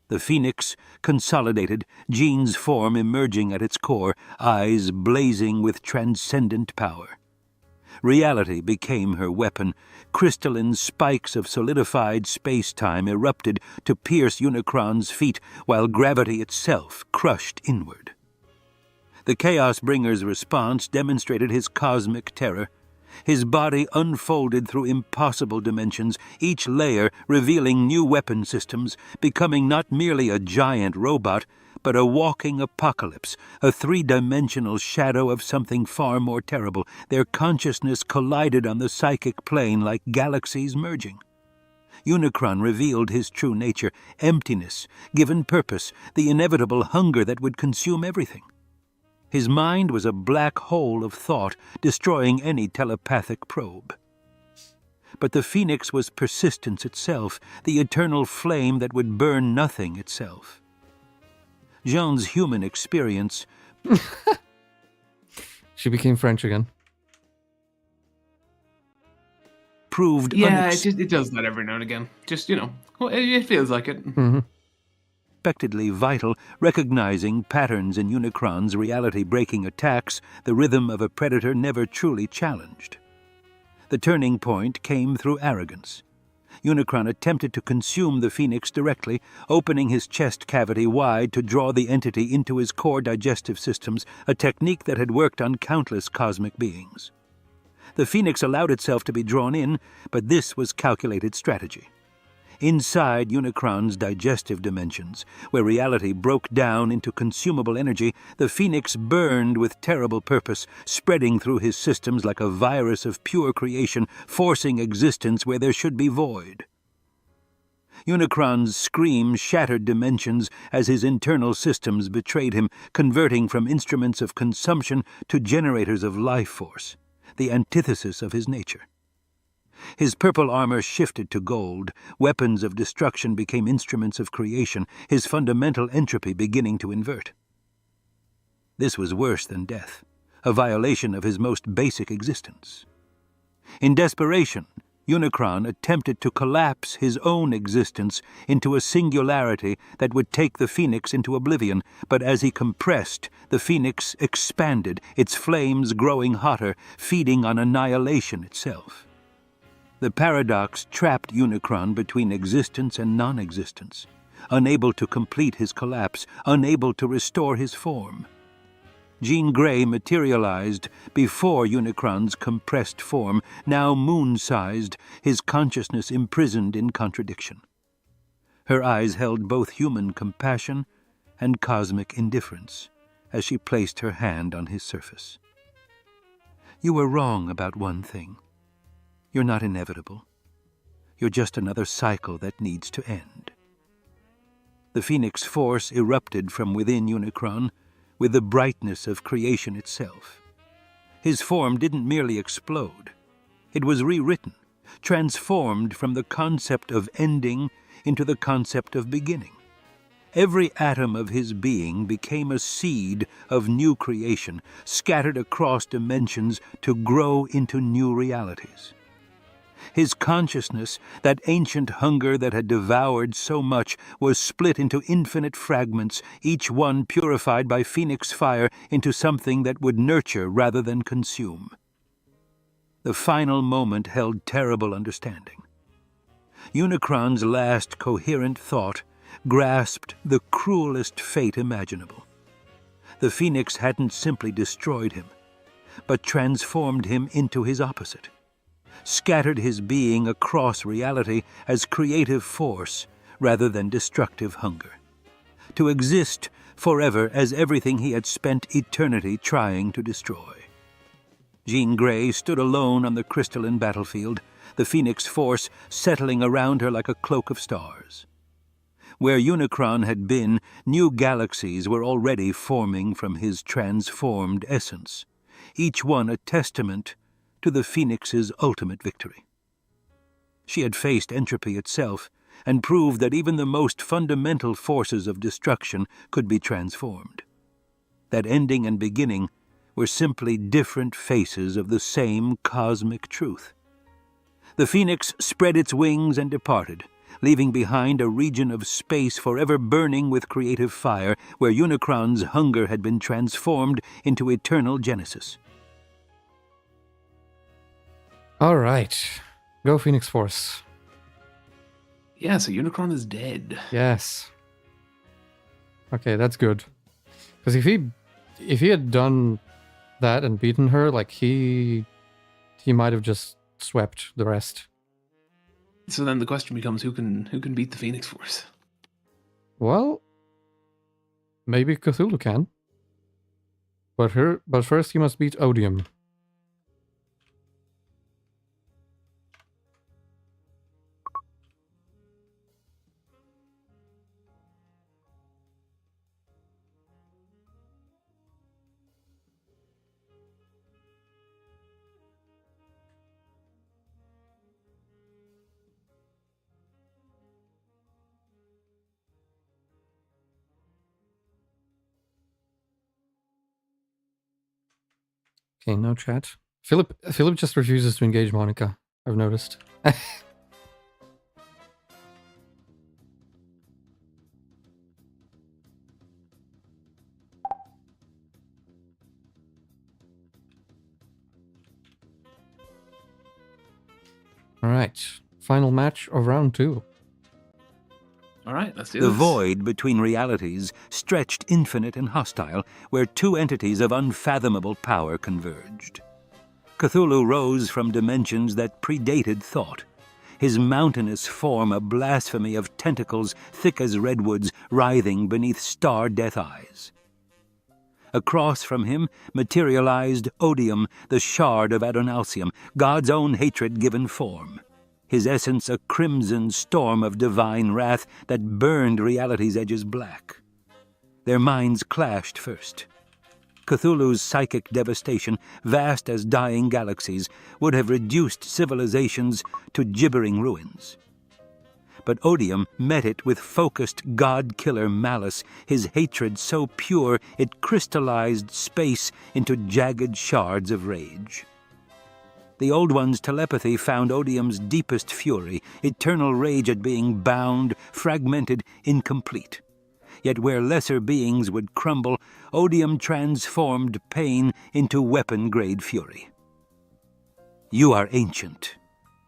The Phoenix consolidated, Jean's form emerging at its core, eyes blazing with transcendent power. Reality became her weapon. Crystalline spikes of solidified space-time erupted to pierce Unicron's feet, while gravity itself crushed inward. The Chaos Bringer's response demonstrated his cosmic terror. His body unfolded through impossible dimensions, each layer revealing new weapon systems, becoming not merely a giant robot, but a walking apocalypse, a three-dimensional shadow of something far more terrible. Their consciousness collided on the psychic plane like galaxies merging. Unicron revealed his true nature, emptiness, given purpose, the inevitable hunger that would consume everything. His mind was a black hole of thought, destroying any telepathic probe. But the Phoenix was persistence itself, the eternal flame that would burn nothing itself. Jean's human experience... She became French again. Proved... Yeah, it does that every now and again. Just, it feels like it. Mm-hmm. Unexpectedly vital, recognizing patterns in Unicron's reality-breaking attacks, the rhythm of a predator never truly challenged. The turning point came through arrogance. Unicron attempted to consume the Phoenix directly, opening his chest cavity wide to draw the entity into his core digestive systems, a technique that had worked on countless cosmic beings. The Phoenix allowed itself to be drawn in, but this was calculated strategy. Inside Unicron's digestive dimensions, where reality broke down into consumable energy, the Phoenix burned with terrible purpose, spreading through his systems like a virus of pure creation, forcing existence where there should be void. Unicron's scream shattered dimensions as his internal systems betrayed him, converting from instruments of consumption to generators of life force. the antithesis of his nature. His purple armor shifted to gold, weapons of destruction became instruments of creation, his fundamental entropy beginning to invert. This was worse than death, a violation of his most basic existence. In desperation, Unicron attempted to collapse his own existence into a singularity that would take the Phoenix into oblivion, but as he compressed, the Phoenix expanded, its flames growing hotter, feeding on annihilation itself. The paradox trapped Unicron between existence and non-existence, unable to complete his collapse, unable to restore his form. Jean Grey materialized before Unicron's compressed form, now moon-sized, his consciousness imprisoned in contradiction. Her eyes held both human compassion and cosmic indifference as she placed her hand on his surface. "You were wrong about one thing. You're not inevitable. You're just another cycle that needs to end." The Phoenix Force erupted from within Unicron, with the brightness of creation itself. His form didn't merely explode. It was rewritten, transformed from the concept of ending into the concept of beginning. Every atom of his being became a seed of new creation, scattered across dimensions to grow into new realities. His consciousness, that ancient hunger that had devoured so much, was split into infinite fragments, each one purified by Phoenix fire into something that would nurture rather than consume. The final moment held terrible understanding. Unicron's last coherent thought grasped the cruelest fate imaginable. The Phoenix hadn't simply destroyed him, but transformed him into his opposite, scattered his being across reality as creative force rather than destructive hunger, to exist forever as everything he had spent eternity trying to destroy. Jean Grey stood alone on the crystalline battlefield, the Phoenix Force settling around her like a cloak of stars. Where Unicron had been, new galaxies were already forming from his transformed essence, each one a testament to the Phoenix's ultimate victory. She had faced entropy itself and proved that even the most fundamental forces of destruction could be transformed. That ending and beginning were simply different faces of the same cosmic truth. The Phoenix spread its wings and departed, leaving behind a region of space forever burning with creative fire, where Unicron's hunger had been transformed into eternal genesis. All right. Go Phoenix Force. Yeah, so Unicron is dead. Yes. Okay, that's good. Because if he had done that and beaten her, like he might have just swept the rest. So then the question becomes, who can beat the Phoenix Force? Well, maybe Cthulhu can. But first he must beat Odium. Okay, no chat. Philip just refuses to engage Monica, I've noticed. Alright, final match of round 2. All right, let's do this. The this. void between realities stretched infinite and hostile, where two entities of unfathomable power converged. Cthulhu rose from dimensions that predated thought, his mountainous form a blasphemy of tentacles thick as redwoods writhing beneath star death eyes. Across from him materialized Odium, the shard of Adonalsium, God's own hatred given form, his essence a crimson storm of divine wrath that burned reality's edges black. Their minds clashed first. Cthulhu's psychic devastation, vast as dying galaxies, would have reduced civilizations to gibbering ruins. But Odium met it with focused god-killer malice, his hatred so pure it crystallized space into jagged shards of rage. The Old One's telepathy found Odium's deepest fury, eternal rage at being bound, fragmented, incomplete. Yet where lesser beings would crumble, Odium transformed pain into weapon-grade fury. "You are ancient."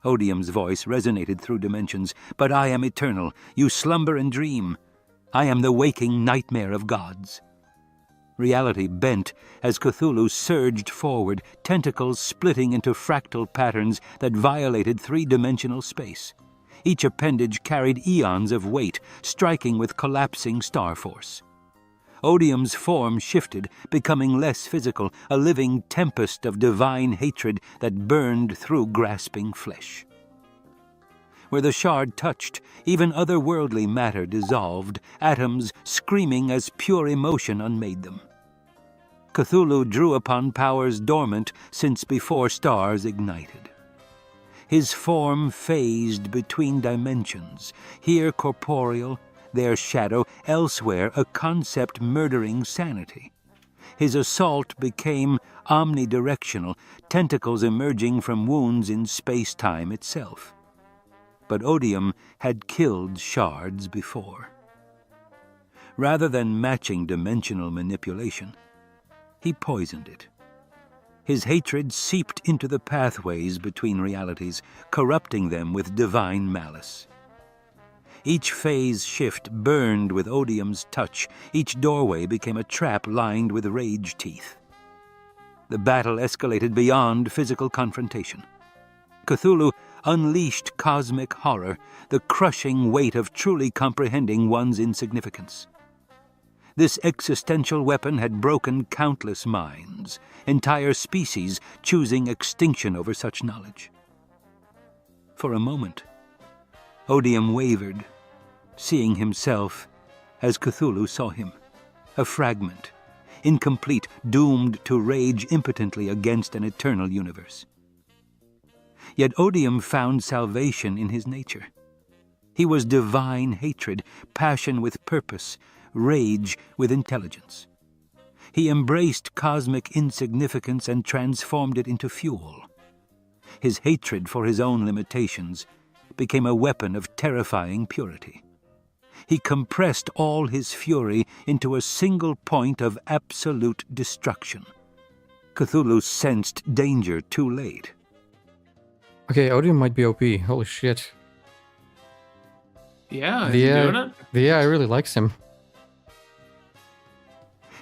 Odium's voice resonated through dimensions. "But I am eternal. You slumber and dream. I am the waking nightmare of gods." Reality bent as Cthulhu surged forward, tentacles splitting into fractal patterns that violated three-dimensional space. Each appendage carried eons of weight, striking with collapsing star force. Odium's form shifted, becoming less physical, a living tempest of divine hatred that burned through grasping flesh. Where the shard touched, even otherworldly matter dissolved, atoms screaming as pure emotion unmade them. Cthulhu drew upon powers dormant since before stars ignited. His form phased between dimensions, here corporeal, there shadow, elsewhere a concept murdering sanity. His assault became omnidirectional, tentacles emerging from wounds in space-time itself. But Odium had killed shards before. Rather than matching dimensional manipulation, he poisoned it. His hatred seeped into the pathways between realities, corrupting them with divine malice. Each phase shift burned with Odium's touch. Each doorway became a trap lined with rage teeth. The battle escalated beyond physical confrontation. Cthulhu unleashed cosmic horror, the crushing weight of truly comprehending one's insignificance. This existential weapon had broken countless minds, entire species choosing extinction over such knowledge. For a moment, Odium wavered, seeing himself as Cthulhu saw him, a fragment, incomplete, doomed to rage impotently against an eternal universe. Yet Odium found salvation in his nature. He was divine hatred, passion with purpose, rage with intelligence. He embraced cosmic insignificance and transformed it into fuel. His hatred for his own limitations became a weapon of terrifying purity. He compressed all his fury into a single point of absolute destruction. Cthulhu sensed danger too late. Okay, Odium might be OP. Holy shit. Yeah, he's doing it. The AI really likes him.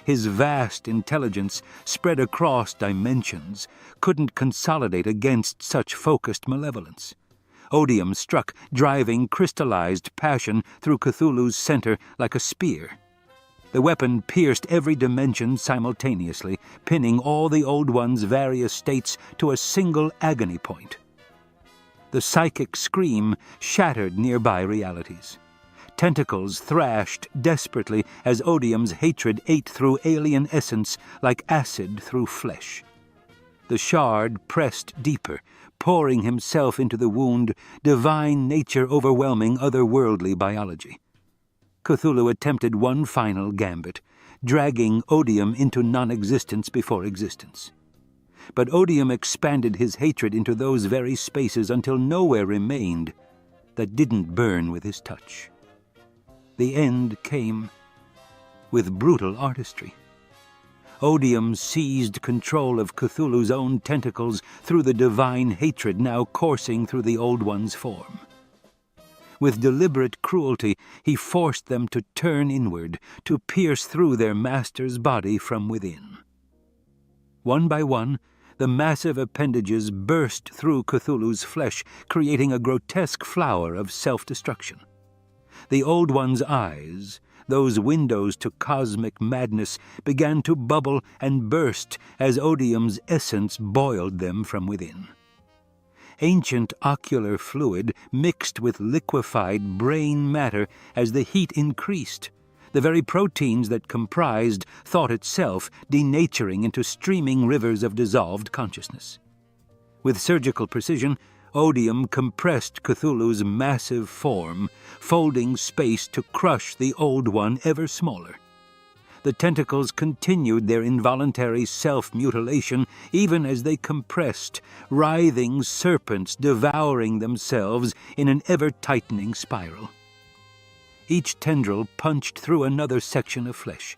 His vast intelligence, spread across dimensions, couldn't consolidate against such focused malevolence. Odium struck, driving crystallized passion through Cthulhu's center like a spear. The weapon pierced every dimension simultaneously, pinning all the Old One's various states to a single agony point. The psychic scream shattered nearby realities. Tentacles thrashed desperately as Odium's hatred ate through alien essence like acid through flesh. The shard pressed deeper, pouring himself into the wound, divine nature overwhelming otherworldly biology. Cthulhu attempted one final gambit, dragging Odium into non-existence before existence. But Odium expanded his hatred into those very spaces until nowhere remained that didn't burn with his touch. The end came with brutal artistry. Odium seized control of Cthulhu's own tentacles through the divine hatred now coursing through the Old One's form. With deliberate cruelty, he forced them to turn inward, to pierce through their master's body from within. One by one, the massive appendages burst through Cthulhu's flesh, creating a grotesque flower of self-destruction. The Old One's eyes, those windows to cosmic madness, began to bubble and burst as Odium's essence boiled them from within. Ancient ocular fluid mixed with liquefied brain matter as the heat increased. the very proteins that comprised thought itself denaturing into streaming rivers of dissolved consciousness. With surgical precision, Odium compressed Cthulhu's massive form, folding space to crush the old one ever smaller. The tentacles continued their involuntary self-mutilation even as they compressed, writhing serpents devouring themselves in an ever-tightening spiral. Each tendril punched through another section of flesh,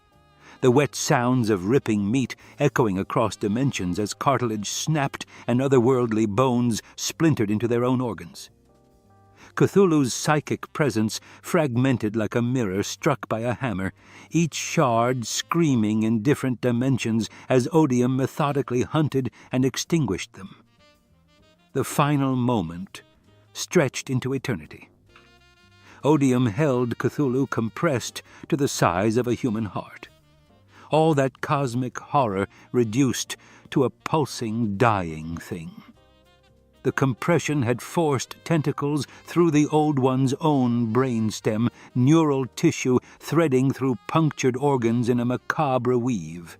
the wet sounds of ripping meat echoing across dimensions as cartilage snapped and otherworldly bones splintered into their own organs. Cthulhu's psychic presence fragmented like a mirror struck by a hammer, each shard screaming in different dimensions as Odium methodically hunted and extinguished them. The final moment stretched into eternity. Odium held Cthulhu compressed to the size of a human heart. All that cosmic horror reduced to a pulsing, dying thing. The compression had forced tentacles through the old one's own brainstem, neural tissue threading through punctured organs in a macabre weave.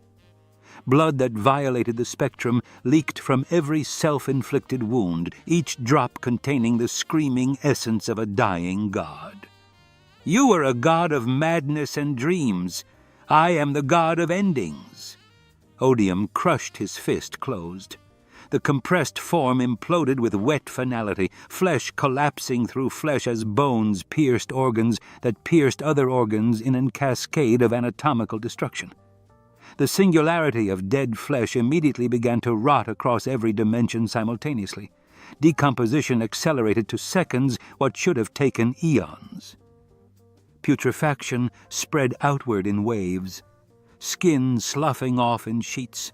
Blood that violated the spectrum leaked from every self-inflicted wound, each drop containing the screaming essence of a dying god. You are a god of madness and dreams. I am the god of endings. Odium crushed his fist closed. The compressed form imploded with wet finality, flesh collapsing through flesh as bones pierced organs that pierced other organs in a cascade of anatomical destruction. The singularity of dead flesh immediately began to rot across every dimension simultaneously. Decomposition accelerated to seconds what should have taken eons. Putrefaction spread outward in waves, skin sloughing off in sheets,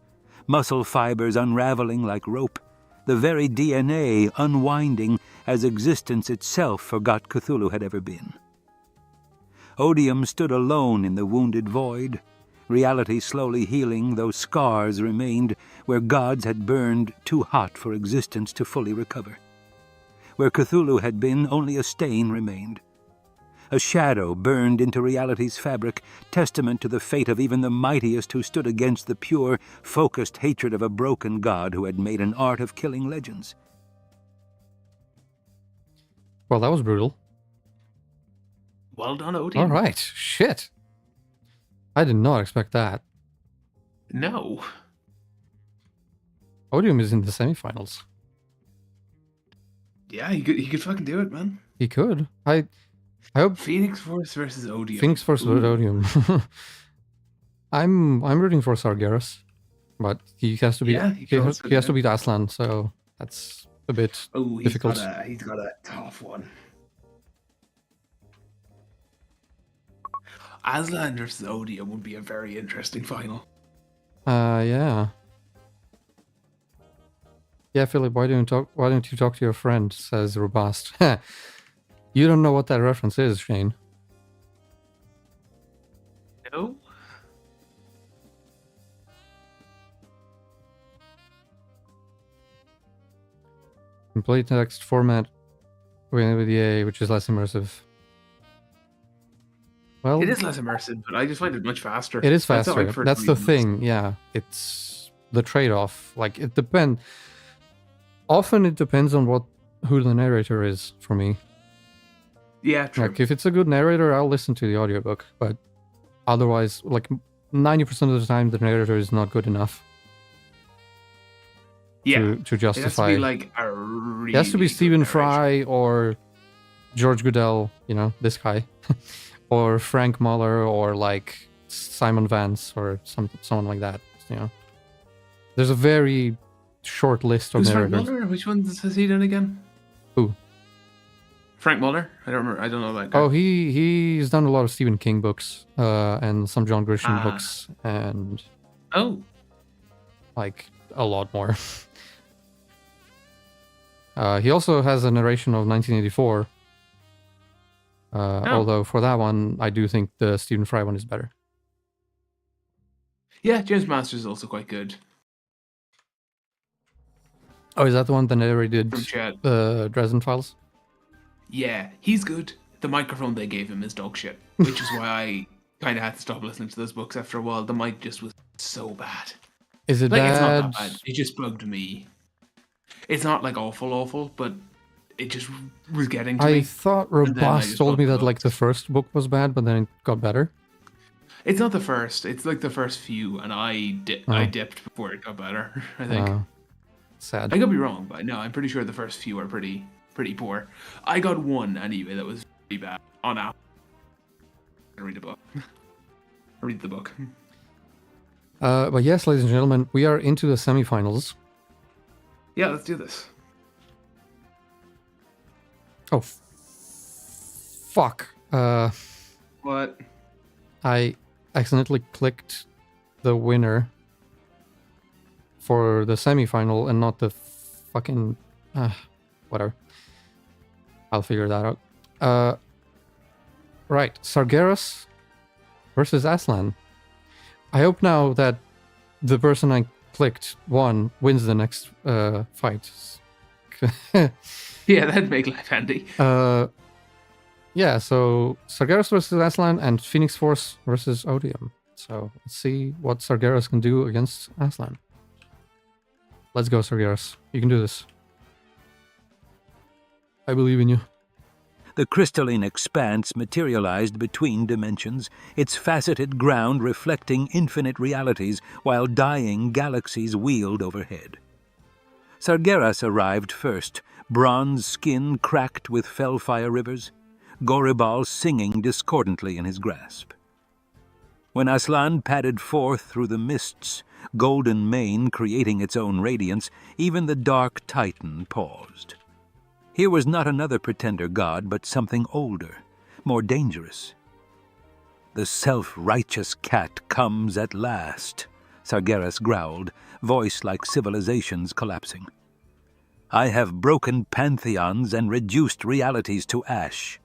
muscle fibers unraveling like rope, the very DNA unwinding as existence itself forgot Cthulhu had ever been. Odium stood alone in the wounded void, reality slowly healing, though scars remained where gods had burned too hot for existence to fully recover. Where Cthulhu had been, only a stain remained. A shadow burned into reality's fabric, testament to the fate of even the mightiest who stood against the pure, focused hatred of a broken god who had made an art of killing legends. Well, that was brutal. Well done, Odin. All right. Shit. I did not expect that. No. Odium is in the semifinals. Yeah, he could fucking do it, man. He could. I hope Phoenix Force versus Odium. Phoenix Force versus Odium. I'm rooting for Sargeras, but he has to be he has to beat Aslan, so that's a bit difficult. He's got a tough one. Aslan versus Odium would be a very interesting final. Yeah. Yeah, Philip, why don't you talk to your friend, says Robust. You don't know what that reference is, Shane. No? Complete text format with EA, which is less immersive. Well, it is less immersive, but I just find it much faster. It is faster. That's the thing. Yeah, it's the trade-off. Like, it depends. Often it depends on who the narrator is for me. Yeah, true. Like, if it's a good narrator, I'll listen to the audiobook. But otherwise, like 90% of the time, the narrator is not good enough. Yeah, to justify. It has to be like a really. It has to be Stephen Fry or George Goodell. You know, this guy, or Frank Muller, or like Simon Vance, or someone like that. You know, there's a very short list of narrators. Frank Muller? Which ones has he done again? Who? Frank Muller? I don't remember. I don't know that guy. Oh, he's done a lot of Stephen King books, and some John Grisham books, and like a lot more. He also has a narration of 1984. Although for that one, I do think the Stephen Fry one is better. Yeah, James Masters is also quite good. Oh, is that the one that narrated the Dresden Files? Yeah, he's good. The microphone they gave him is dog shit, which is why kind of had to stop listening to those books after a while. The mic just was so bad. Is it like, bad? It's not that bad. It just bugged me. It's not like awful, but it just was getting to me. I thought Robust told me that like the first book was bad, but then it got better. It's not the first. It's like the first few, and I dipped before it got better. I think. Sad. I could be wrong, but no, I'm pretty sure the first few are pretty poor. I got one anyway that was pretty bad on app. Read the book. Read the book. But yes, ladies and gentlemen, we are into the semifinals. Yeah, let's do this. Oh, fuck. What? I accidentally clicked the winner for the semifinal and not the fucking... whatever. I'll figure that out. Right, Sargeras versus Aslan. I hope now that the person I clicked wins the next fight. Yeah, that'd make life handy. Yeah, so Sargeras versus Aslan and Phoenix Force versus Odium. So let's see what Sargeras can do against Aslan. Let's go, Sargeras. You can do this. I believe in you. The crystalline expanse materialized between dimensions, its faceted ground reflecting infinite realities while dying galaxies wheeled overhead. Sargeras arrived first, bronze skin cracked with fellfire rivers, Goribal singing discordantly in his grasp. When Aslan padded forth through the mists, golden mane creating its own radiance, even the dark Titan paused. Here was not another pretender god, but something older, more dangerous. "The self-righteous cat comes at last," Sargeras growled, voice like civilizations collapsing. "I have broken pantheons and reduced realities to ash.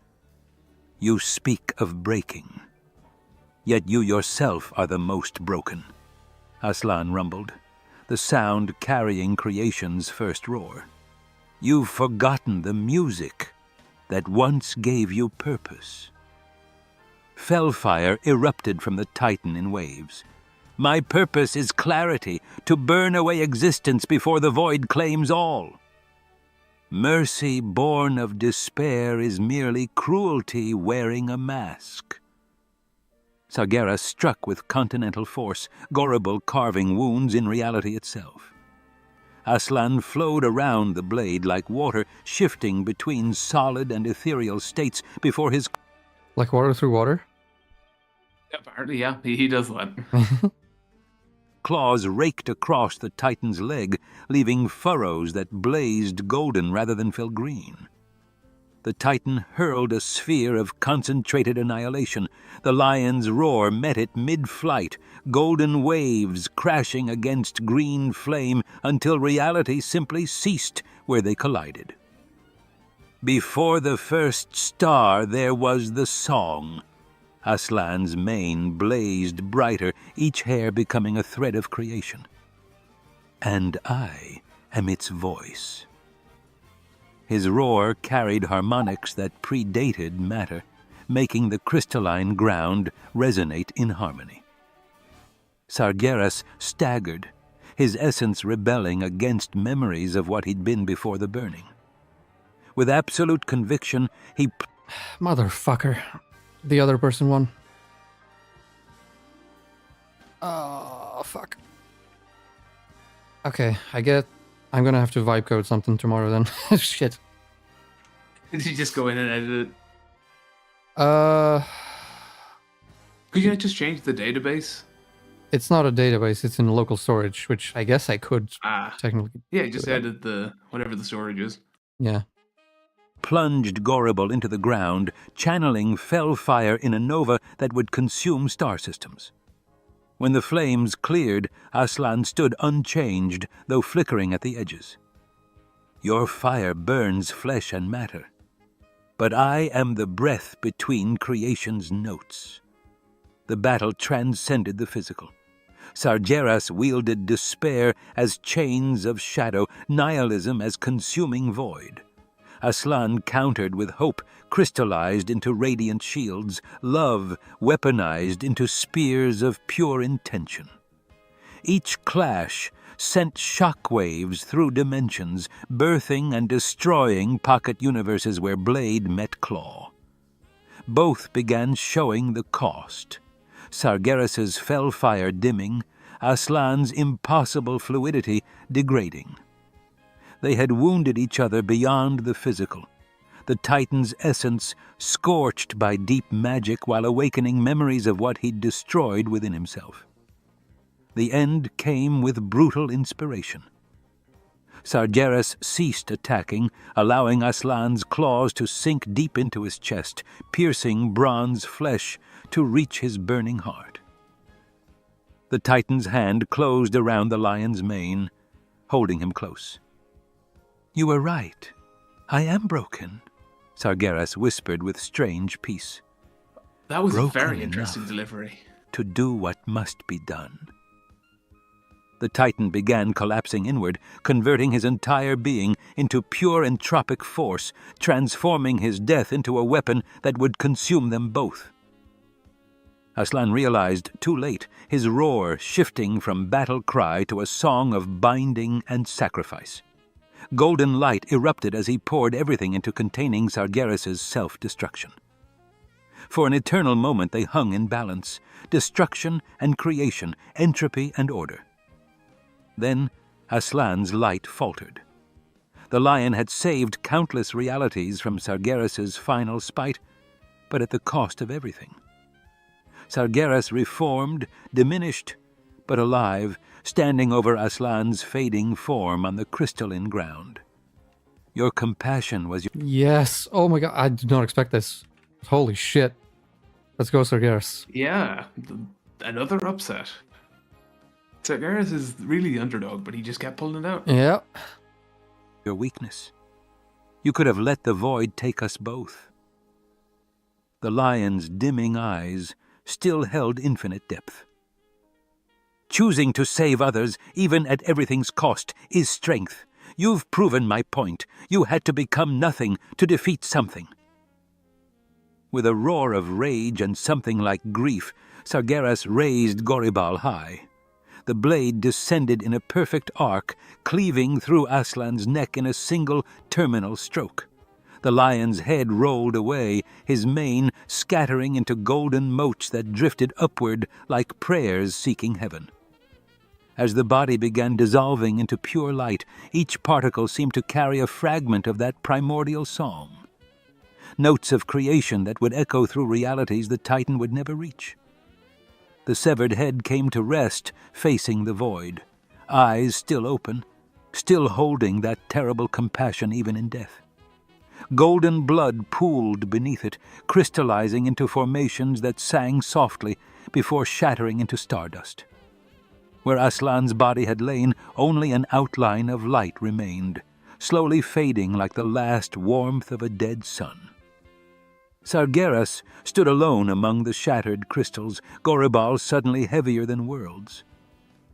You speak of breaking. Yet you yourself are the most broken," Aslan rumbled, the sound carrying creation's first roar. "You've forgotten the music that once gave you purpose." Fellfire erupted from the Titan in waves. "My purpose is clarity, to burn away existence before the void claims all. Mercy born of despair is merely cruelty wearing a mask." Sargeras struck with continental force, Goribal carving wounds in reality itself. Aslan flowed around the blade like water, shifting between solid and ethereal states before his... Like water through water? Apparently, yeah. He does that. Claws raked across the Titan's leg, leaving furrows that blazed golden rather than fell green. The Titan hurled a sphere of concentrated annihilation. The lion's roar met it mid-flight, golden waves crashing against green flame until reality simply ceased where they collided. Before the first star there was the song. Aslan's mane blazed brighter, each hair becoming a thread of creation. And I am its voice. His roar carried harmonics that predated matter, making the crystalline ground resonate in harmony. Sargeras staggered, his essence rebelling against memories of what he'd been before the burning. With absolute conviction, he... Motherfucker. The other person won. Oh, fuck. Okay, I'm gonna have to vibe code something tomorrow then. Shit. Did you just go in and edit it? Could you not just change the database? It's not a database, it's in local storage, which I guess I could technically. Yeah, just edit the whatever the storage is. Yeah. Plunged Goribal into the ground, channeling fellfire in a nova that would consume star systems. When the flames cleared, Aslan stood unchanged, though flickering at the edges. "Your fire burns flesh and matter, but I am the breath between creation's notes." The battle transcended the physical. Sargeras wielded despair as chains of shadow, nihilism as consuming void. Aslan countered with hope crystallized into radiant shields, love weaponized into spears of pure intention. Each clash sent shockwaves through dimensions, birthing and destroying pocket universes where blade met claw. Both began showing the cost. Sargeras' fell fire dimming, Aslan's impossible fluidity degrading. They had wounded each other beyond the physical, the Titan's essence scorched by deep magic while awakening memories of what he'd destroyed within himself. The end came with brutal inspiration. Sargeras ceased attacking, allowing Aslan's claws to sink deep into his chest, piercing bronze flesh to reach his burning heart. The Titan's hand closed around the lion's mane, holding him close. "You were right. I am broken," Sargeras whispered with strange peace. That was Broken a very interesting delivery. To do what must be done. The Titan began collapsing inward, converting his entire being into pure entropic force, transforming his death into a weapon that would consume them both. Aslan realized, too late, his roar shifting from battle cry to a song of binding and sacrifice. Golden light erupted as he poured everything into containing Sargeras' self-destruction. For an eternal moment they hung in balance, destruction and creation, entropy and order. Then Aslan's light faltered. The lion had saved countless realities from Sargeras' final spite, but at the cost of everything. Sargeras reformed, diminished, but alive, standing over Aslan's fading form on the crystalline ground. Your compassion was your... Yes. Oh my god, I did not expect this. Holy shit. Let's go, Sargeras. Yeah, another upset. Sargeras is really the underdog, but he just kept pulling it out. Yeah. Your weakness. You could have let the void take us both. The lion's dimming eyes still held infinite depth. Choosing to save others, even at everything's cost, is strength. You've proven my point. You had to become nothing to defeat something. With a roar of rage and something like grief, Sargeras raised Goribal high. The blade descended in a perfect arc, cleaving through Aslan's neck in a single terminal stroke. The lion's head rolled away, his mane scattering into golden motes that drifted upward like prayers seeking heaven. As the body began dissolving into pure light, each particle seemed to carry a fragment of that primordial song. Notes of creation that would echo through realities the Titan would never reach. The severed head came to rest, facing the void, eyes still open, still holding that terrible compassion even in death. Golden blood pooled beneath it, crystallizing into formations that sang softly before shattering into stardust. Where Aslan's body had lain, only an outline of light remained, slowly fading like the last warmth of a dead sun. Sargeras stood alone among the shattered crystals, Goribal suddenly heavier than worlds.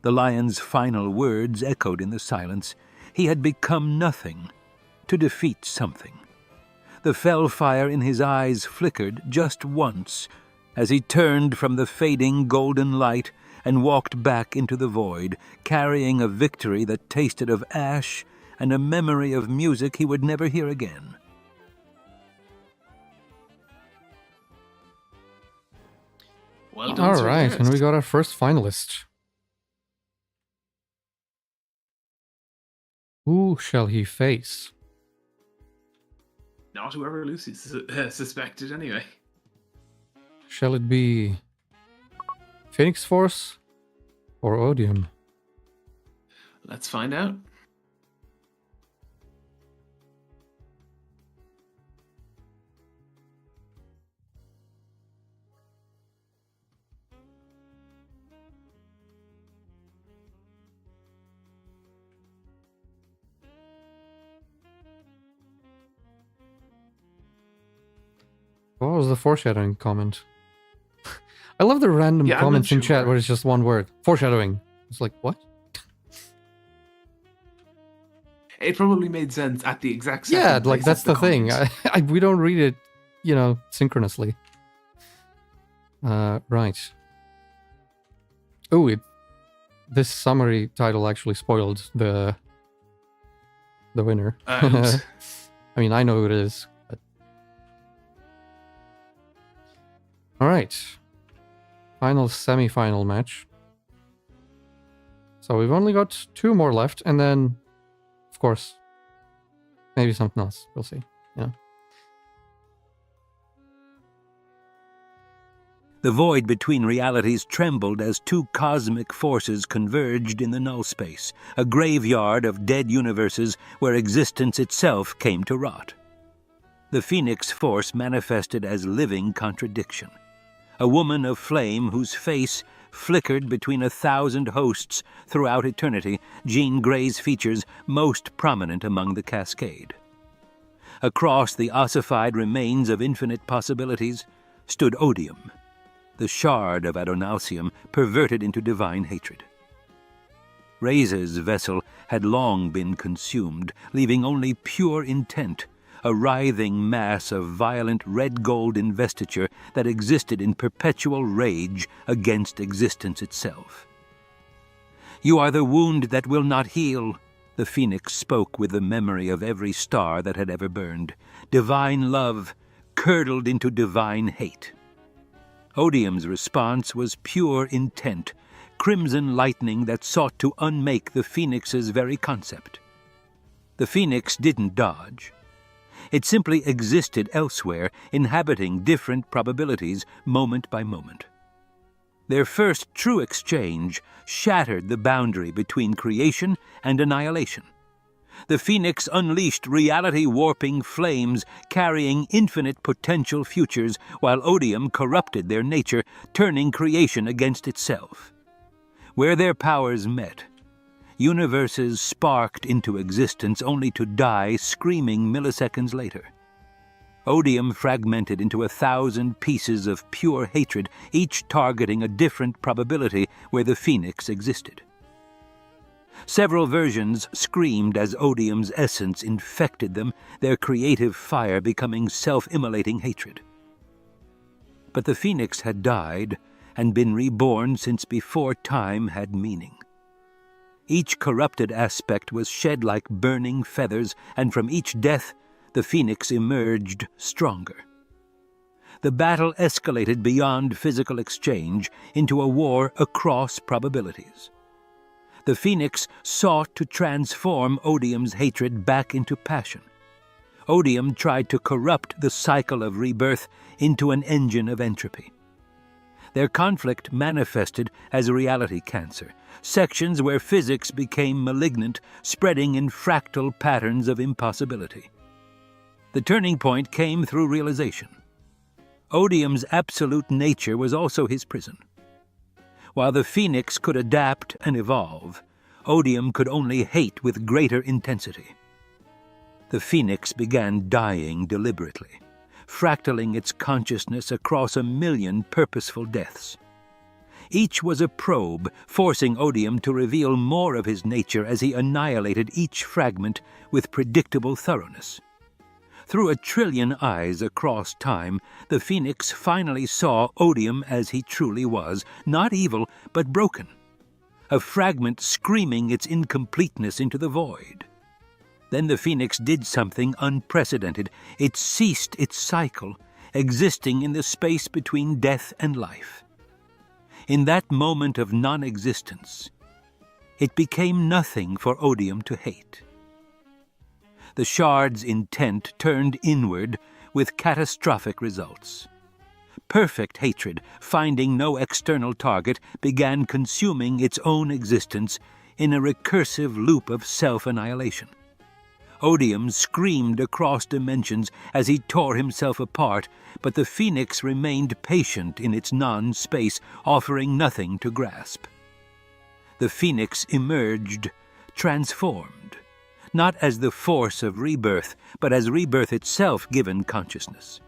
The lion's final words echoed in the silence. He had become nothing to defeat something. The fell fire in his eyes flickered just once as he turned from the fading golden light and walked back into the void, carrying a victory that tasted of ash and a memory of music he would never hear again. Well done, All right, Sargeras. and we got our first finalist. Who shall he face? Not whoever Lucy's suspected, anyway. Shall it be Phoenix Force or Odium? Let's find out. What was the foreshadowing comment? I love the random Yeah, I'm not comments in chat sure. where it's just one word. Foreshadowing. It's like, what? it probably made sense at the exact second. Yeah, like that's the thing. We don't read it, synchronously. Right. Oh, this summary title actually spoiled the winner. I mean, I know who it is. But... All right. Final semi-final match. So we've only got 2 more left, and then, of course, maybe something else. We'll see. Yeah. The void between realities trembled as 2 cosmic forces converged in the null space, a graveyard of dead universes where existence itself came to rot. The Phoenix Force manifested as living contradiction. A woman of flame whose face flickered between 1,000 hosts throughout eternity, Jean Grey's features most prominent among the cascade. Across the ossified remains of infinite possibilities stood Odium, the shard of Adonalsium perverted into divine hatred. Reza's vessel had long been consumed, leaving only pure intent, a writhing mass of violent red-gold investiture that existed in perpetual rage against existence itself. "You are the wound that will not heal," the Phoenix spoke with the memory of every star that had ever burned. Divine love curdled into divine hate. Odium's response was pure intent, crimson lightning that sought to unmake the Phoenix's very concept. The Phoenix didn't dodge. It simply existed elsewhere, inhabiting different probabilities moment by moment. Their first true exchange shattered the boundary between creation and annihilation. The Phoenix unleashed reality-warping flames carrying infinite potential futures, while Odium corrupted their nature, turning creation against itself. Where their powers met, universes sparked into existence only to die screaming milliseconds later. Odium fragmented into 1,000 pieces of pure hatred, each targeting a different probability where the Phoenix existed. Several versions screamed as Odium's essence infected them, their creative fire becoming self-immolating hatred. But the Phoenix had died and been reborn since before time had meaning. Each corrupted aspect was shed like burning feathers, and from each death the Phoenix emerged stronger. The battle escalated beyond physical exchange into a war across probabilities. The Phoenix sought to transform Odium's hatred back into passion. Odium tried to corrupt the cycle of rebirth into an engine of entropy. Their conflict manifested as reality cancer, sections where physics became malignant, spreading in fractal patterns of impossibility. The turning point came through realization. Odium's absolute nature was also his prison. While the Phoenix could adapt and evolve, Odium could only hate with greater intensity. The Phoenix began dying deliberately, fractaling its consciousness across 1,000,000 purposeful deaths. Each was a probe, forcing Odium to reveal more of his nature as he annihilated each fragment with predictable thoroughness. Through 1,000,000,000,000 eyes across time, the Phoenix finally saw Odium as he truly was, not evil, but broken. A fragment screaming its incompleteness into the void. Then the Phoenix did something unprecedented. It ceased its cycle, existing in the space between death and life. In that moment of non-existence, it became nothing for Odium to hate. The shard's intent turned inward with catastrophic results. Perfect hatred, finding no external target, began consuming its own existence in a recursive loop of self-annihilation. Odium screamed across dimensions as he tore himself apart, but the Phoenix remained patient in its non-space, offering nothing to grasp. The Phoenix emerged, transformed, not as the force of rebirth, but as rebirth itself given consciousness.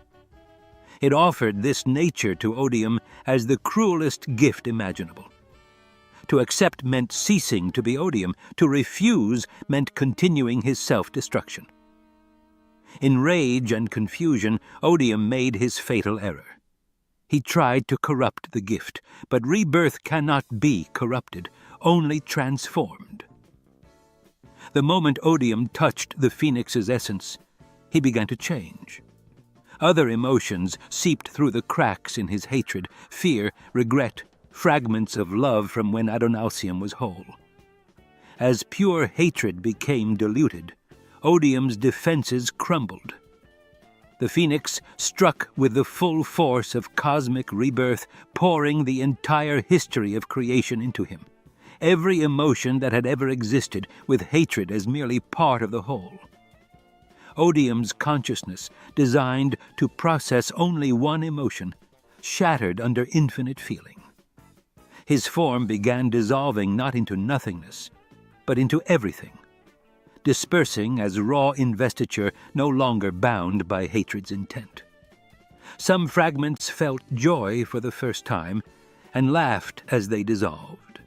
It offered this nature to Odium as the cruelest gift imaginable. To accept meant ceasing to be Odium. To refuse meant continuing his self-destruction. In rage and confusion, Odium made his fatal error. He tried to corrupt the gift, but rebirth cannot be corrupted, only transformed. The moment Odium touched the Phoenix's essence, he began to change. Other emotions seeped through the cracks in his hatred, fear, regret, fragments of love from when Adonalsium was whole. As pure hatred became diluted, Odium's defenses crumbled. The Phoenix struck with the full force of cosmic rebirth, pouring the entire history of creation into him. Every emotion that had ever existed, with hatred as merely part of the whole. Odium's consciousness, designed to process only one emotion, shattered under infinite feeling. His form began dissolving not into nothingness, but into everything, dispersing as raw investiture no longer bound by hatred's intent. Some fragments felt joy for the first time and laughed as they dissolved.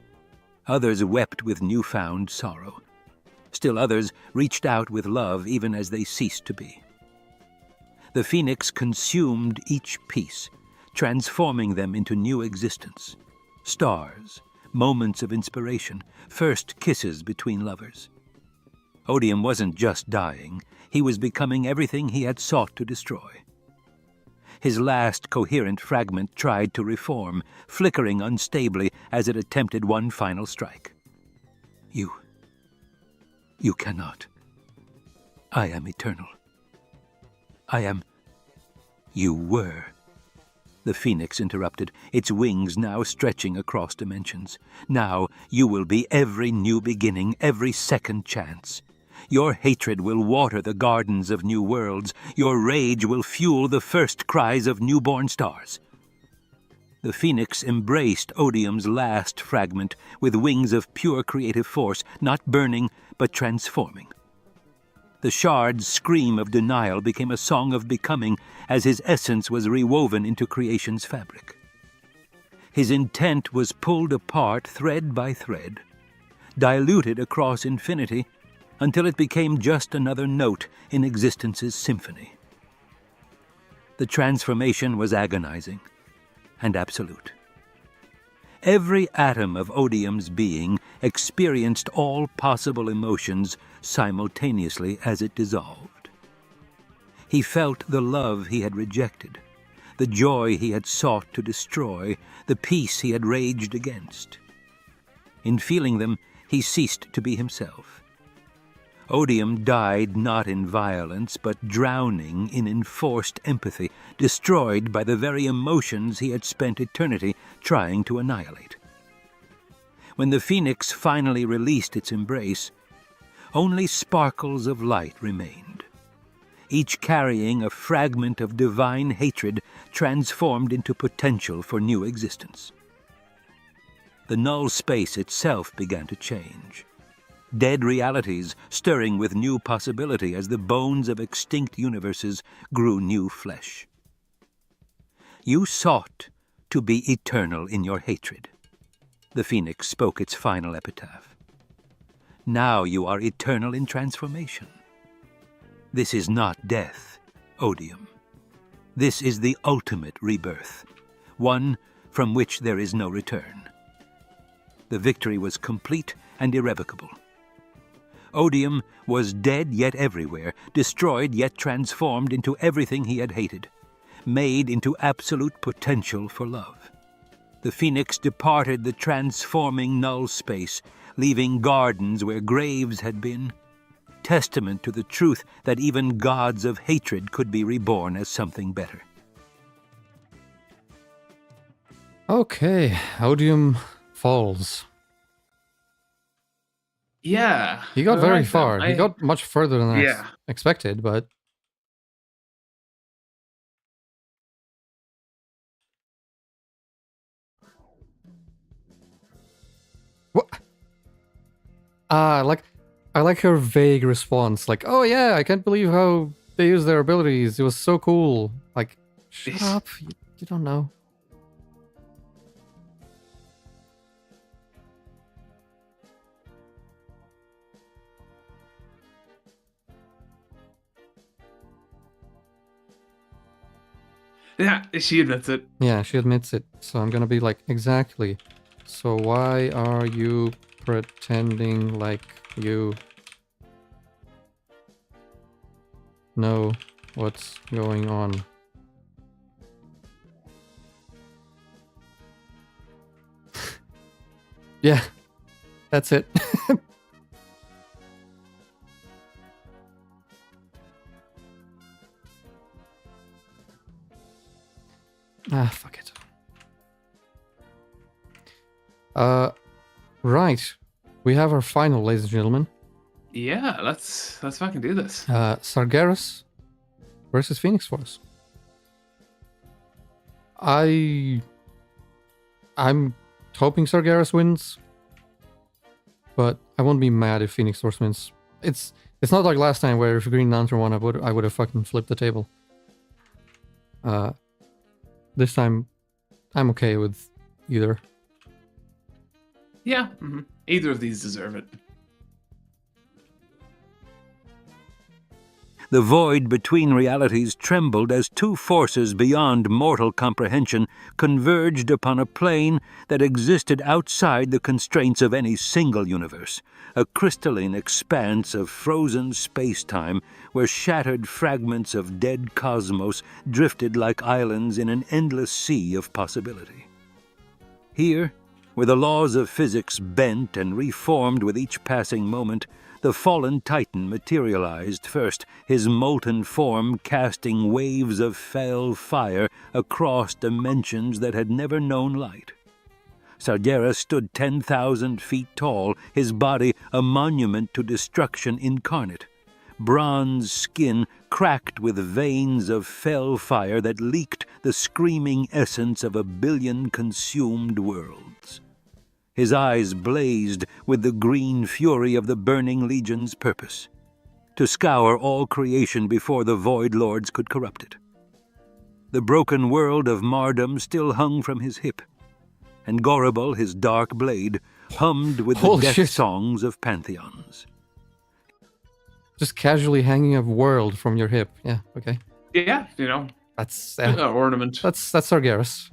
Others wept with newfound sorrow. Still others reached out with love even as they ceased to be. The Phoenix consumed each piece, transforming them into new existence. Stars, moments of inspiration, first kisses between lovers. Odium wasn't just dying, he was becoming everything he had sought to destroy. His last coherent fragment tried to reform, flickering unstably as it attempted one final strike. You cannot. I am eternal. I am... You were. The Phoenix interrupted, its wings now stretching across dimensions. Now you will be every new beginning, every second chance. Your hatred will water the gardens of new worlds. Your rage will fuel the first cries of newborn stars. The Phoenix embraced Odium's last fragment with wings of pure creative force, not burning, but transforming. The shard's scream of denial became a song of becoming as his essence was rewoven into creation's fabric. His intent was pulled apart thread by thread, diluted across infinity until it became just another note in existence's symphony. The transformation was agonizing and absolute. Every atom of Odium's being experienced all possible emotions simultaneously as it dissolved. He felt the love he had rejected, the joy he had sought to destroy, the peace he had raged against. In feeling them, he ceased to be himself. Odium died not in violence, but drowning in enforced empathy, destroyed by the very emotions he had spent eternity trying to annihilate. When the Phoenix finally released its embrace, only sparkles of light remained, each carrying a fragment of divine hatred transformed into potential for new existence. The null space itself began to change. Dead realities stirring with new possibility as the bones of extinct universes grew new flesh. You sought to be eternal in your hatred. The Phoenix spoke its final epitaph. Now you are eternal in transformation. This is not death, Odium. This is the ultimate rebirth, one from which there is no return. The victory was complete and irrevocable. Odium was dead yet everywhere, destroyed yet transformed into everything he had hated, made into absolute potential for love. The Phoenix departed the transforming null space, leaving gardens where graves had been, testament to the truth that even gods of hatred could be reborn as something better. Okay, Odium falls. Yeah. He got very far. He got much further than I expected, but... What? I like her vague response. Like, oh yeah, I can't believe how they use their abilities. It was so cool. Like, shut up. You don't know. Yeah, she admits it. Yeah, she admits it. So I'm gonna be like, exactly. So why are you pretending like you know what's going on? Yeah, that's it. Fuck it. Right. We have our final, ladies and gentlemen. Yeah, let's fucking do this. Sargeras versus Phoenix Force. I'm hoping Sargeras wins, but I won't be mad if Phoenix Force wins. It's not like last time where if Green Lantern won, I would have fucking flipped the table. This time, I'm okay with either. Yeah, either of these deserve it. The void between realities trembled as two forces beyond mortal comprehension converged upon a plane that existed outside the constraints of any single universe, a crystalline expanse of frozen space-time where shattered fragments of dead cosmos drifted like islands in an endless sea of possibility. Here, where the laws of physics bent and reformed with each passing moment, the fallen Titan materialized first, his molten form casting waves of fell fire across dimensions that had never known light. Sargeras stood 10,000 feet tall, his body a monument to destruction incarnate. Bronze skin cracked with veins of fell fire that leaked the screaming essence of 1 billion consumed worlds. His eyes blazed with the green fury of the Burning Legion's purpose, to scour all creation before the Void Lords could corrupt it. The broken world of Mardom still hung from his hip, and Gorobal, his dark blade, hummed with the death songs of pantheons. Just casually hanging a world from your hip. Yeah, okay. Yeah, That's ornament. That's Sargeras.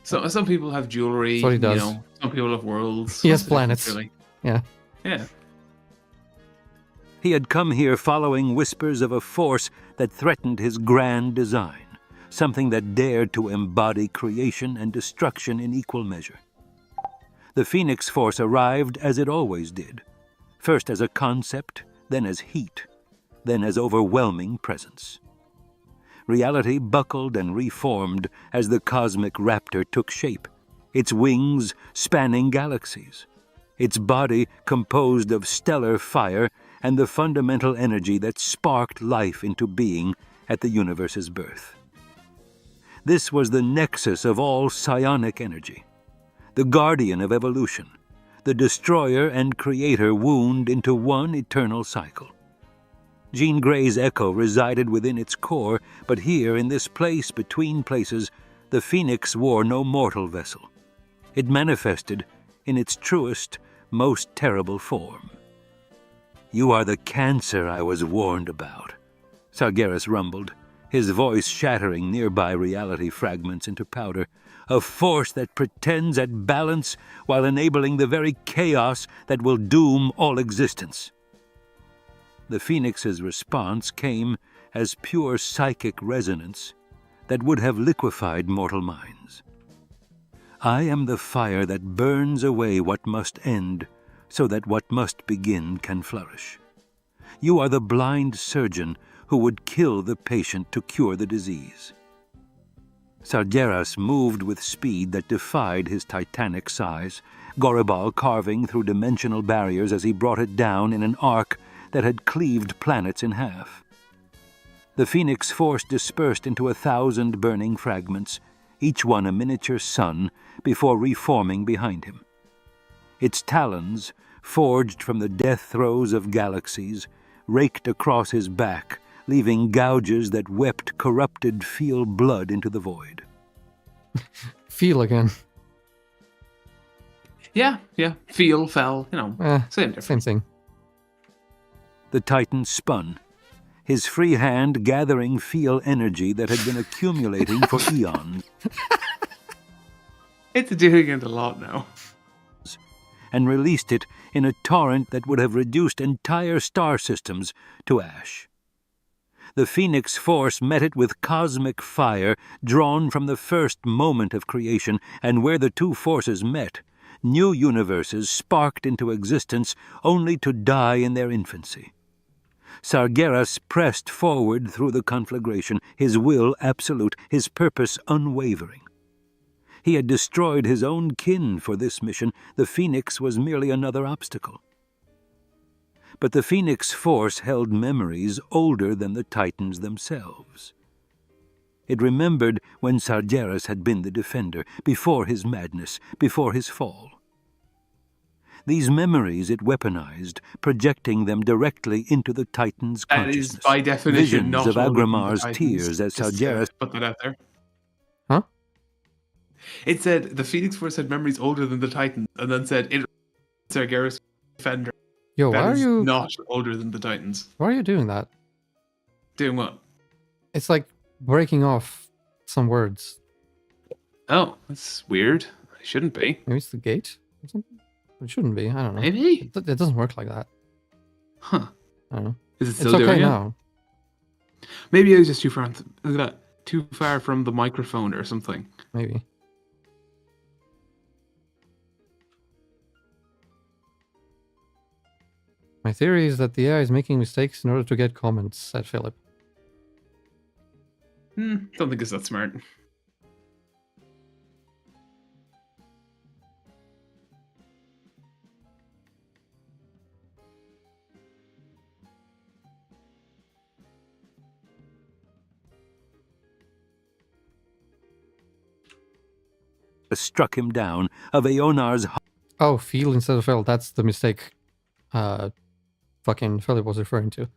So some people have jewelry. That's what he does. Some people have worlds. He has planets. Really. Yeah. Yeah. He had come here following whispers of a force that threatened his grand design, something that dared to embody creation and destruction in equal measure. The Phoenix Force arrived as it always did, first as a concept, then as heat, then as overwhelming presence. Reality buckled and reformed as the cosmic raptor took shape, its wings spanning galaxies, its body composed of stellar fire and the fundamental energy that sparked life into being at the universe's birth. This was the nexus of all psionic energy, the guardian of evolution, the destroyer and creator wound into one eternal cycle. Jean Grey's echo resided within its core, but here, in this place between places, the Phoenix wore no mortal vessel. It manifested in its truest, most terrible form. "You are the cancer I was warned about," Sargeras rumbled, his voice shattering nearby reality fragments into powder. "A force that pretends at balance while enabling the very chaos that will doom all existence." The Phoenix's response came as pure psychic resonance that would have liquefied mortal minds. "I am the fire that burns away what must end, so that what must begin can flourish. You are the blind surgeon who would kill the patient to cure the disease." Sargeras moved with speed that defied his titanic size, Gorobal carving through dimensional barriers as he brought it down in an arc that had cleaved planets in half. The Phoenix Force dispersed into 1,000 burning fragments, each one a miniature sun, before reforming behind him. Its talons, forged from the death throes of galaxies, raked across his back, leaving gouges that wept corrupted feel blood into the void. Feel again. Yeah. Feel, fell, same difference. Same thing. The Titan spun, his free hand gathering feel energy that had been accumulating for eons. It's doing it a lot now. And released it in a torrent that would have reduced entire star systems to ash. The Phoenix Force met it with cosmic fire drawn from the first moment of creation, and where the two forces met, new universes sparked into existence only to die in their infancy. Sargeras pressed forward through the conflagration, his will absolute, his purpose unwavering. He had destroyed his own kin for this mission. The Phoenix was merely another obstacle. But the Phoenix Force held memories older than the Titans themselves. It remembered when Sargeras had been the defender, before his madness, before his fall. These memories it weaponized, projecting them directly into the Titan's consciousness. That is, by definition, Visions not of older than the Agramar's Titans. tears as Just, Sargeras... put that out there. Huh? It said the Phoenix Force had memories older than the Titans, and then said it Sargeras defender. Yo, That why are is you not older than the Titans? why are you doing that? Doing what? It's like breaking off some words. Oh, that's weird. I shouldn't be. Maybe it's the gate or something? It shouldn't be. I don't know. Maybe? It doesn't work like that. Huh. I don't know. Is it It's still okay doing it? now. Maybe I was just too far. Look at that. Too far from the microphone or something. Maybe. My theory is that the AI is making mistakes in order to get comments, said Philip. Don't think it's that smart. struck him down of Aonar's... Oh, feel instead of fell. That's the mistake fucking Philip was referring to.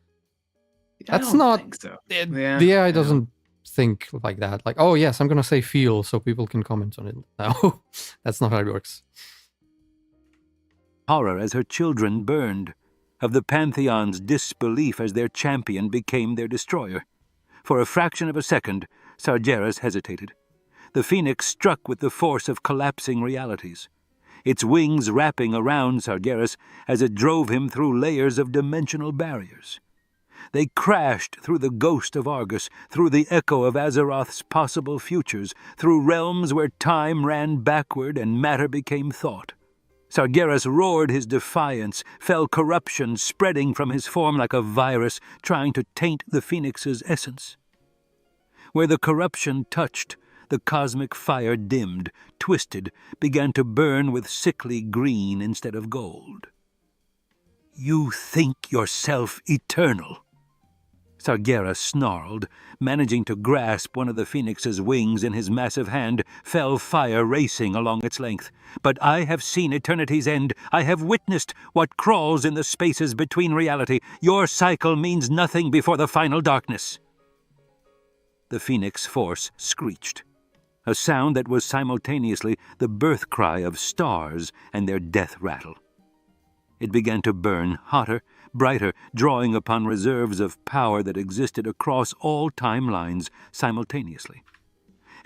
That's not... think so. The AI doesn't think like that. Like, oh yes, I'm going to say feel so people can comment on it. No, that's not how it works. Horror as her children burned, of the Pantheon's disbelief as their champion became their destroyer. For a fraction of a second, Sargeras hesitated. The phoenix struck with the force of collapsing realities, its wings wrapping around Sargeras as it drove him through layers of dimensional barriers. They crashed through the ghost of Argus, through the echo of Azeroth's possible futures, through realms where time ran backward and matter became thought. Sargeras roared his defiance, fell corruption spreading from his form like a virus, trying to taint the phoenix's essence. Where the corruption touched, the cosmic fire dimmed, twisted, began to burn with sickly green instead of gold. "You think yourself eternal," Sargeras snarled, managing to grasp one of the phoenix's wings in his massive hand, fell fire racing along its length. "But I have seen eternity's end. I have witnessed what crawls in the spaces between reality. Your cycle means nothing before the final darkness." The phoenix force screeched, a sound that was simultaneously the birth cry of stars and their death rattle. It began to burn hotter, brighter, drawing upon reserves of power that existed across all timelines simultaneously.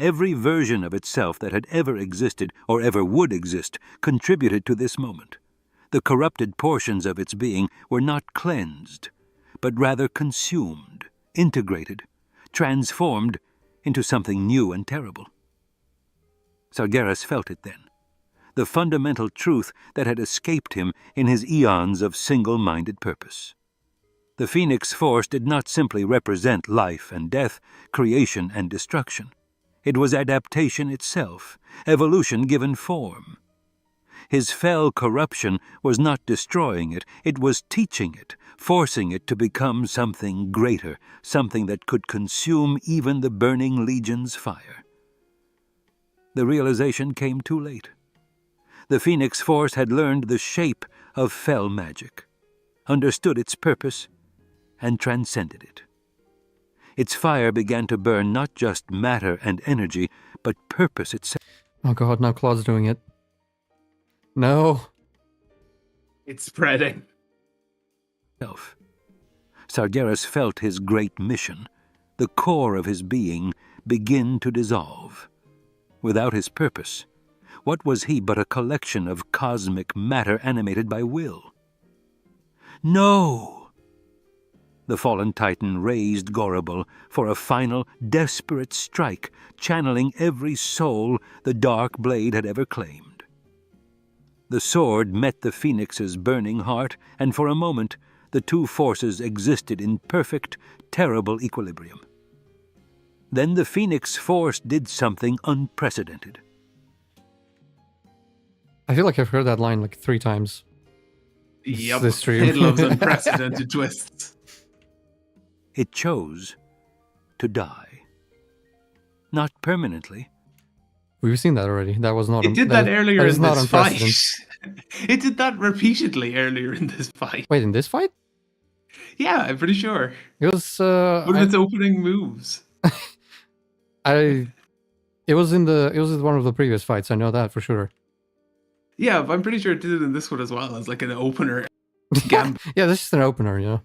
Every version of itself that had ever existed or ever would exist contributed to this moment. The corrupted portions of its being were not cleansed, but rather consumed, integrated, transformed into something new and terrible. Sargeras felt it then, the fundamental truth that had escaped him in his eons of single-minded purpose. The Phoenix Force did not simply represent life and death, creation and destruction. It was adaptation itself, evolution given form. His fell corruption was not destroying it, it was teaching it, forcing it to become something greater, something that could consume even the burning legion's fire. The realization came too late. The Phoenix Force had learned the shape of fell magic, understood its purpose, and transcended it. Its fire began to burn not just matter and energy, but purpose itself. Oh god, now Claude's doing it. No. It's spreading. Sargeras felt his great mission, the core of his being, begin to dissolve. Without his purpose, what was he but a collection of cosmic matter animated by will? No! The fallen Titan raised Gorobal for a final, desperate strike, channeling every soul the dark blade had ever claimed. The sword met the Phoenix's burning heart, and for a moment the two forces existed in perfect, terrible equilibrium. Then the Phoenix Force did something unprecedented. I feel like I've heard that line like 3 times. Yep, this stream. it loves unprecedented twists. It chose to die. Not permanently. We've seen that already. That was not. It did that earlier in this fight. It did that repeatedly earlier in this fight. Wait, in this fight? Yeah, I'm pretty sure. It was one of its opening moves. It was in one of the previous fights. I know that for sure. Yeah, but I'm pretty sure it did it in this one as well as like an opener. Yeah, this is an opener, yeah.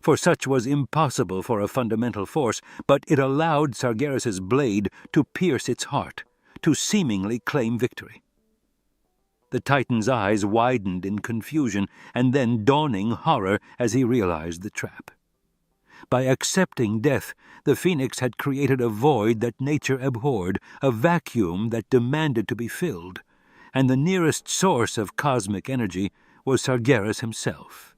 For such was impossible for a fundamental force, but it allowed Sargeras' blade to pierce its heart, to seemingly claim victory. The Titan's eyes widened in confusion and then dawning horror as he realized the trap. By accepting death, the Phoenix had created a void that nature abhorred, a vacuum that demanded to be filled, and the nearest source of cosmic energy was Sargeras himself.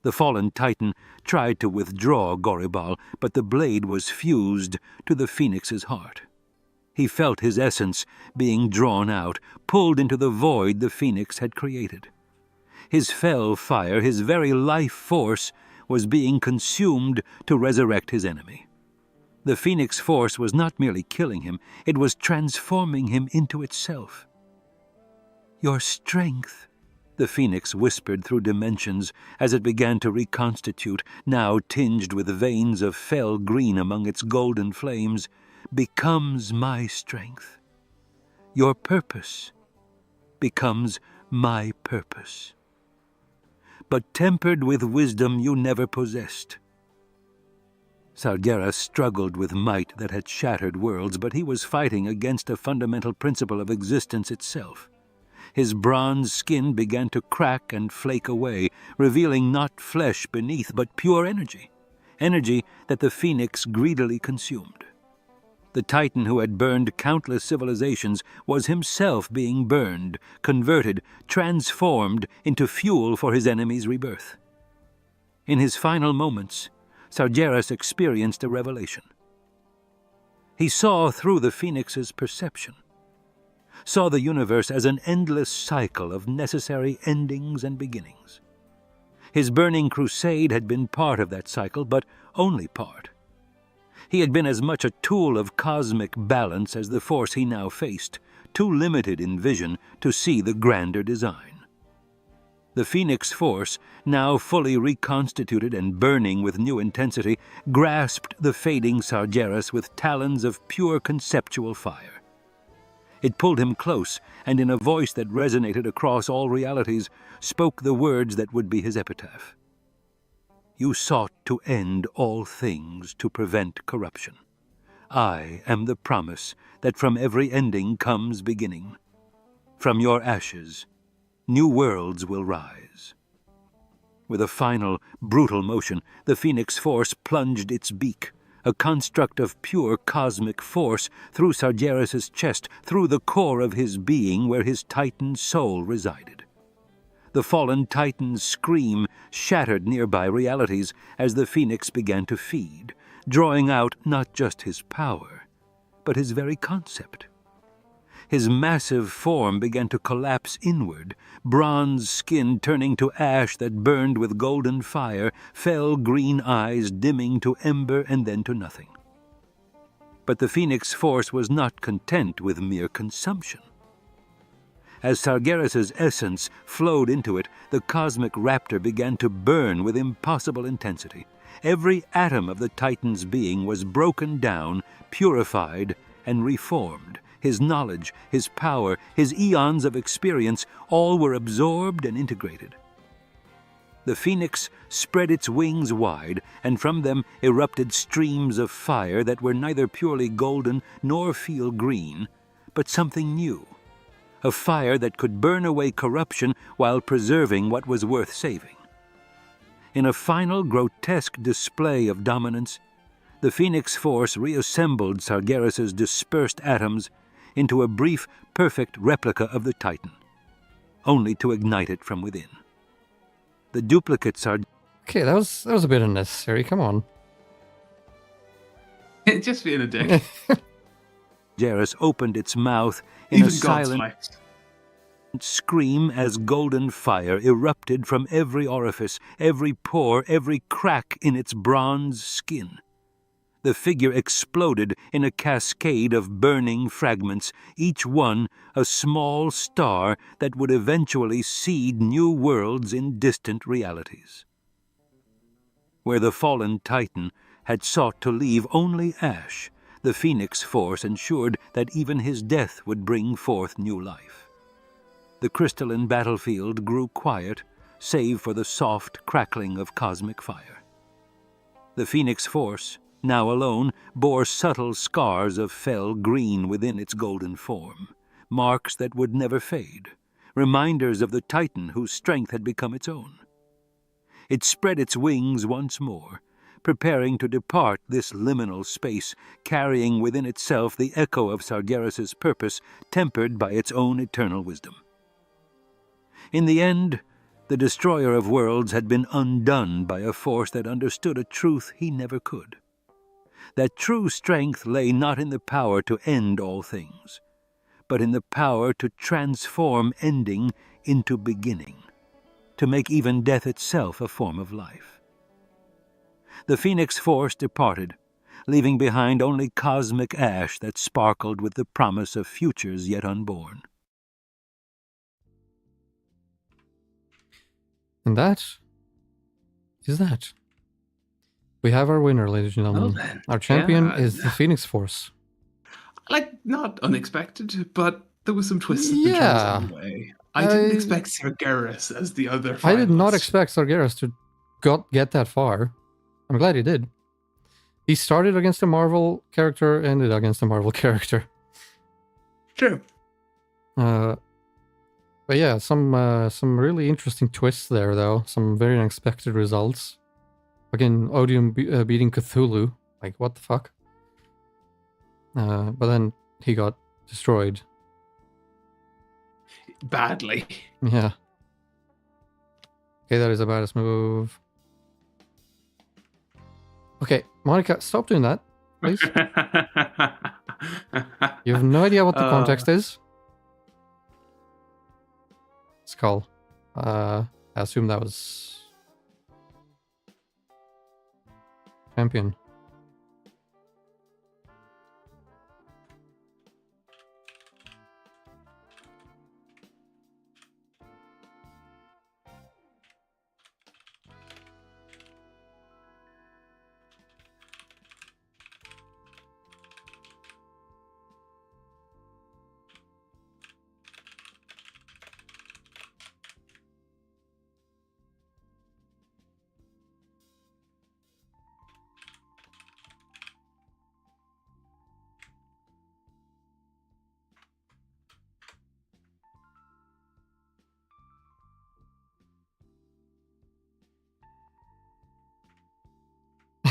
The fallen Titan tried to withdraw Gorobal, but the blade was fused to the Phoenix's heart. He felt his essence being drawn out, pulled into the void the Phoenix had created. His fell fire, his very life force, was being consumed to resurrect his enemy. The Phoenix Force was not merely killing him, it was transforming him into itself. "Your strength," the Phoenix whispered through dimensions as it began to reconstitute, now tinged with veins of fell green among its golden flames, "becomes my strength. Your purpose becomes my purpose. But tempered with wisdom you never possessed." Sargeras struggled with might that had shattered worlds, but he was fighting against a fundamental principle of existence itself. His bronze skin began to crack and flake away, revealing not flesh beneath, but pure energy, energy that the Phoenix greedily consumed. The Titan who had burned countless civilizations was himself being burned, converted, transformed into fuel for his enemy's rebirth. In his final moments, Sargeras experienced a revelation. He saw through the Phoenix's perception, saw the universe as an endless cycle of necessary endings and beginnings. His burning crusade had been part of that cycle, but only part. He had been as much a tool of cosmic balance as the force he now faced, too limited in vision to see the grander design. The Phoenix Force, now fully reconstituted and burning with new intensity, grasped the fading Sargeras with talons of pure conceptual fire. It pulled him close, and in a voice that resonated across all realities, spoke the words that would be his epitaph. "You sought to end all things to prevent corruption. I am the promise that from every ending comes beginning. From your ashes, new worlds will rise." With a final, brutal motion, the Phoenix Force plunged its beak, a construct of pure cosmic force, through Sargeras' chest, through the core of his being where his Titan soul resided. The fallen Titan's scream shattered nearby realities as the Phoenix began to feed, drawing out not just his power, but his very concept. His massive form began to collapse inward, bronze skin turning to ash that burned with golden fire, fell green eyes dimming to ember and then to nothing. But the Phoenix Force was not content with mere consumption. As Sargeras' essence flowed into it, the cosmic raptor began to burn with impossible intensity. Every atom of the Titan's being was broken down, purified, and reformed. His knowledge, his power, his eons of experience, all were absorbed and integrated. The phoenix spread its wings wide, and from them erupted streams of fire that were neither purely golden nor feel green, but something new. A fire that could burn away corruption while preserving what was worth saving. In a final grotesque display of dominance, the Phoenix Force reassembled Sargeras' dispersed atoms into a brief, perfect replica of the Titan, only to ignite it from within. The duplicates are... Okay, that was a bit unnecessary. Come on. Just being a dick. Sargeras opened its mouth in Even a silent scream as golden fire erupted from every orifice, every pore, every crack in its bronze skin. The figure exploded in a cascade of burning fragments, each one a small star that would eventually seed new worlds in distant realities. Where the fallen Titan had sought to leave only ash, the Phoenix Force ensured that even his death would bring forth new life. The crystalline battlefield grew quiet, save for the soft crackling of cosmic fire. The Phoenix Force, now alone, bore subtle scars of fell green within its golden form, marks that would never fade, reminders of the Titan whose strength had become its own. It spread its wings once more, preparing to depart this liminal space, carrying within itself the echo of Sargeras' purpose, tempered by its own eternal wisdom. In the end, the destroyer of worlds had been undone by a force that understood a truth he never could. That true strength lay not in the power to end all things, but in the power to transform ending into beginning, to make even death itself a form of life. The Phoenix Force departed, leaving behind only cosmic ash that sparkled with the promise of futures yet unborn. And that is that. We have our winner, ladies and gentlemen. Well then, our champion yeah. is the Phoenix Force. Like, not unexpected, but there was some twists and turns on the way. I didn't expect Sargeras as the other finalist. I did not expect Sargeras to get that far. I'm glad he did. He started against a Marvel character, ended against a Marvel character. True. But yeah, some really interesting twists there, though. Some very unexpected results. Again, Odium beating Cthulhu. Like, what the fuck? But then he got destroyed. Badly. Yeah. Okay, that is a badass move. Okay, Monica, stop doing that, please. You have no idea what the context is. Skull. I assume that was champion.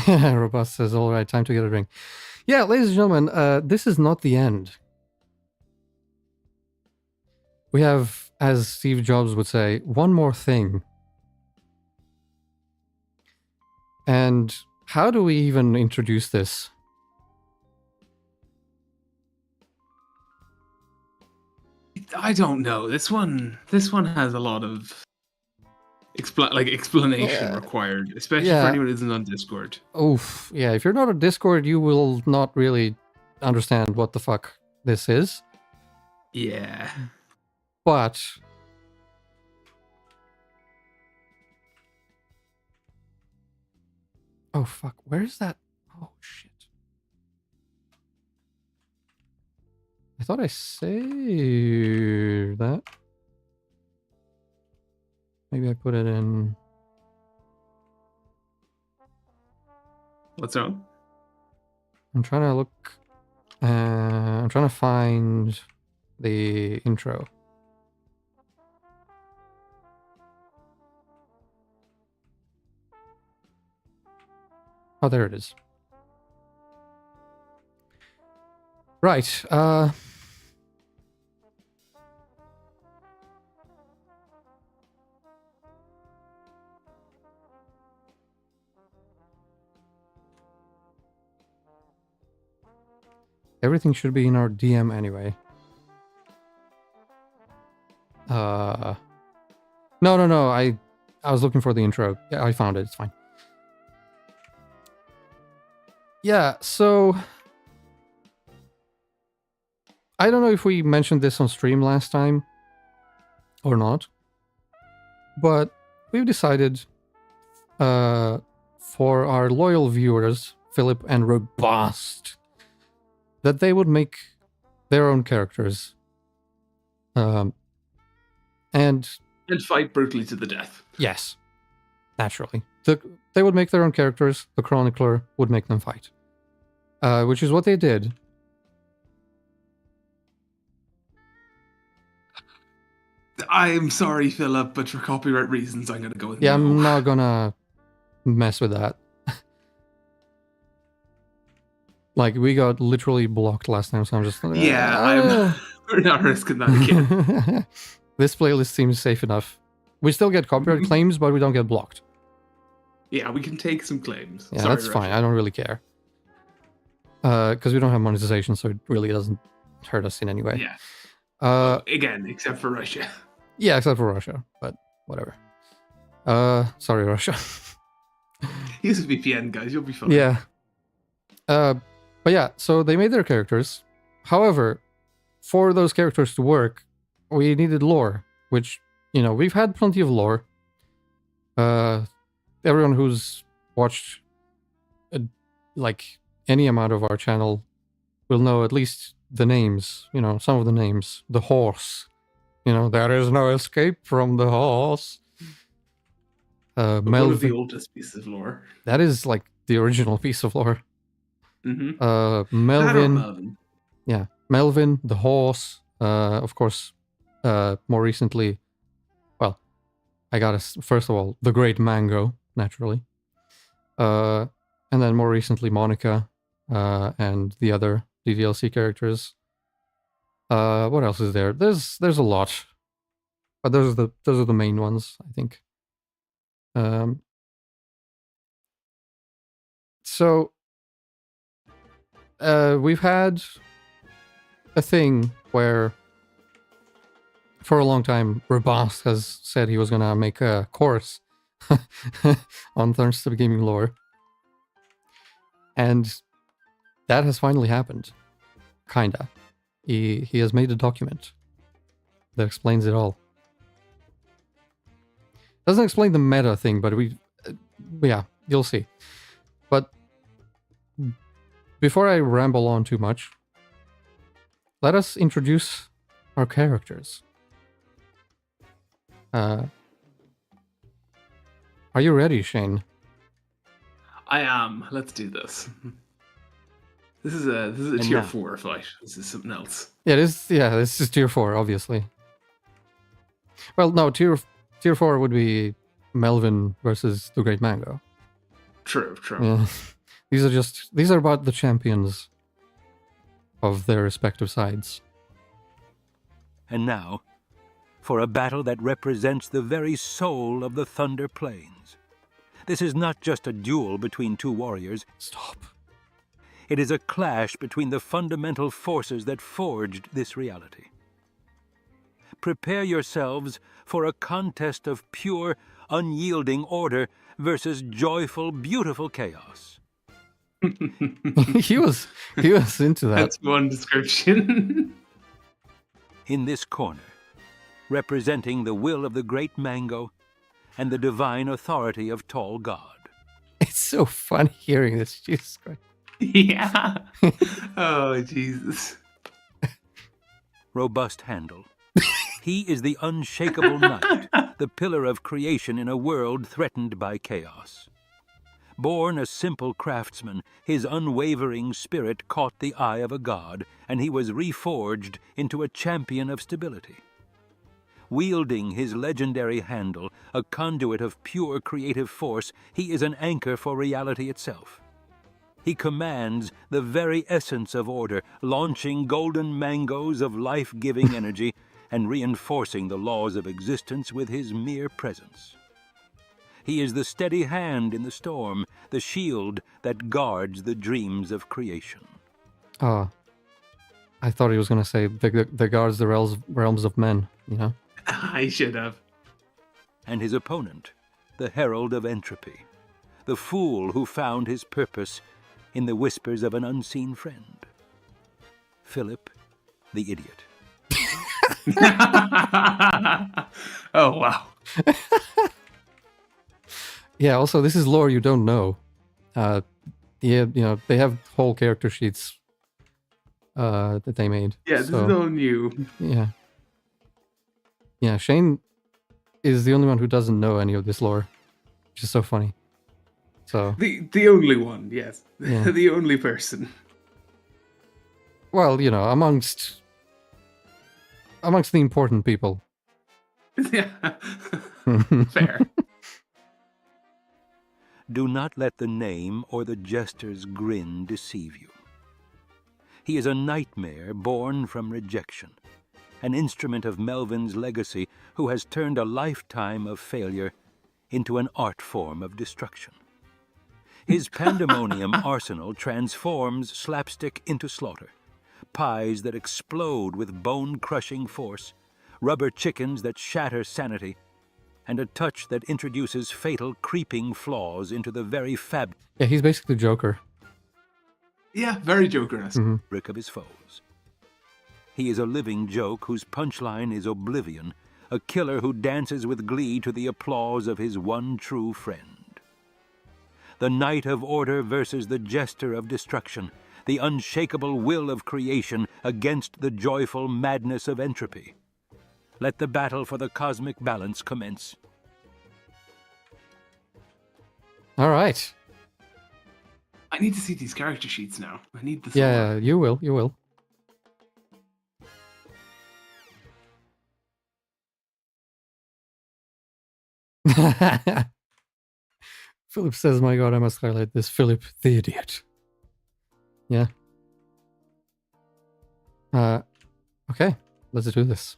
Robust says, all right, time to get a drink. Yeah, ladies and gentlemen, this is not the end. We have, as Steve Jobs would say, one more thing. And how do we even introduce this? I don't know. This one has a lot of explanation required, especially for anyone who isn't on Discord. Oof. Yeah, if you're not on Discord, you will not really understand what the fuck this is. Yeah. But oh fuck, where is that? Oh shit. I thought I saved that. Maybe I put it in What's wrong? I'm trying to look. I'm trying to find the intro. Oh, there it is. Right. Everything should be in our DM anyway. No. I was looking for the intro. Yeah, I found it. It's fine. Yeah, so I don't know if we mentioned this on stream last time or not, but we've decided for our loyal viewers, Philip and Robust, that they would make their own characters. And fight brutally to the death. Yes, naturally. They would make their own characters, the Chronicler would make them fight. Which is what they did. I'm sorry, Philip, but for copyright reasons, I'm going to go with Yeah, no. I'm not gonna mess with that. Like, we got literally blocked last time, so I'm just like... Yeah, we're not risking that again. This playlist seems safe enough. We still get copyright claims, but we don't get blocked. Yeah, we can take some claims. Yeah, Sorry, that's fine. I don't really care. Because we don't have monetization, so it really doesn't hurt us in any way. Yeah. Again, except for Russia. Yeah, except for Russia, but whatever. Sorry, Russia. Use a VPN, guys. You'll be fine. Yeah. But yeah, so they made their characters. However, for those characters to work, we needed lore, which, you know, we've had plenty of lore. Everyone who's watched, like, any amount of our channel will know at least the names, you know, some of the names. The horse. You know, there is no escape from the horse. Melvin. One of the oldest pieces of lore. That is, like, the original piece of lore. Mm-hmm. Melvin. Yeah, Melvin, the horse. Of course, more recently, well, I got first of all, the Great Mango, naturally. And then more recently, Monica, and the other DDLC characters. What else is there? There's a lot, but those are the main ones, I think. So we've had a thing where for a long time Robust has said he was gonna make a course on Thunderstep Gaming lore, and that has finally happened. Kinda. He has made a document that explains it all. Doesn't explain the meta thing, but yeah, you'll see. But before I ramble on too much, let us introduce our characters. Are you ready, Shane? I am. Let's do this. This is a tier 4 fight. This is something else. Yeah, this is tier 4, obviously. Well, no, tier 4 would be Melvin versus the Great Mango. True. Yeah. These are about the champions of their respective sides. And now, for a battle that represents the very soul of the Thunder Plains. This is not just a duel between two warriors. Stop. It is a clash between the fundamental forces that forged this reality. Prepare yourselves for a contest of pure, unyielding order versus joyful, beautiful chaos. he was into that. That's one description. In this corner, representing the will of the Great Mango and the divine authority of Tall God. It's so fun hearing this. Jesus Christ. Yeah. Oh, Jesus. Robust Handle. He is the unshakable knight, the pillar of creation in a world threatened by chaos. Born a simple craftsman, his unwavering spirit caught the eye of a god, and he was reforged into a champion of stability. Wielding his legendary handle, a conduit of pure creative force, he is an anchor for reality itself. He commands the very essence of order, launching golden mangoes of life-giving energy and reinforcing the laws of existence with his mere presence. He is the steady hand in the storm, the shield that guards the dreams of creation. Oh, I thought he was going to say that guards the realms of men, you know? I should have. And his opponent, the herald of entropy, the fool who found his purpose in the whispers of an unseen friend. Philip, the idiot. Oh, wow. Yeah, also, this is lore you don't know. Yeah, you know, they have whole character sheets that they made. Yeah, this is all new. Yeah. Yeah, Shane is the only one who doesn't know any of this lore, which is so funny. So the only one, yes. Yeah. The only person. Well, you know, amongst the important people. Yeah. Fair. Do not let the name or the jester's grin deceive you. He is a nightmare born from rejection, an instrument of Melvin's legacy who has turned a lifetime of failure into an art form of destruction. His pandemonium arsenal transforms slapstick into slaughter, pies that explode with bone-crushing force, rubber chickens that shatter sanity, and a touch that introduces fatal creeping flaws into the very fabric Yeah, he's basically Joker. Yeah, very Joker-esque. Mm-hmm. of his foes. He is a living joke whose punchline is oblivion, a killer who dances with glee to the applause of his one true friend. The knight of order versus the jester of destruction, the unshakable will of creation against the joyful madness of entropy. Let the battle for the cosmic balance commence. All right. I need to see these character sheets now. I need the Yeah, you will. You will. Philip says, my god, I must highlight this. Philip the idiot. Yeah. Okay, let's do this.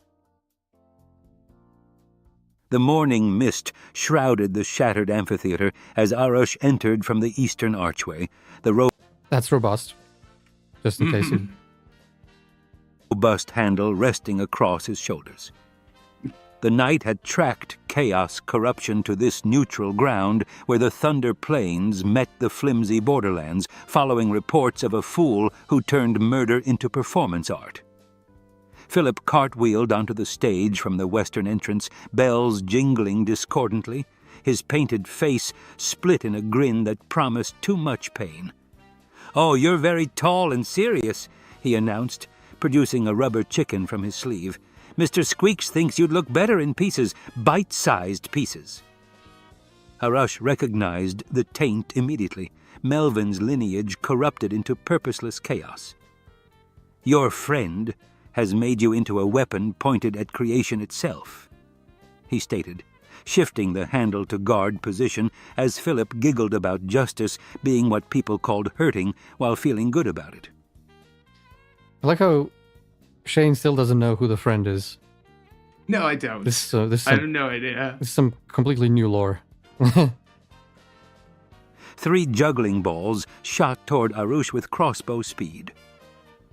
The morning mist shrouded the shattered amphitheater as Arush entered from the eastern archway, the That's robust. Just in case you... robust handle resting across his shoulders. The knight had tracked chaos corruption to this neutral ground where the Thunder Plains met the flimsy borderlands, following reports of a fool who turned murder into performance art. Philip cartwheeled onto the stage from the western entrance, bells jingling discordantly, his painted face split in a grin that promised too much pain. "Oh, you're very tall and serious," he announced, producing a rubber chicken from his sleeve. "Mr. Squeaks thinks you'd look better in pieces, bite-sized pieces." Arush recognized the taint immediately, Melvin's lineage corrupted into purposeless chaos. "Your friend has made you into a weapon pointed at creation itself," he stated, shifting the handle to guard position as Philip giggled about justice being what people called hurting while feeling good about it. I like how Shane still doesn't know who the friend is. No, I don't. This I have no idea. This is some completely new lore. 3 juggling balls shot toward Arush with crossbow speed.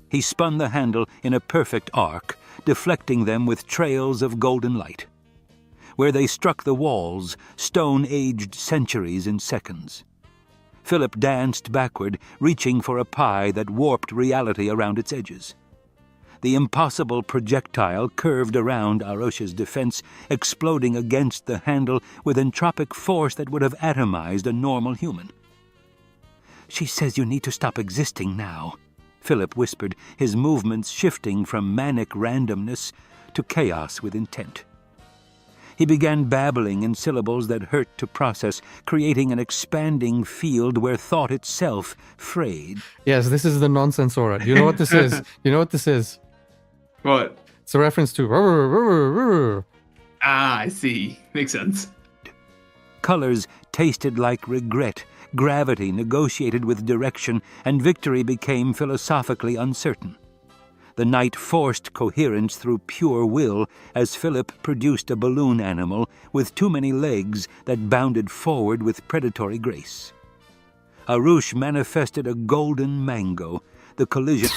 He spun the handle in a perfect arc, deflecting them with trails of golden light. Where they struck the walls, stone aged centuries in seconds. Philip danced backward, reaching for a pie that warped reality around its edges. The impossible projectile curved around Arush's defense, exploding against the handle with entropic force that would have atomized a normal human. "She says you need to stop existing now," Philip whispered, his movements shifting from manic randomness to chaos with intent. He began babbling in syllables that hurt to process, creating an expanding field where thought itself frayed. Yes, this is the nonsense aura. Do you know what this is? You know what this is? What? It's a reference to... Ah, I see. Makes sense. Colors tasted like regret, gravity negotiated with direction, and victory became philosophically uncertain. The knight forced coherence through pure will as Philip produced a balloon animal with too many legs that bounded forward with predatory grace. Arush manifested a golden mango. The collision...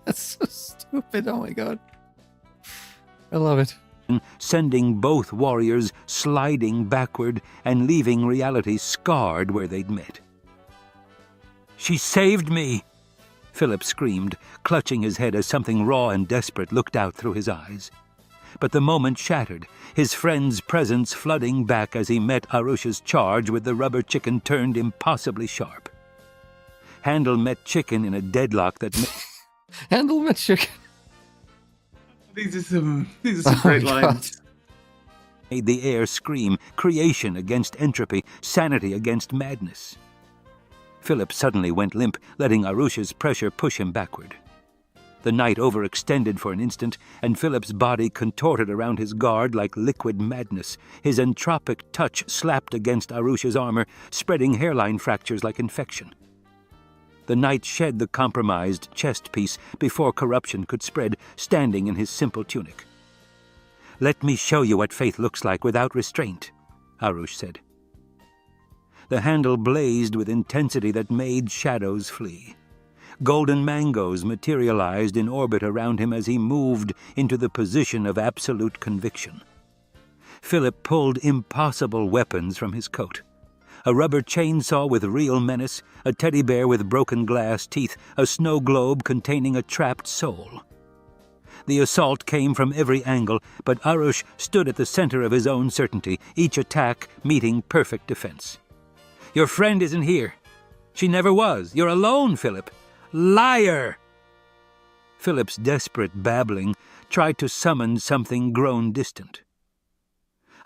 That's so stupid, oh my god. I love it. Sending both warriors sliding backward and leaving reality scarred where they'd met. "She saved me!" Philip screamed, clutching his head as something raw and desperate looked out through his eyes. But the moment shattered, his friend's presence flooding back as he met Arush's charge with the rubber chicken turned impossibly sharp. Handel met chicken in a deadlock that... Handel met chicken. These are some great lines. Made the air scream, creation against entropy, sanity against madness. Philip suddenly went limp, letting Arush's pressure push him backward. The knight overextended for an instant, and Philip's body contorted around his guard like liquid madness. His entropic touch slapped against Arush's armor, spreading hairline fractures like infection. The knight shed the compromised chest piece before corruption could spread, standing in his simple tunic. "Let me show you what faith looks like without restraint," Arush said. The handle blazed with intensity that made shadows flee. Golden mangoes materialized in orbit around him as he moved into the position of absolute conviction. Philip pulled impossible weapons from his coat. A rubber chainsaw with real menace, a teddy bear with broken glass teeth, a snow globe containing a trapped soul. The assault came from every angle, but Arush stood at the center of his own certainty, each attack meeting perfect defense. "Your friend isn't here. She never was. You're alone, Philip. Liar!" Philip's desperate babbling tried to summon something grown distant.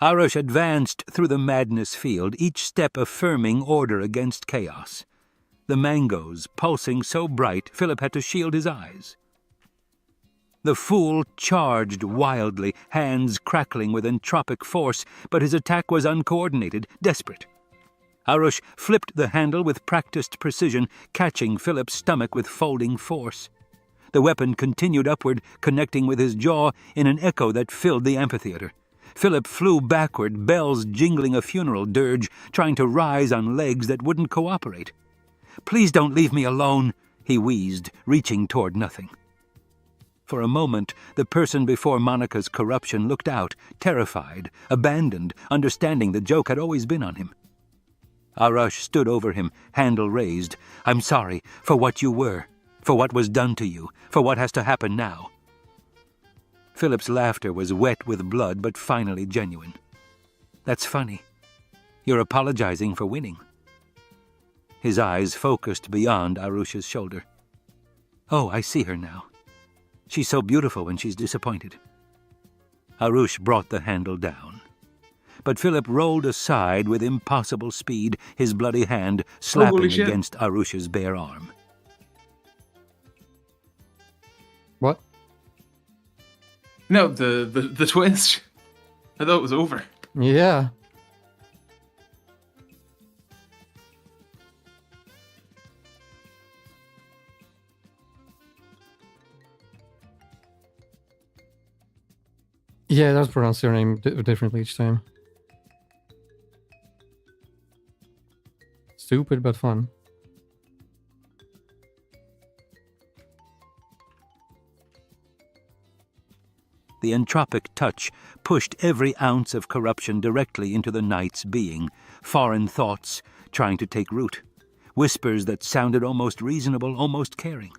Arush advanced through the madness field, each step affirming order against chaos. The mangoes pulsing so bright, Philip had to shield his eyes. The fool charged wildly, hands crackling with entropic force, but his attack was uncoordinated, desperate. Arush flipped the handle with practiced precision, catching Philip's stomach with folding force. The weapon continued upward, connecting with his jaw in an echo that filled the amphitheater. Philip flew backward, bells jingling a funeral dirge, trying to rise on legs that wouldn't cooperate. "Please don't leave me alone," he wheezed, reaching toward nothing. For a moment, the person before Monica's corruption looked out, terrified, abandoned, understanding the joke had always been on him. Arush stood over him, handle raised. "I'm sorry for what you were, for what was done to you, for what has to happen now." Philip's laughter was wet with blood, but finally genuine. "That's funny. You're apologizing for winning." His eyes focused beyond Arush's shoulder. "Oh, I see her now. She's so beautiful when she's disappointed." Arush brought the handle down. But Philip rolled aside with impossible speed, his bloody hand slapping against Arush's bare arm. What? No, the twist. I thought it was over. Yeah. Yeah, that's pronounced your name differently each time. Stupid but fun. The entropic touch pushed every ounce of corruption directly into the knight's being, foreign thoughts trying to take root, whispers that sounded almost reasonable, almost caring.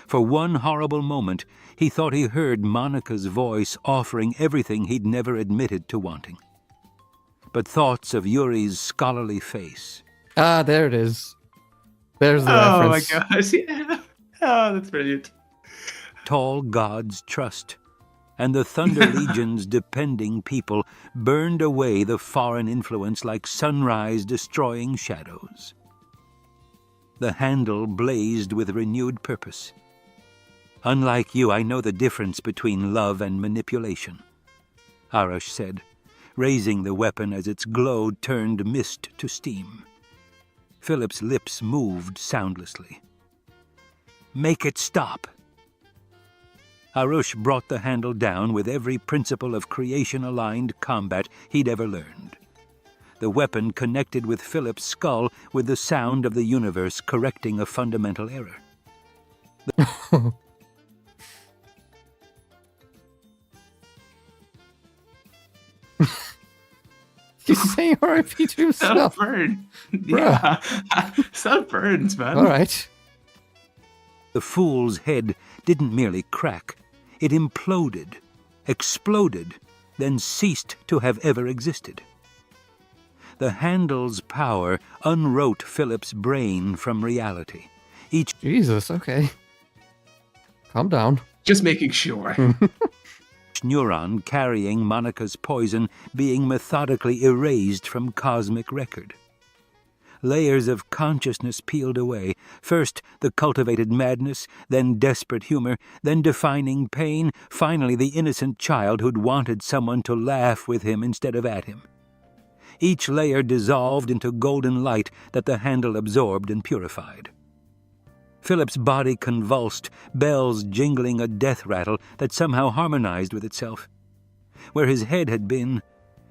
For one horrible moment, he thought he heard Monica's voice offering everything he'd never admitted to wanting. But thoughts of Yuri's scholarly face... Ah, there it is. There's the reference. Oh my gosh, yeah. Oh, that's brilliant. Tall God's trust, and the Thunder Legion's depending people burned away the foreign influence like sunrise destroying shadows. The handle blazed with renewed purpose. "Unlike you, I know the difference between love and manipulation," Arash said, raising the weapon as its glow turned mist to steam. Philip's lips moved soundlessly. "Make it stop." Arush brought the handle down with every principle of creation-aligned combat he'd ever learned. The weapon connected with Philip's skull with the sound of the universe correcting a fundamental error. He's saying RIP to himself. Self-burn. Yeah. Self-burns, man. All right. The fool's head didn't merely crack. It imploded, exploded, then ceased to have ever existed. The handle's power unwrote Philip's brain from reality. Each Jesus, okay. Calm down. Just making sure. neuron carrying Monica's poison being methodically erased from cosmic record. Layers of consciousness peeled away, first the cultivated madness, then desperate humor, then defining pain, finally the innocent child who'd wanted someone to laugh with him instead of at him. Each layer dissolved into golden light that the handle absorbed and purified. Philip's body convulsed, bells jingling a death rattle that somehow harmonized with itself. Where his head had been,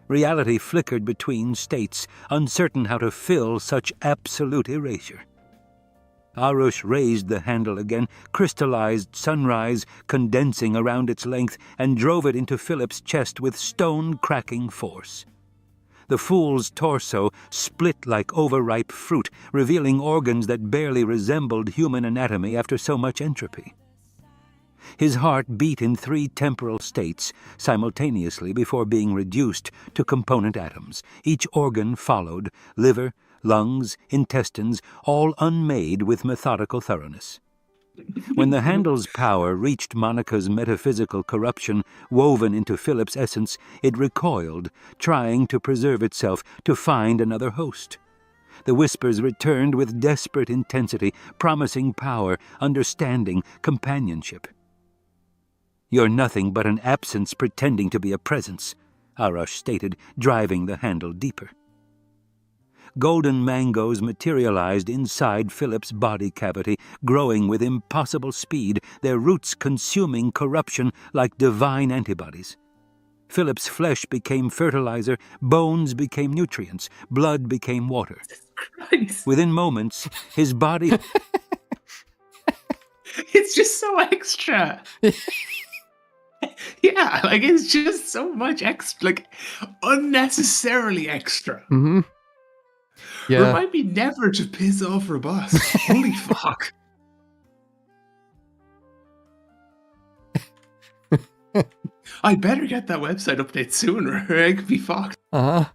reality flickered between states, uncertain how to fill such absolute erasure. Arush raised the handle again, crystallized sunrise condensing around its length, and drove it into Philip's chest with stone-cracking force. The fool's torso split like overripe fruit, revealing organs that barely resembled human anatomy after so much entropy. His heart beat in 3 temporal states simultaneously before being reduced to component atoms. Each organ followed, liver, lungs, intestines, all unmade with methodical thoroughness. When the handle's power reached Monica's metaphysical corruption woven into Philip's essence, it recoiled, trying to preserve itself, to find another host. The whispers returned with desperate intensity, promising power, understanding, companionship. "You're nothing but an absence pretending to be a presence," Arash stated, driving the handle deeper. Golden mangoes materialized inside Philip's body cavity, growing with impossible speed, their roots consuming corruption like divine antibodies. Philip's flesh became fertilizer, bones became nutrients, blood became water. Christ. Within moments, his body... It's just so extra. Yeah, like it's just so much extra, like unnecessarily extra. Mm-hmm. Yeah. Remind me never to piss off her boss. Holy fuck. I better get that website update sooner or I could be fucked. Uh-huh.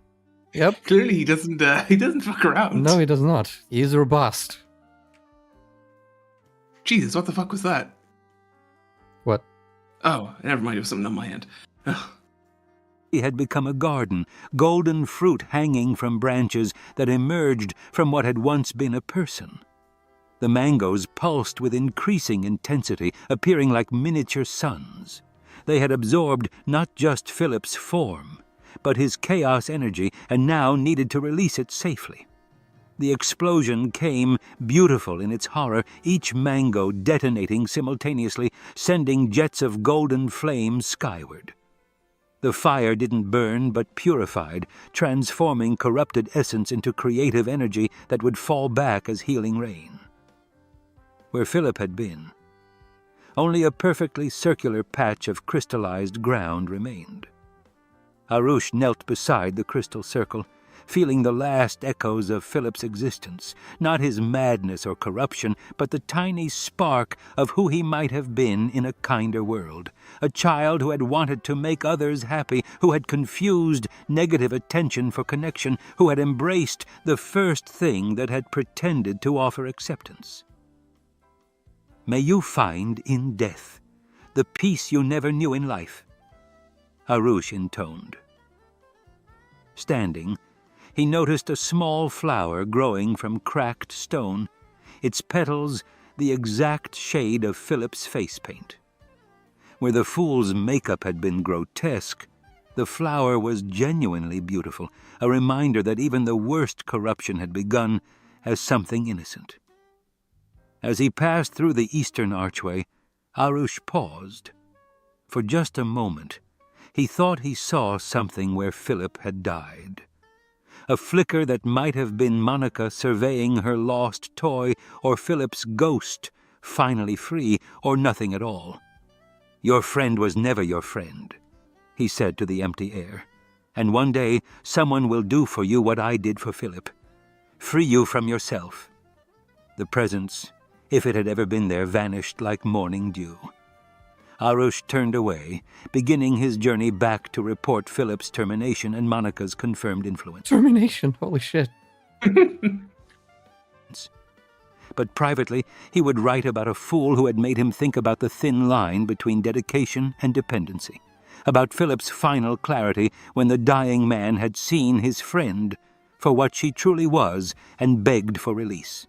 Yep. Clearly he doesn't fuck around. No, he does not. He is robust. Jesus, what the fuck was that? What? Oh, never mind, it was something on my end. He had become a garden, golden fruit hanging from branches that emerged from what had once been a person. The mangoes pulsed with increasing intensity, appearing like miniature suns. They had absorbed not just Philip's form, but his chaos energy, and now needed to release it safely. The explosion came, beautiful in its horror, each mango detonating simultaneously, sending jets of golden flame skyward. The fire didn't burn, but purified, transforming corrupted essence into creative energy that would fall back as healing rain. Where Philip had been, only a perfectly circular patch of crystallized ground remained. Arush knelt beside the crystal circle, feeling the last echoes of Philip's existence, not his madness or corruption, but the tiny spark of who he might have been in a kinder world. A child who had wanted to make others happy, who had confused negative attention for connection, who had embraced the first thing that had pretended to offer acceptance. May you find in death the peace you never knew in life, Arush intoned. Standing, he noticed a small flower growing from cracked stone, its petals the exact shade of Philip's face paint. Where the fool's makeup had been grotesque, the flower was genuinely beautiful, a reminder that even the worst corruption had begun as something innocent. As he passed through the eastern archway, Arush paused. For just a moment, he thought he saw something where Philip had died. A flicker that might have been Monica surveying her lost toy, or Philip's ghost, finally free, or nothing at all. "Your friend was never your friend," he said to the empty air. "And one day someone will do for you what I did for Philip. Free you from yourself." The presence, if it had ever been there, vanished like morning dew. Arush turned away, beginning his journey back to report Philip's termination and Monica's confirmed influence. Termination? Holy shit. But privately, he would write about a fool who had made him think about the thin line between dedication and dependency, about Philip's final clarity when the dying man had seen his friend for what she truly was and begged for release.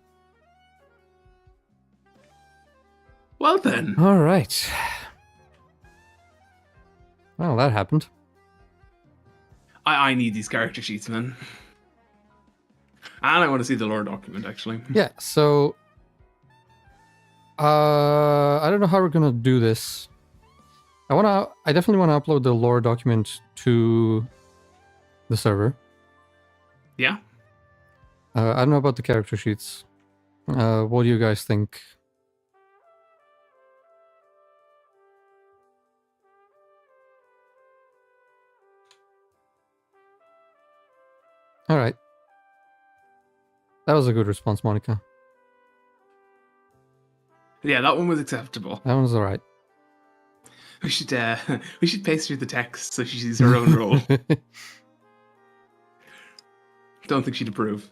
Well then. All right. Well, that happened. I need these character sheets, man. And I want to see the lore document, actually. Yeah, so... I don't know how we're gonna do this. I definitely want to upload the lore document to the server. Yeah. I don't know about the character sheets. What do you guys think? All right. That was a good response, Monica. Yeah, that one was acceptable. That one was all right. We should paste through the text so she sees her own role. Don't think she'd approve.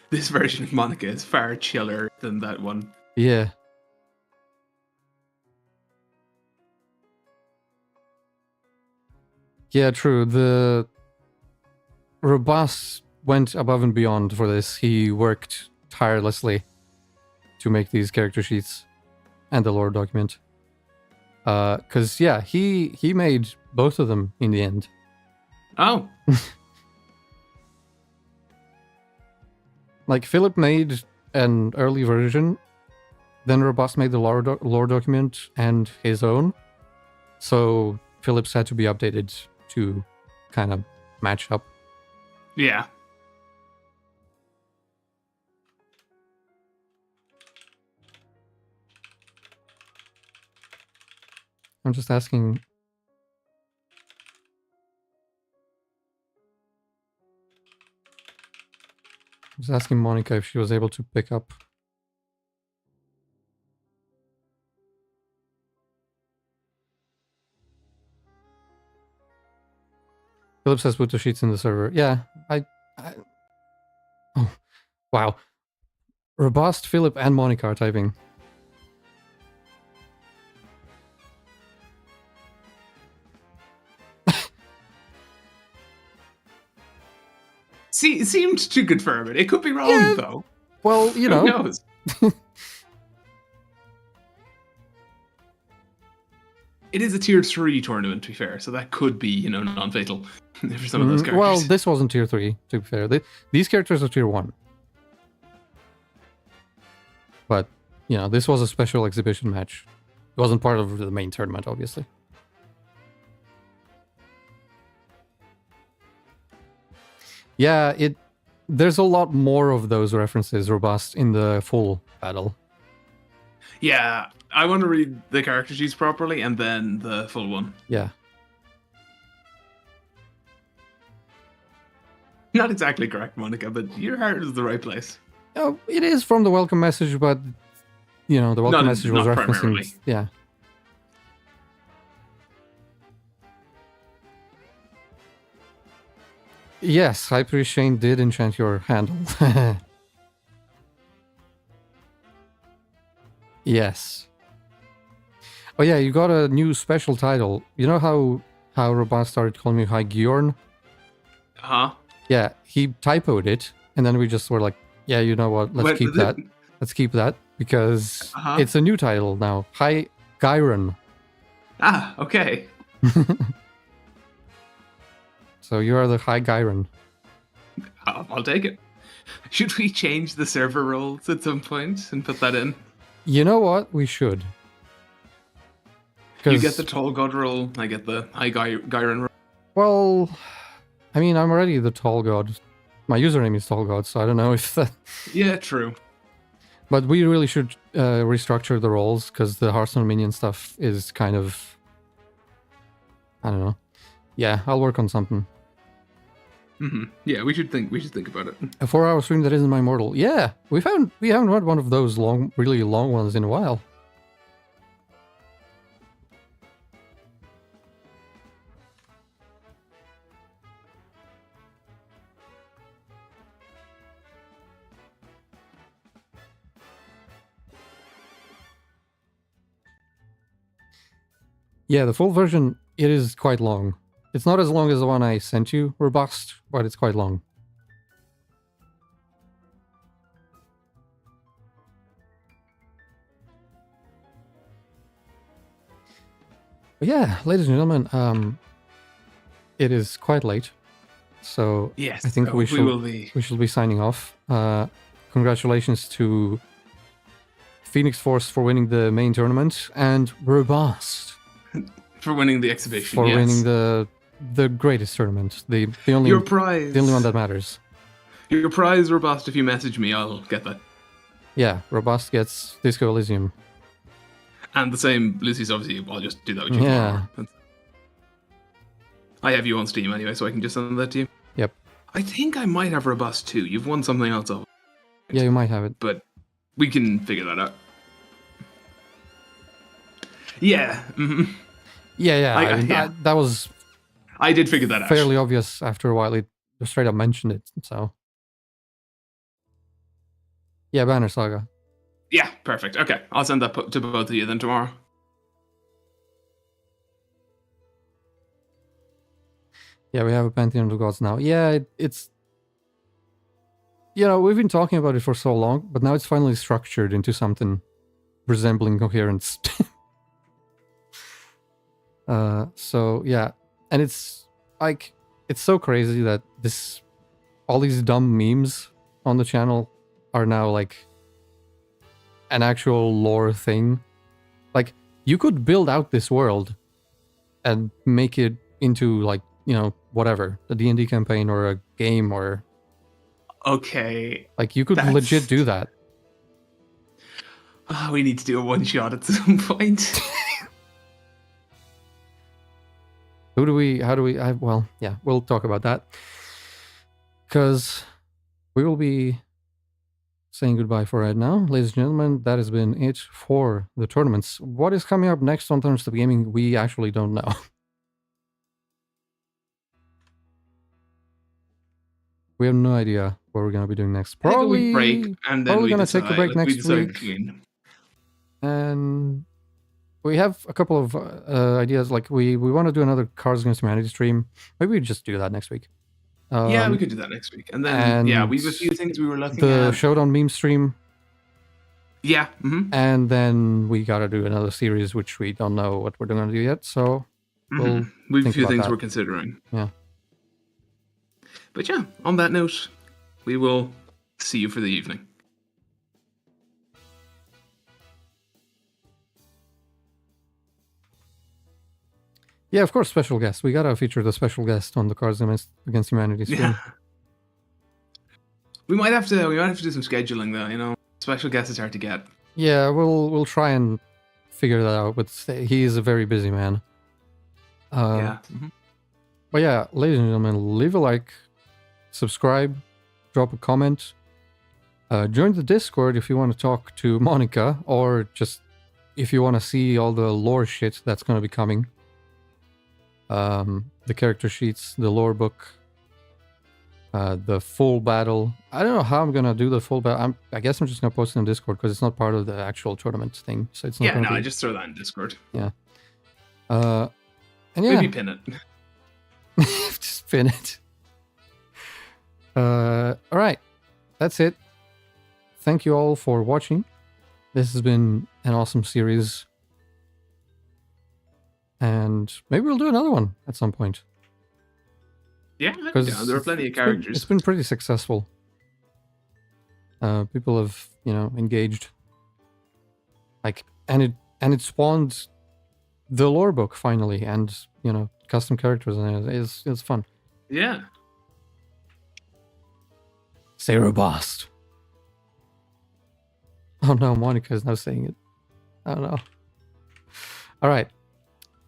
This version of Monica is far chiller than that one. Yeah. Yeah, true. The Robust went above and beyond for this. He worked tirelessly to make these character sheets and the lore document. Because, yeah, he made both of them in the end. Oh. Like, Philip made an early version, then Robust made the lore document and his own. So Philip's had to be updated to kind of match up. Yeah. I'm just asking... Monica if she was able to pick up. Philip says put the sheets in the server. Yeah, oh, wow. Robust, Philip, and Monica are typing. See, it seemed to confirm it. It could be wrong, though. Well, you know. Who knows? It is a tier 3 tournament, to be fair, so that could be, non-fatal for some of those characters. Well, this wasn't tier 3, to be fair. These characters are tier 1. But, this was a special exhibition match. It wasn't part of the main tournament, obviously. Yeah, there's a lot more of those references, Robust, in the full battle. Yeah, I want to read the character sheets properly and then the full one. Yeah. Not exactly correct, Monica, but your heart is the right place. Oh, it is from the welcome message, but, the welcome message was referencing... Primarily. Yeah. Yes, High Priest Shane did enchant your handle. Yes. Oh yeah, you got a new special title. You know how Robust started calling me High Gjorn? Huh? Yeah, he typoed it, and then we just were like, yeah, you know what? Let's keep that. Let's keep that because it's a new title now. High Gyron. Ah, okay. So you are the High Gyron. I'll take it. Should we change the server roles at some point and put that in? You know what? We should. You get the Tall God role, I get the High Gyron role. Well, I mean, I'm already the Tall God. My username is Tall God, so I don't know if that... Yeah, true. But we really should restructure the roles, because the Hearthstone minion stuff is kind of... I don't know. Yeah, I'll work on something. Yeah, we should think about it. A 4-hour stream that isn't my mortal. Yeah, we haven't had one of those really long ones in a while. Yeah, the full version, it is quite long. It's not as long as the one I sent you, Robust, but it's quite long. But yeah, ladies and gentlemen, it is quite late, so yes, I think we should be signing off. Congratulations to Phoenix Force for winning the main tournament, and Robust for winning the exhibition. For winning the greatest tournament, the only one that matters. Your prize, Robust. If you message me, I'll get that. Yeah, Robust gets Disco Elysium. And the same, Lucy's obviously. I'll just do that with you tomorrow. I have you on Steam anyway, so I can just send that to you. Yep. I think I might have Robust too. You've won something else off. Yeah, you might have it. But we can figure that out. Yeah. Mm-hmm. Yeah. I mean, that was... I did figure that out. Fairly obvious after a while. It straight up mentioned it, so... Yeah, Banner Saga. Yeah, perfect. Okay, I'll send that to both of you then tomorrow. Yeah, we have a Pantheon of the Gods now. Yeah, it's... You know, we've been talking about it for so long, but now it's finally structured into something resembling coherence. So, yeah. And it's, like, it's so crazy that all these dumb memes on the channel are now, like, an actual lore thing. Like, you could build out this world and make it into, like, you know, whatever, a D&D campaign or a game or... Okay. Like, you could legit do that. We need to do a one-shot at some point. Well, yeah, we'll talk about that. Because we will be saying goodbye for right now. Ladies and gentlemen, that has been it for the tournaments. What is coming up next on Thunderstep Gaming, we actually don't know. We have no idea what we're going to be doing next. Probably break, and then we're going to take a break next week. And we have a couple of ideas. Like, we want to do another Cards Against Humanity stream. Maybe we just do that next week. Yeah, we could do that next week. And then, we have a few things we were looking at. The Showdown meme stream. Yeah. And then we got to do another series, which we don't know what we're going to do yet. So we have a few things we're considering. Yeah. But yeah, on that note, we will see you for the evening. Yeah, of course, special guest. We gotta feature the special guest on the Cards Against Humanity stream. Yeah. We might have to do some scheduling though, you know. Special guest is hard to get. Yeah, we'll try and figure that out, but he is a very busy man. Yeah. But yeah, ladies and gentlemen, leave a like, subscribe, drop a comment, join the Discord if you want to talk to Monica, or just if you want to see all the lore shit that's going to be coming. The character sheets, the lore book, the full battle. I don't know how I'm gonna do the full battle. I guess I'm just gonna post it on Discord because it's not part of the actual tournament thing. So it's not. Yeah, no, I just throw that in Discord. Yeah. And yeah, maybe pin it. just pin it. All right, that's it. Thank you all for watching. This has been an awesome series, and maybe we'll do another one at some point. Yeah, there are plenty of characters. It's been pretty successful. People have, engaged. And it spawned the lore book finally, and custom characters, and it's fun. Yeah. Sargeras. Oh no, Monica is now saying it. Oh no. All right.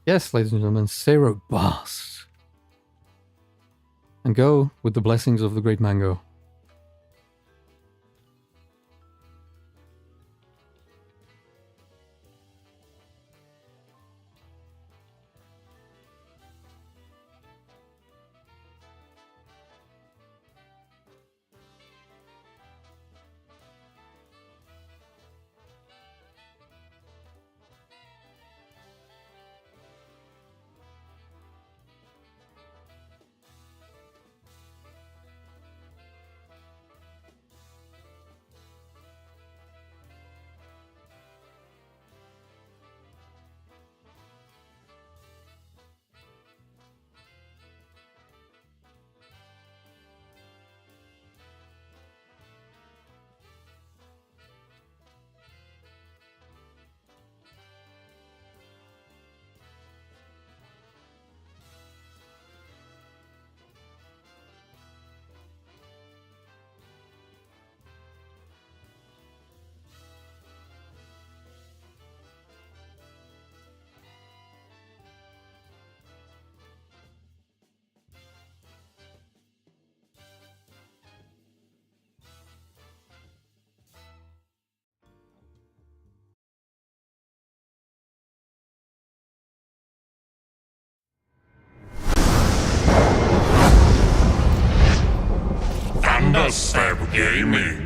Yes, ladies and gentlemen, Sargeras. And go with the blessings of the great mango. Thunderstep Gaming.